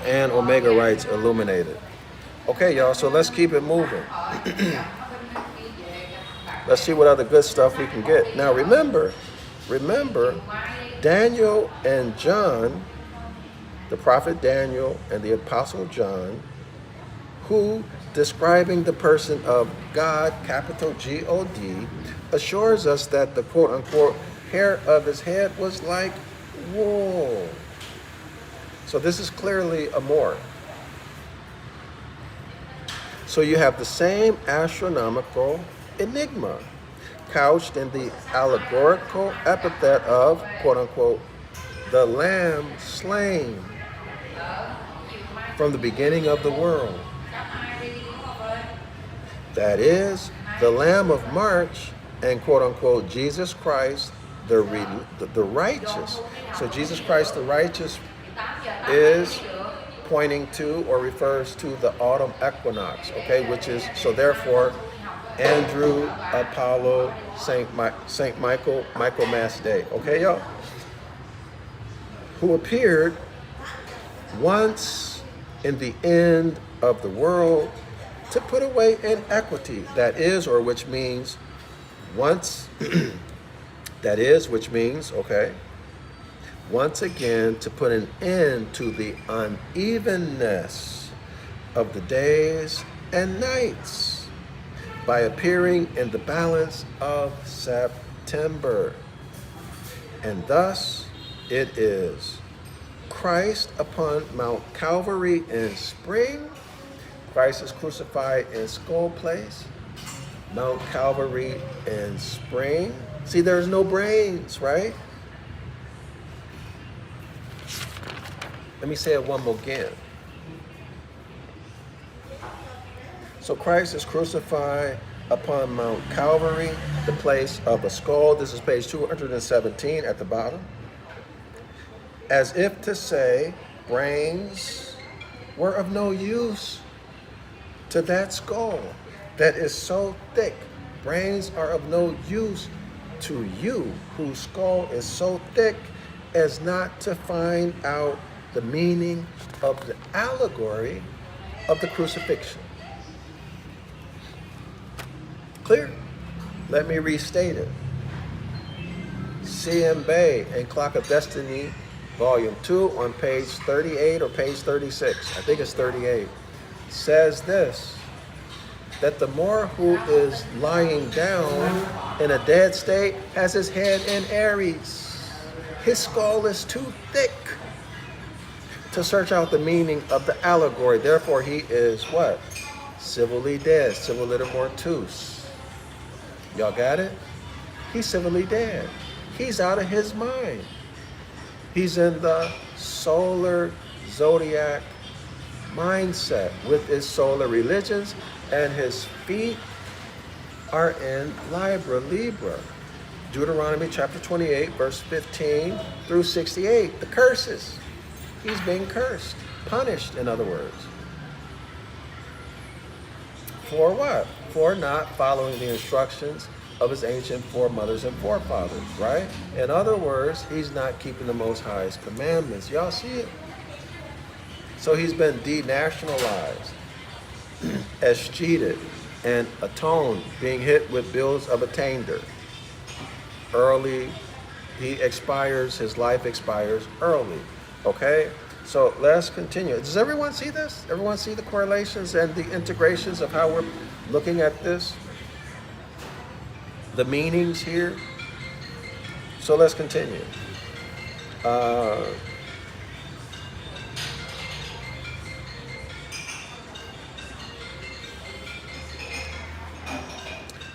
And Omega writes, illuminated. Okay, y'all, so let's keep it moving. Let's see what other good stuff we can get. Now, remember, Daniel and John, the prophet Daniel and the apostle John, who, describing the person of God, capital G-O-D, assures us that the quote-unquote hair of his head was like wool. So this is clearly a morph. So you have the same astronomical enigma, couched in the allegorical epithet of, quote unquote, the Lamb slain from the beginning of the world. That is, the Lamb of March and, quote unquote, Jesus Christ, the righteous. So Jesus Christ, the righteous, is pointing to or refers to the autumn equinox, okay, which is, so therefore, Andrew, Apollo, Saint Michael, Michaelmas Day, okay, y'all? Who appeared once in the end of the world to put away inequity, that is, or which means once, that is, which means, okay, once again to put an end to the unevenness of the days and nights by appearing in the balance of September. And thus it is Christ upon Mount Calvary in spring. Christ is crucified in Skull Place. Mount Calvary in spring. See, there's no brains, right? Let me say it one more again. So Christ is crucified upon Mount Calvary, the place of a skull. This is page 217 at the bottom. As if to say, brains were of no use to that skull that is so thick. Brains are of no use to you whose skull is so thick as not to find out the meaning of the allegory of the crucifixion. Clear? Let me restate it. C.M. Bay and Clock of Destiny, Volume 2 on page 38 or page 36, I think it's 38, says this, that the Moor who is lying down in a dead state has his head in Aries. His skull is too thick to search out the meaning of the allegory. Therefore, he is what? Civilly dead, Civiliter Mortuus. Y'all got it? He's civilly dead. He's out of his mind. He's in the solar zodiac mindset with his solar religions, and his feet are in Libra. Deuteronomy chapter 28, verse 15 through 68, the curses. He's being cursed, punished, in other words. For what? For not following the instructions of his ancient foremothers and forefathers, right? In other words, he's not keeping the Most High's commandments. Y'all see it? So he's been denationalized, escheated, and atoned, being hit with bills of attainder. Early, he expires, his life expires early. Okay, so let's continue. Does everyone see this? Everyone see the correlations and the integrations of how we're looking at this? The meanings here? So let's continue.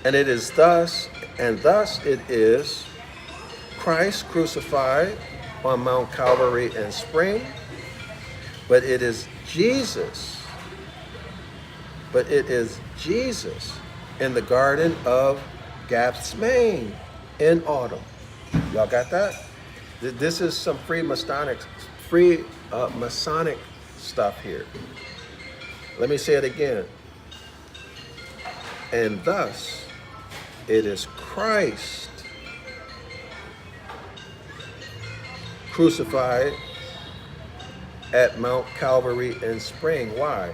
And it is thus it is Christ crucified on Mount Calvary in spring, but it is Jesus in the Garden of Gethsemane in autumn. Y'all got that? This is some free Masonic stuff here. Let me say it again. And thus it is Christ crucified at Mount Calvary in spring. Why?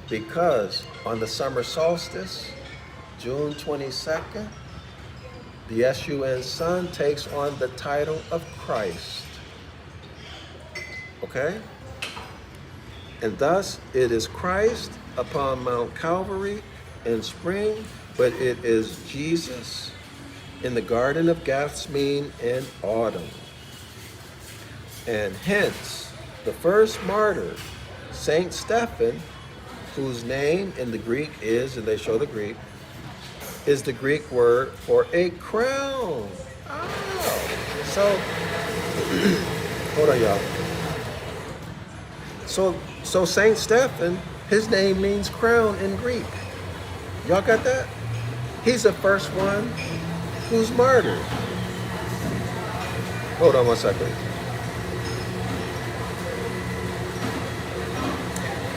Because on the summer solstice, June 22nd, the S-U-N sun takes on the title of Christ. Okay? And thus it is Christ upon Mount Calvary in spring, but it is Jesus in the Garden of Gethsemane in autumn. And hence, the first martyr, Saint Stephen, whose name in the Greek is, and they show the Greek, is the Greek word for a crown. Oh, so, hold on, y'all. So Saint Stephen, his name means crown in Greek. Y'all got that? He's the first one who's martyred. Hold on one second.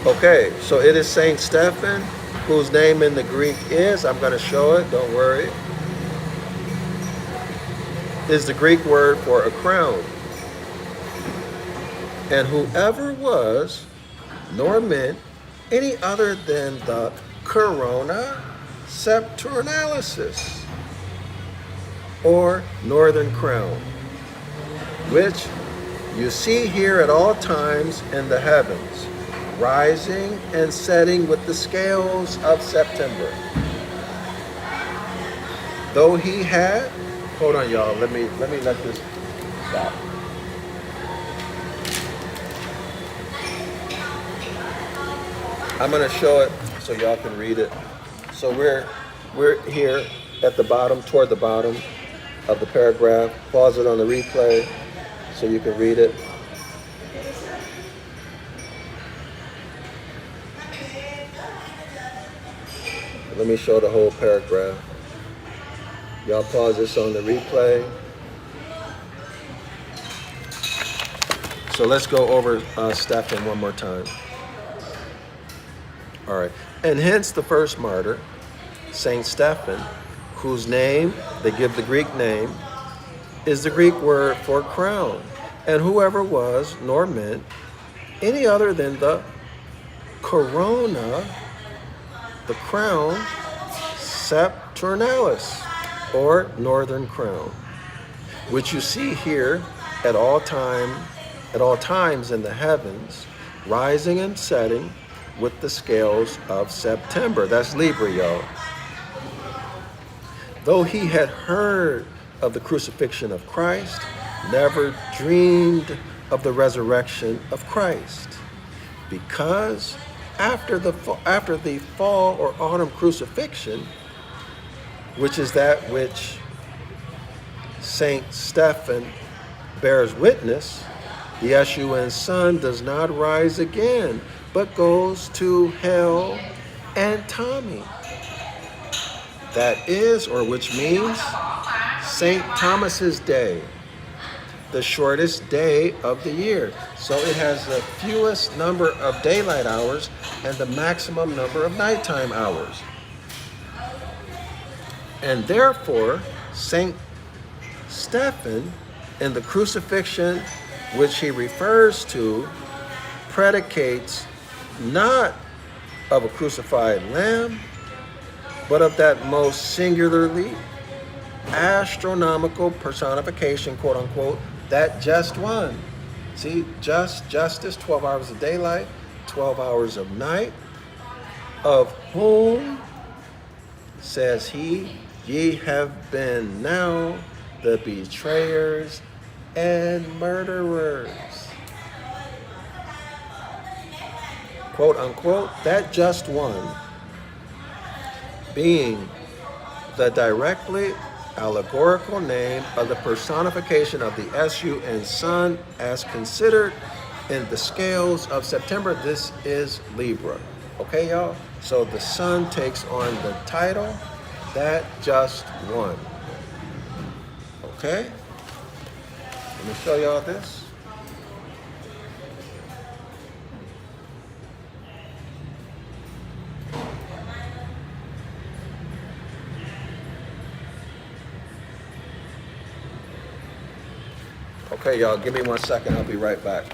Okay, so it is Saint Stephen, whose name in the Greek is, I'm going to show it, don't worry, is the Greek word for a crown. And whoever was, nor meant, any other than the corona septernalis, or northern crown, which you see here at all times in the heavens, rising and setting with the scales of September. Though he had, hold on y'all, let me let this stop. I'm gonna show it so y'all can read it. So we're here at the bottom, toward the bottom of the paragraph. Pause it on the replay so you can read it. Let me show the whole paragraph. Y'all pause this on the replay. So let's go over Stephen one more time. All right. And hence the first martyr, Saint Stephen, whose name, they give the Greek name, is the Greek word for crown. And whoever was, nor meant, any other than the corona, the crown septernalis, or northern crown, which you see here at all times in the heavens, rising and setting with the scales of September. That's Libra, y'all. Though he had heard of the crucifixion of Christ, never dreamed of the resurrection of Christ, because after the fall or autumn crucifixion, which is that which Saint Stephen bears witness, the Escheat sun does not rise again, but goes to hell and Tommy. That is, or which means, St. Thomas's Day, the shortest day of the year. So it has the fewest number of daylight hours and the maximum number of nighttime hours. And therefore, St. Stephen, in the crucifixion which he refers to, predicates not of a crucified lamb, but of that most singularly astronomical personification, quote unquote, that just one. See, justice, 12 hours of daylight, 12 hours of night, of whom, says he, ye have been now the betrayers and murderers. Quote unquote, that just one, being the directly allegorical name of the personification of the Escheat sun as considered in the scales of September. This is Libra. Okay, y'all? So the sun takes on the title, that just one. Okay? Let me show y'all this. Okay, y'all, give me 1 second. I'll be right back.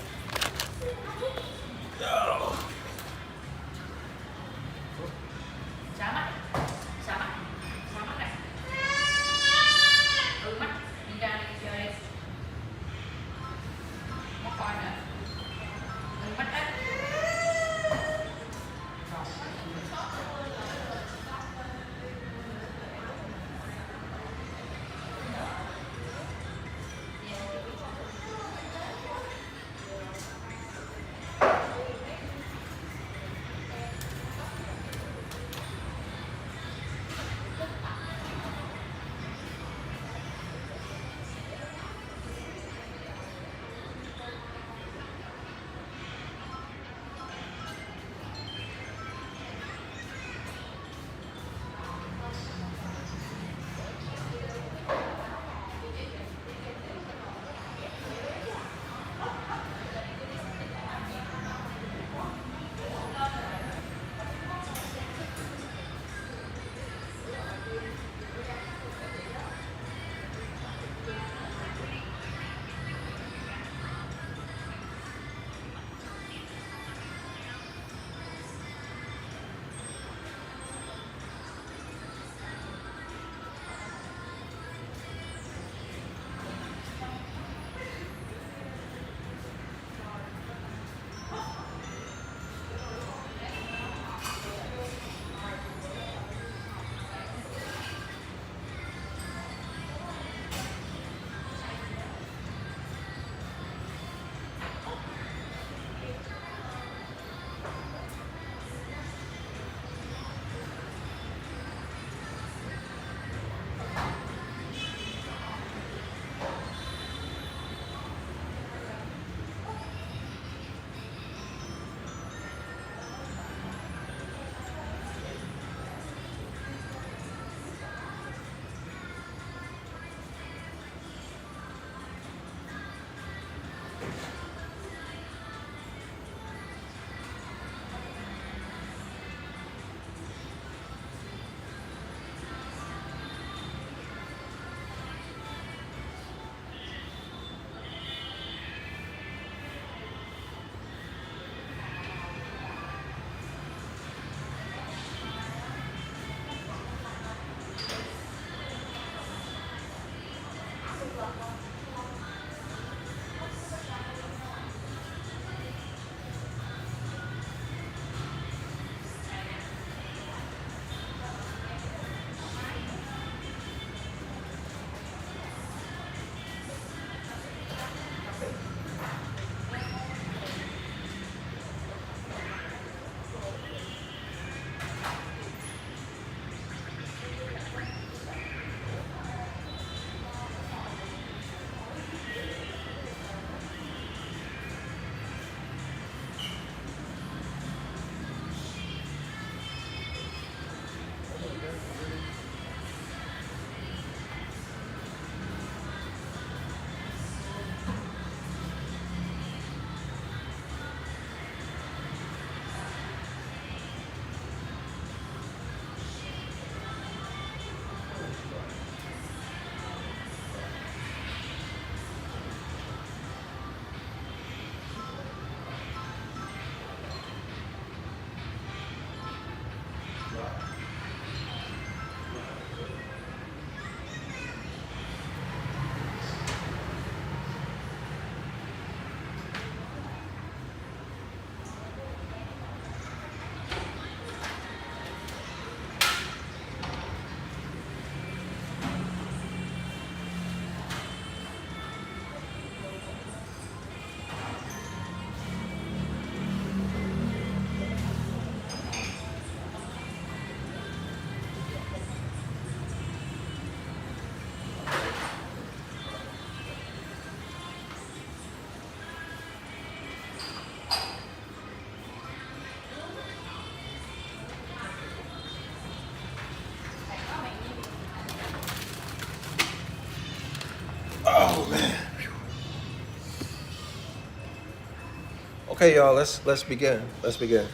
Okay, y'all. Let's begin. Let's begin.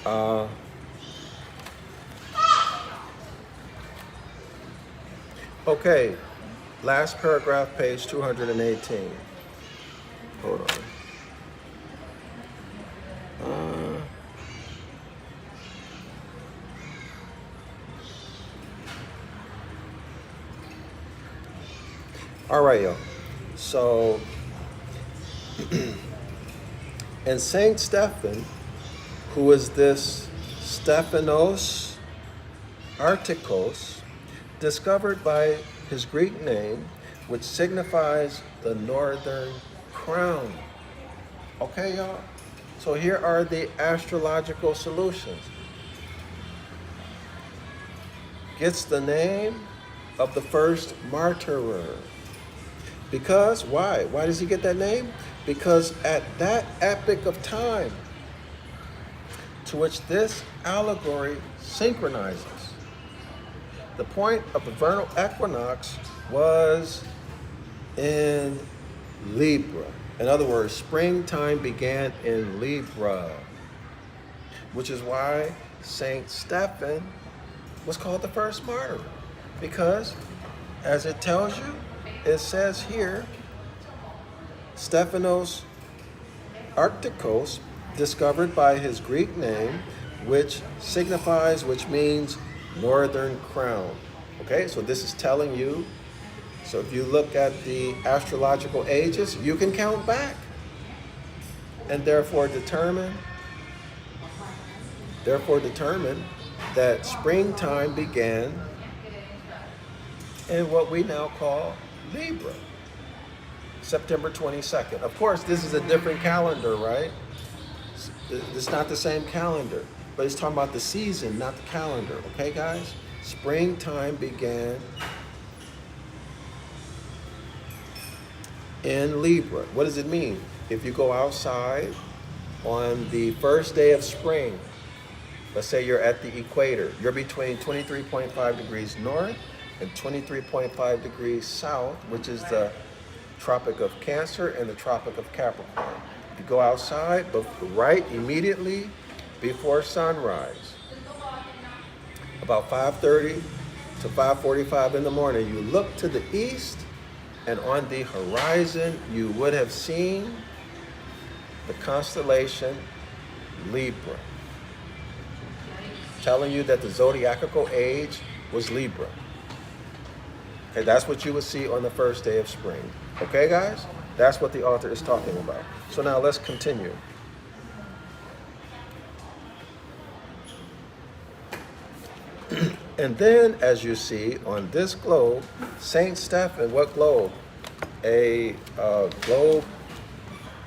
Uh, okay. Last paragraph, page 218. Hold on. All right, y'all. So, and Saint Stephen, who is this Stephanos Artikos, discovered by his Greek name, which signifies the northern crown. Okay, y'all? So here are the astrological solutions. Gets the name of the first martyr. Because, why? Why does he get that name? Because at that epoch of time to which this allegory synchronizes, the point of the vernal equinox was in Libra. In other words, springtime began in Libra, which is why Saint Stephen was called the first martyr. Because, as it tells you, it says here, Stephanos Artikos, discovered by his Greek name, which means northern crown. Okay, so this is telling you, so if you look at the astrological ages, you can count back and therefore determine that springtime began in what we now call Libra, September 22nd. Of course, this is a different calendar, right? It's not the same calendar, but it's talking about the season, not the calendar. Okay, guys? Springtime began in Libra. What does it mean? If you go outside on the first day of spring, let's say you're at the equator, you're between 23.5 degrees north and 23.5 degrees south, which is the Tropic of Cancer and the Tropic of Capricorn. If you go outside, but right immediately before sunrise, about 5:30 to 5:45 in the morning, you look to the east, and on the horizon, you would have seen the constellation Libra, telling you that the zodiacal age was Libra. Okay, that's what you would see on the first day of spring. Okay, guys? That's what the author is talking about. So now let's continue. And then, as you see on this globe, Saint Stephen, what globe? A globe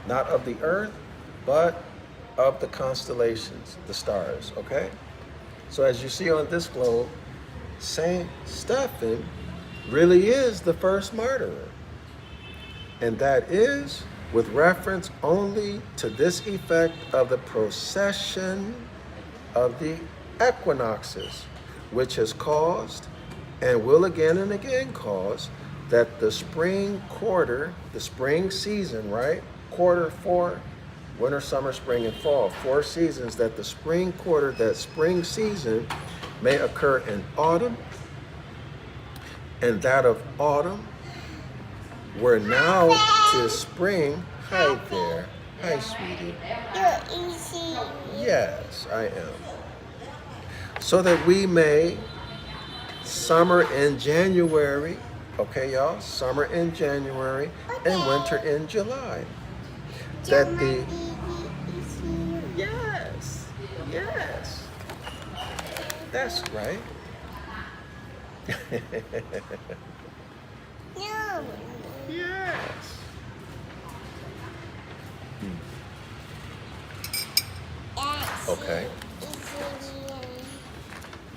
not of the earth, but of the constellations, the stars, okay? So as you see on this globe, Saint Stephen really is the first martyr. And that is with reference only to this effect of the procession of the equinoxes, which has caused and will again and again cause that the spring quarter, the spring season, right? Quarter 4, winter, summer, spring, and fall. 4 seasons, that the spring quarter, that spring season may occur in autumn, and that of autumn, we're now to spring. Hi there. Hi, sweetie. You're easy. Yes, I am. So that we may summer in January, okay, y'all? Summer in January and winter in July. That the yes, that's right. No. Yes. Okay.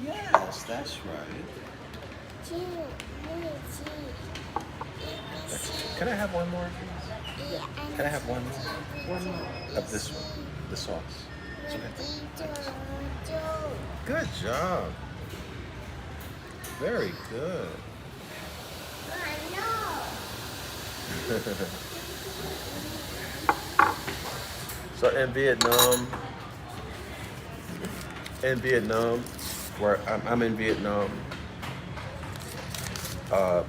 Yes, that's right. Can I have one more, please? Can I have one more? One more of this one, the sauce. It's okay. Good job. Very good. So in Vietnam, where I'm in Vietnam,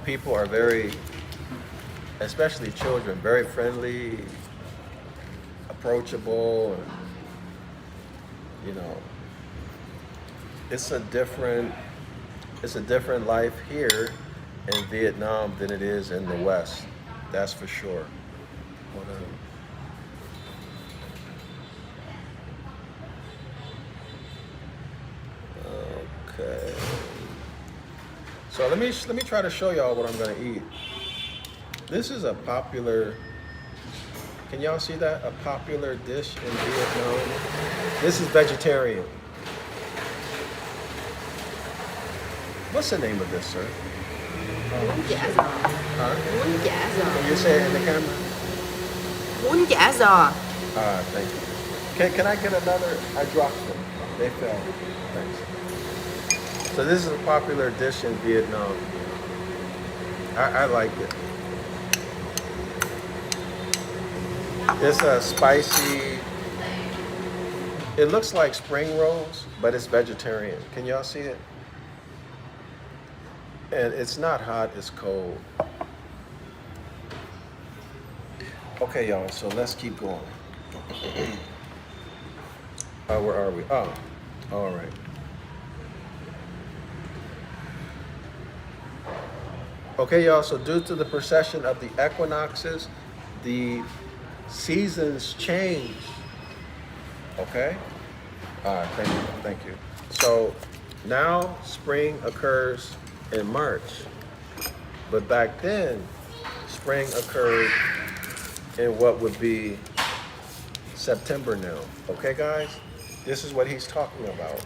people are very, especially children, very friendly, approachable, and, you know, it's a different life here in Vietnam than it is in the West. That's for sure. Hold on. Okay. So let me try to show y'all what I'm gonna eat. This is a popular. Can y'all see that? A popular dish in Vietnam. This is vegetarian. What's the name of this, sir? Bún chả giò. Huh? Bún chả giò. Can you say it in the camera? Bún chả giò. Thank you. Can I get another? I dropped them. They fell. Thanks. So this is a popular dish in Vietnam. I like it. It's a spicy. It looks like spring rolls, but it's vegetarian. Can y'all see it? And it's not hot, it's cold. Okay, y'all, so let's keep going. Where are we? Oh, all right. Okay, y'all, so due to the precession of the equinoxes, the seasons change. Okay? Thank you. So now spring occurs in March, but back then, spring occurred in what would be September now. Okay, guys? This is what he's talking about.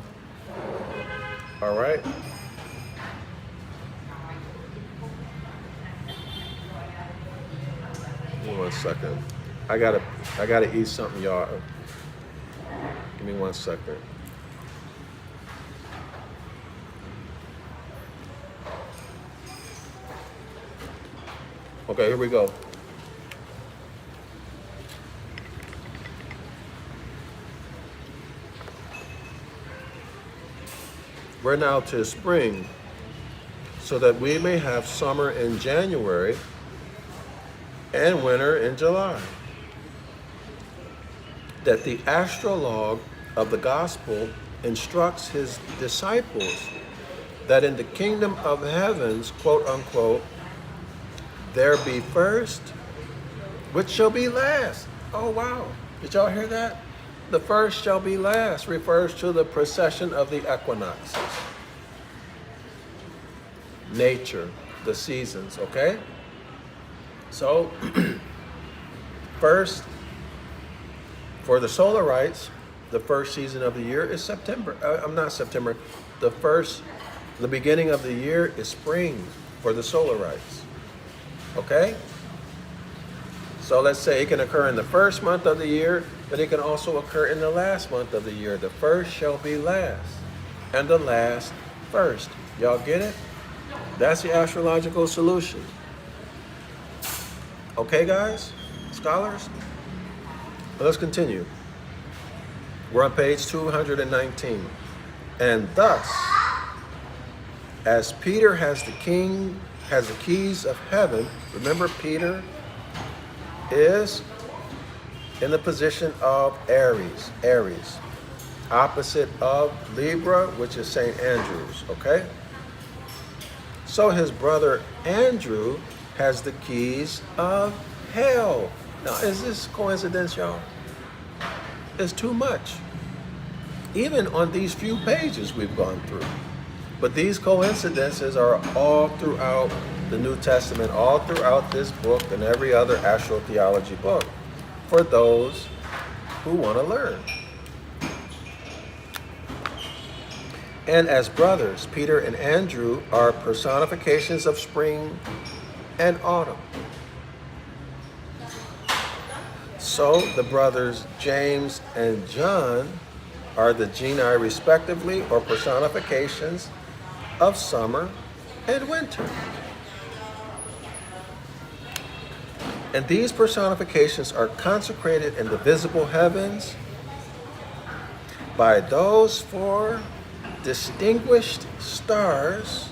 All right? Give me 1 second. I gotta eat something, y'all. Give me 1 second. Okay, here we go. We're now to spring, so that we may have summer in January and winter in July. That the astrologue of the gospel instructs his disciples that in the kingdom of heavens, quote unquote, there be first, which shall be last. Oh, wow. Did y'all hear that? The first shall be last refers to the precession of the equinoxes. Nature, the seasons, okay? So, first, for the Solarites, the first season of the year is September. The beginning of the year is spring for the Solarites. Okay? So let's say it can occur in the first month of the year, but it can also occur in the last month of the year. The first shall be last, and the last first. Y'all get it? That's the astrological solution. Okay, guys? Scholars? Let's continue. We're on page 219. And thus, as Peter has the keys of heaven, remember Peter is in the position of Aries, opposite of Libra, which is St. Andrew's, okay? So his brother Andrew has the keys of hell. Now, is this coincidence, y'all? It's too much. Even on these few pages we've gone through. But these coincidences are all throughout the New Testament, all throughout this book and every other astrotheology book for those who want to learn. And as brothers, Peter and Andrew are personifications of spring and autumn. So the brothers James and John are the genii respectively, or personifications of summer and winter. And these personifications are consecrated in the visible heavens by those four distinguished stars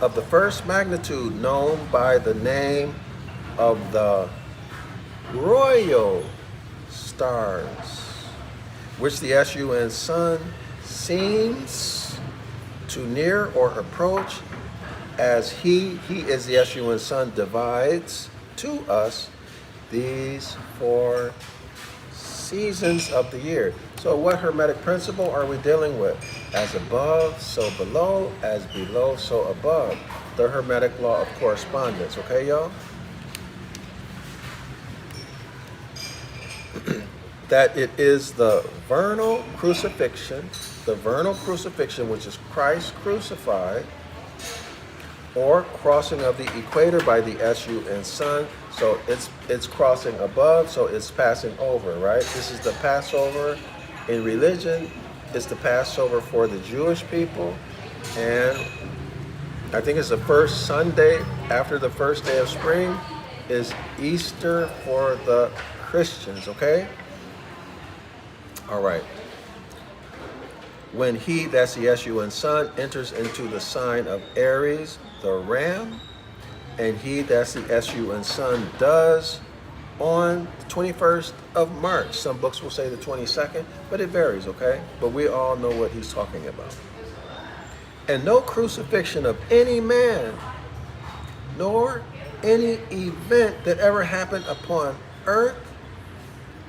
of the first magnitude known by the name of the royal stars, which the sun seems to near or approach as he is the sun, divides to us these four seasons of the year. So what Hermetic principle are we dealing with? As above, so below, as below, so above. The Hermetic law of correspondence, okay, y'all? That it is the vernal crucifixion, which is Christ crucified, or crossing of the equator by the sun. So it's crossing above, so it's passing over, right? This is the Passover in religion. It's the Passover for the Jewish people, and I think it's the first Sunday after the first day of spring is Easter for the Christians, okay? All right. When he, that's the sun, enters into the sign of Aries, the ram, and he, that's the sun, does on the 21st of March. Some books will say the 22nd, but it varies, okay? But we all know what he's talking about. And no crucifixion of any man, nor any event that ever happened upon earth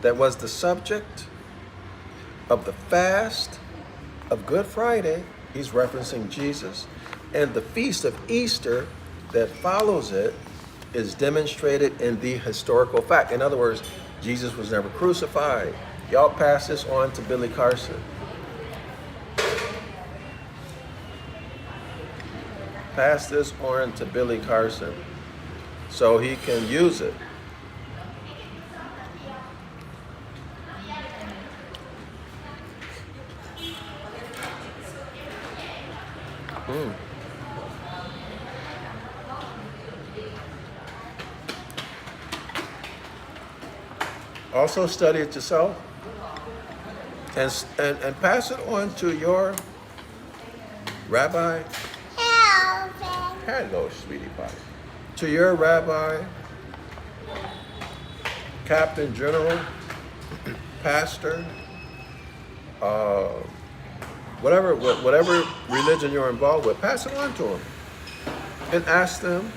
that was the subject of the fast of Good Friday, he's referencing Jesus, and the feast of Easter that follows it is demonstrated in the historical fact. In other words, Jesus was never crucified. Y'all pass this on to Billy Carson. Pass this on to Billy Carson so he can use it. Also study it yourself and pass it on to your rabbi. Hello, sweetie pie. To your rabbi, captain general, pastor, whatever religion you're involved with, pass it on to them and ask them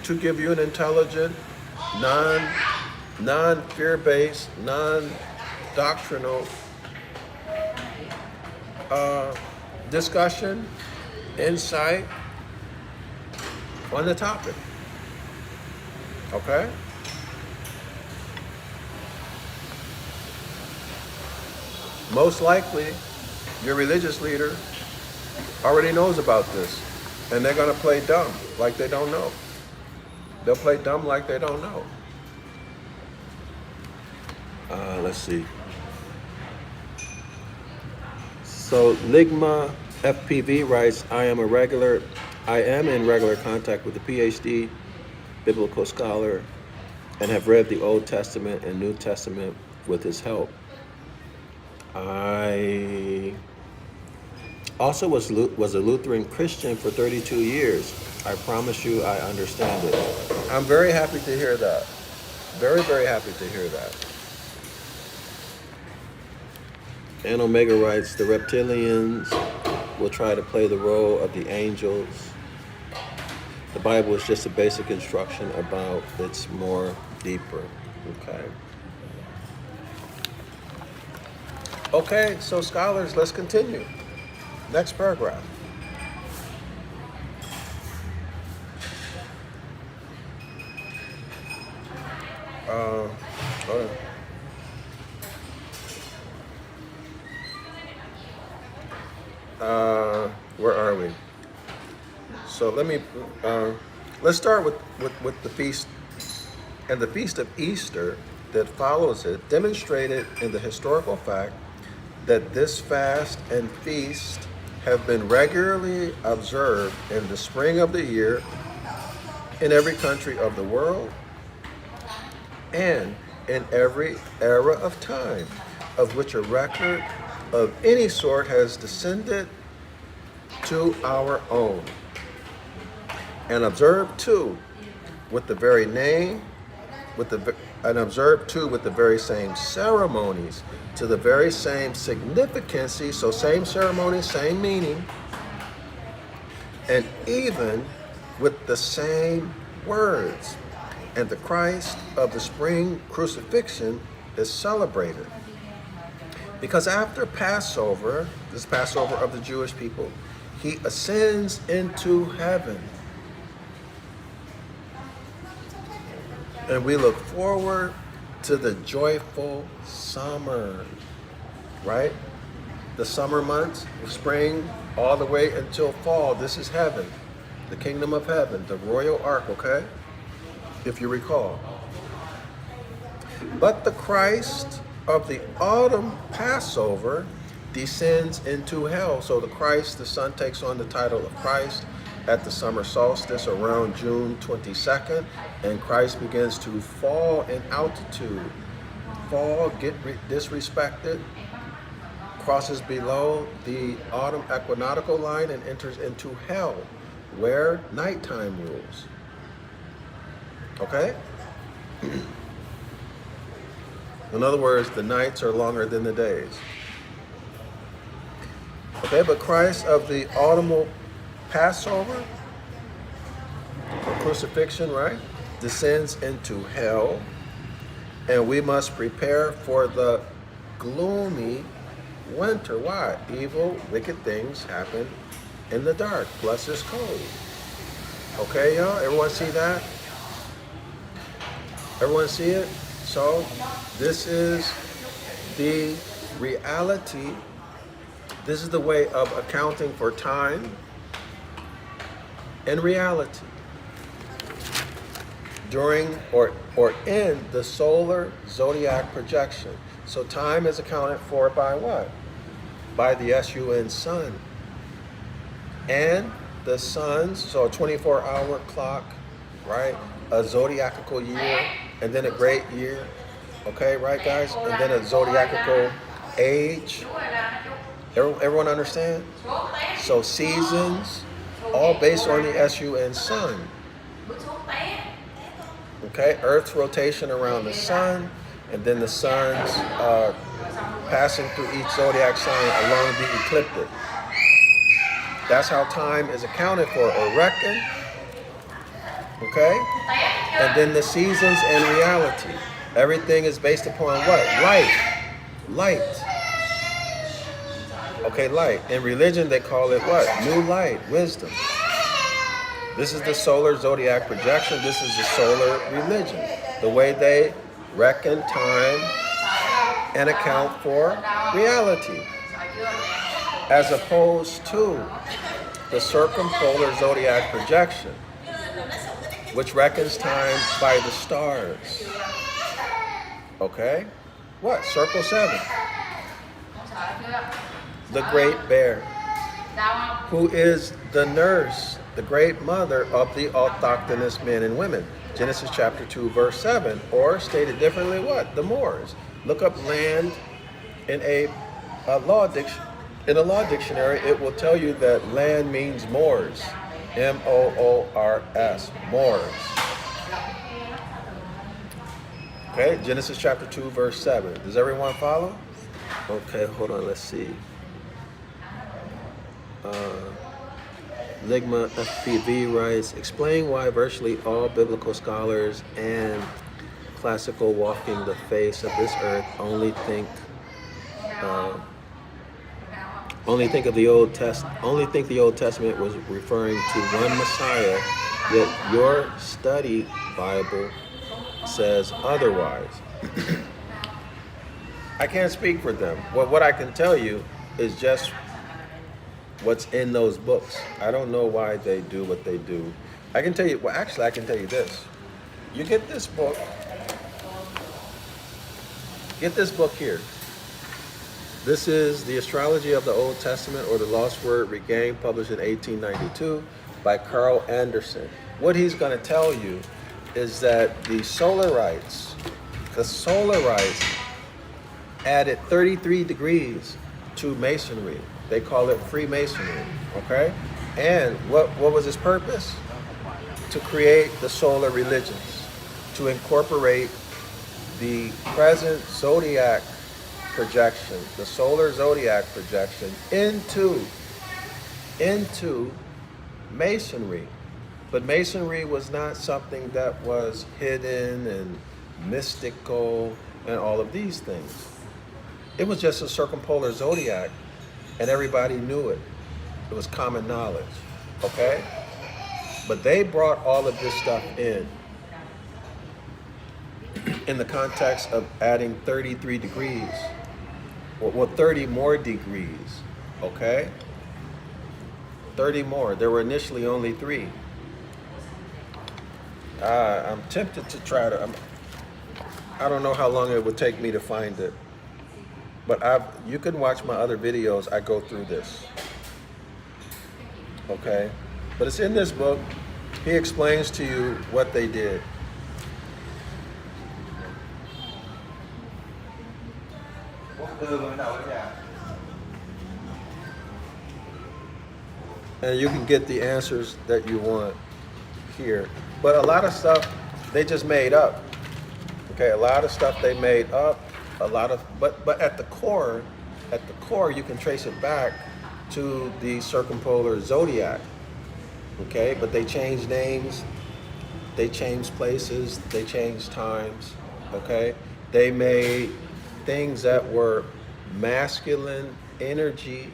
to give you an intelligent, non-fear-based, non-doctrinal discussion, insight on the topic. Okay? Most likely, your religious leader already knows about this, and they're going to play dumb like they don't know. They'll play dumb like they don't know. Let's see. So Ligma FPV writes, I am in regular contact with a PhD biblical scholar and have read the Old Testament and New Testament with his help. I also was a Lutheran Christian for 32 years. I promise you I understand it. I'm very happy to hear that. Very, very happy to hear that. And Omega writes, the reptilians will try to play the role of the angels. The Bible is just a basic instruction about it's more deeper. Okay. Okay, so scholars, let's continue. Next paragraph. Hold on. Where are we? So let's start with the feast. And the feast of Easter that follows it demonstrated in the historical fact that this fast and feast have been regularly observed in the spring of the year in every country of the world and in every era of time, of which a record of any sort has descended to our own, and observed too with the very name, and observed too with the very same ceremonies, to the very same significancy, so same ceremony, same meaning, and even with the same words. And the Christ of the spring crucifixion is celebrated. Because after Passover, this Passover of the Jewish people, he ascends into heaven. And we look forward to the joyful summer, right? The summer months, spring, all the way until fall. This is heaven, the kingdom of heaven, the royal ark, okay? If you recall. But the Christ of the autumn Passover descends into hell. So the Christ, the Son, takes on the title of Christ at the summer solstice around June 22nd, and Christ begins to fall in altitude. Fall, get disrespected, crosses below the autumn equinoctial line and enters into hell, where nighttime rules. Okay? In other words, the nights are longer than the days. Okay, but Christ of the autumnal Passover, or crucifixion, right, descends into hell, and we must prepare for the gloomy winter. Why? Evil, wicked things happen in the dark, plus it's cold. Okay, y'all? Everyone see that? Everyone see it? So, this is the reality. This is the way of accounting for time and reality during or in the solar zodiac projection. So time is accounted for by what? By the SUN sun. And the suns, so a 24-hour clock, right? A zodiacal year, and then a great year. Okay, right, guys? And then a zodiacal age. Everyone understand? So seasons, all based on the SUN sun. Okay, Earth's rotation around the sun, and then the sun's passing through each zodiac sign along the ecliptic. That's how time is accounted for or reckoned. Okay? And then the seasons and reality. Everything is based upon what? Light. Okay, light. In religion, they call it what? New light, wisdom. This is the solar zodiac projection. This is the solar religion. The way they reckon time and account for reality. As opposed to the circumpolar zodiac projection, which reckons time by the stars. Okay? What? Circle 7. The Great Bear, who is the nurse, the great mother of the autochthonous men and women. Genesis chapter 2, verse 7. Or stated differently, what? The Moors. Look up land in a law dictionary. In a law dictionary, it will tell you that land means Moors. M-O-O-R-S. Moors. Okay, Genesis chapter 2, verse 7. Does everyone follow? Okay, hold on, let's see. Ligma FPV writes, explain why virtually all biblical scholars and classical walking the face of this earth only think the Old Testament was referring to one Messiah, yet your study Bible says otherwise. I can't speak for them. Well, what I can tell you is just what's in those books. I don't know why they do what they do. I can tell you, well, actually, I can tell you this. You get this book here. This is the Astrology of the Old Testament, or the Lost Word Regained, published in 1892 by Carl Anderson. what he's going to tell you is that the Solarites added 33 degrees to Masonry. They call it Freemasonry, okay? And what was its purpose? To create the solar religions, to incorporate the present zodiac projection, the solar zodiac projection into Masonry. But Masonry was not something that was hidden and mystical and all of these things. It was just a circumpolar zodiac, and everybody knew it. It was common knowledge, okay? But they brought all of this stuff in the context of adding 33 degrees, well, 30 more degrees, okay? 30 more. There were initially only 3. I'm tempted to try to, I don't know how long it would take me to find it, but you can watch my other videos. I go through this, okay? But it's in this book. He explains to you what they did. And you can get the answers that you want here. But a lot of stuff they just made up. Okay, a lot of stuff they made up, but at the core you can trace it back to the circumpolar zodiac. Okay, but they changed names, they changed places, they changed times. Okay, they made things that were masculine energy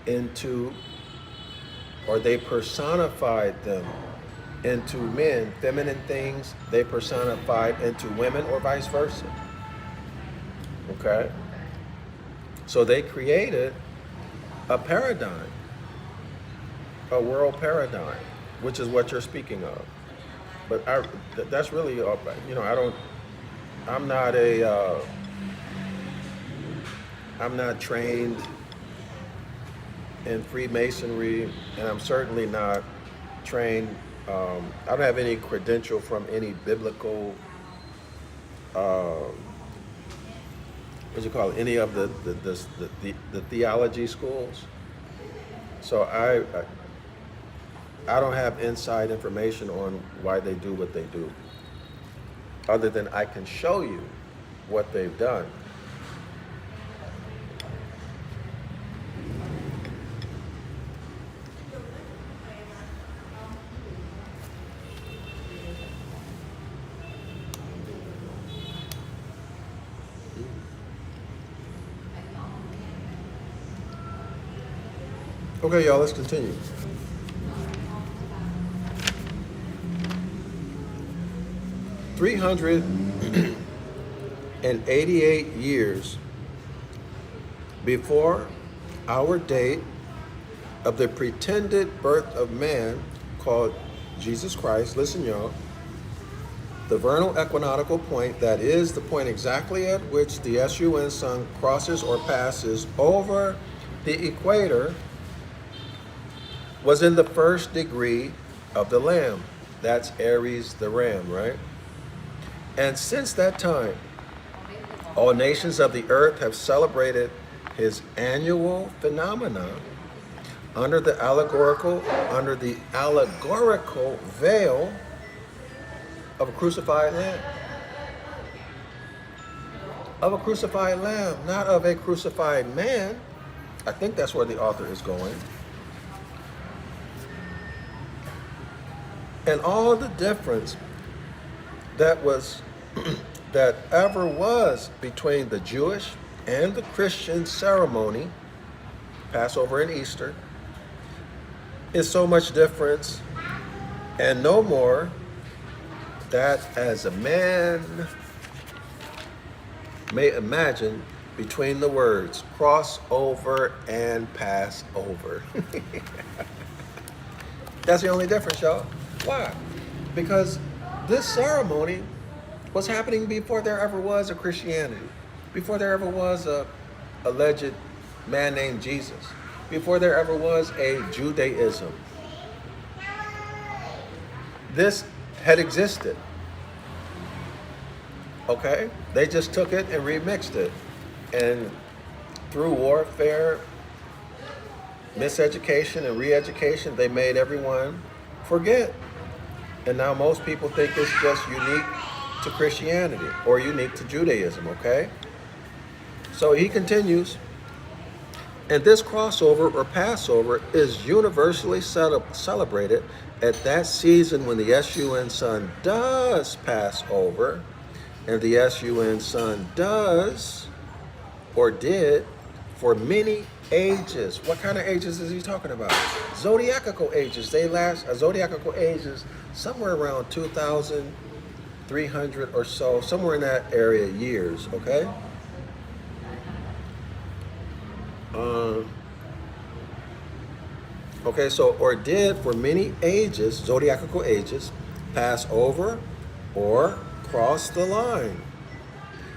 into, or they personified them into men. Feminine things they personified into women, or vice versa. Okay, so they created a paradigm, a world paradigm, which is what you're speaking of. But that's really, I'm not trained in Freemasonry, and I'm certainly not trained. I don't have any credential from any biblical, any of the theology schools. So I don't have inside information on why they do what they do, other than I can show you what they've done. Okay, y'all, let's continue. "388 years before our date of the pretended birth of man called Jesus Christ," listen, y'all, "the vernal equinoctial point, that is, the point exactly at which the sun sun crosses or passes over the equator, was in the first degree of the Lamb." That's Aries the Ram, right? "And since that time, all nations of the earth have celebrated his annual phenomena under the allegorical veil of a crucified lamb. Of a crucified lamb, not of a crucified man." I think that's where the author is going. "And all the difference that ever was between the Jewish and the Christian ceremony, Passover and Easter, is so much difference, and no more, that as a man may imagine between the words cross over and pass over." That's the only difference, y'all. Why? Because this ceremony was happening before there ever was a Christianity, before there ever was a alleged man named Jesus, before there ever was a Judaism. this had existed. Okay? They just took it and remixed it. And through warfare, miseducation, and re-education, they made everyone forget. And now most people think it's just unique to Christianity or unique to Judaism, okay? So he continues, and this crossover or Passover is universally celebrated at that season when the SUN sun does pass over, and the SUN sun does or did for many ages. What kind of ages is he talking about? Zodiacal ages. They last, zodiacal ages, somewhere around 2,300 or so, somewhere in that area, years, okay? Okay, so, or did for many ages, zodiacal ages, pass over or cross the line.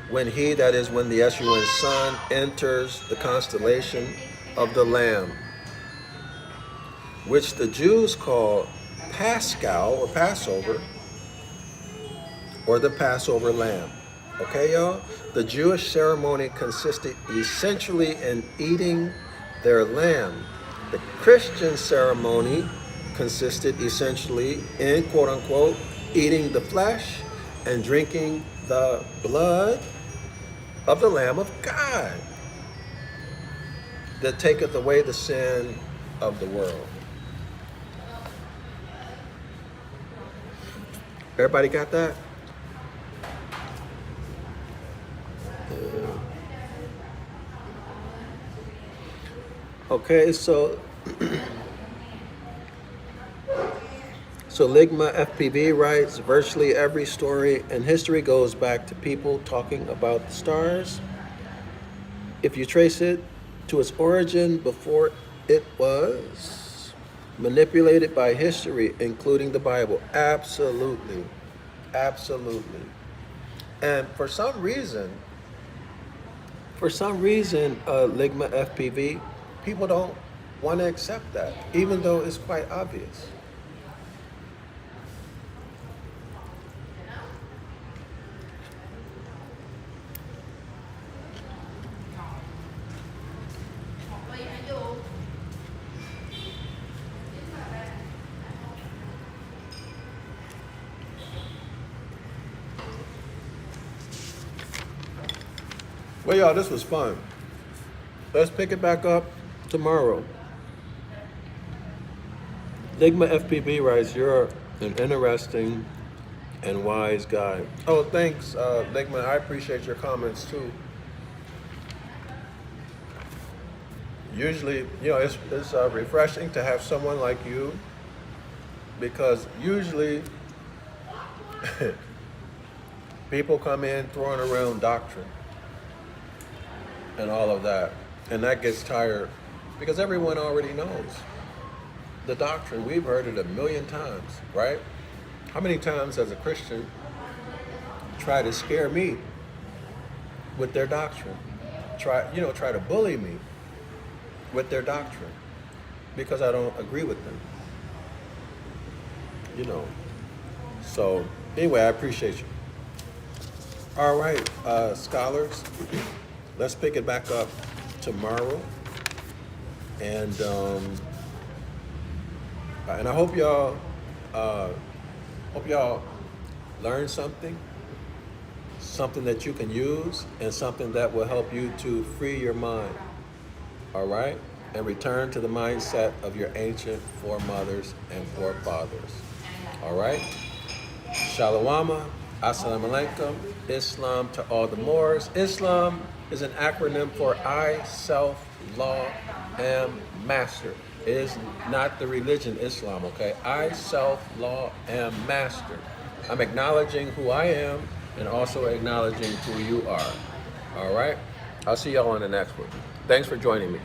When he, that is when the SUN sun enters the constellation of the Lamb, which the Jews call Pascal or Passover, or the Passover Lamb. Okay, y'all? The Jewish ceremony consisted essentially in eating their lamb. The Christian ceremony consisted essentially in, quote unquote, eating the flesh and drinking the blood of the Lamb of God that taketh away the sin of the world. Everybody got that? Okay, so Ligma FPV writes, virtually every story in history goes back to people talking about the stars. If you trace it to its origin before it was manipulated by history, including the Bible, absolutely, absolutely. And for some reason, Ligma FPV, people don't want to accept that, even though it's quite obvious. Well, y'all, this was fun. Let's pick it back up tomorrow. Ligma FPB writes, you're an interesting and wise guy. Oh, thanks, Ligma. I appreciate your comments, too. Usually, it's refreshing to have someone like you, because usually people come in throwing around doctrine and all of that. And that gets tired because everyone already knows the doctrine. We've heard it a million times, right? How many times has a Christian tried to scare me with their doctrine? Try to bully me with their doctrine because I don't agree with them. So anyway, I appreciate you. All right, scholars. Let's pick it back up tomorrow, and I hope y'all learn something that you can use, and something that will help you to free your mind. All right, and return to the mindset of your ancient foremothers and forefathers. All right, Shalawama, Assalamu alaikum, Islam to all the Moors. Islam is an acronym for I, self, law, am master. It is not the religion Islam, okay? I, self, law, am master. I'm acknowledging who I am and also acknowledging who you are. All right? I'll see y'all on the next one. Thanks for joining me.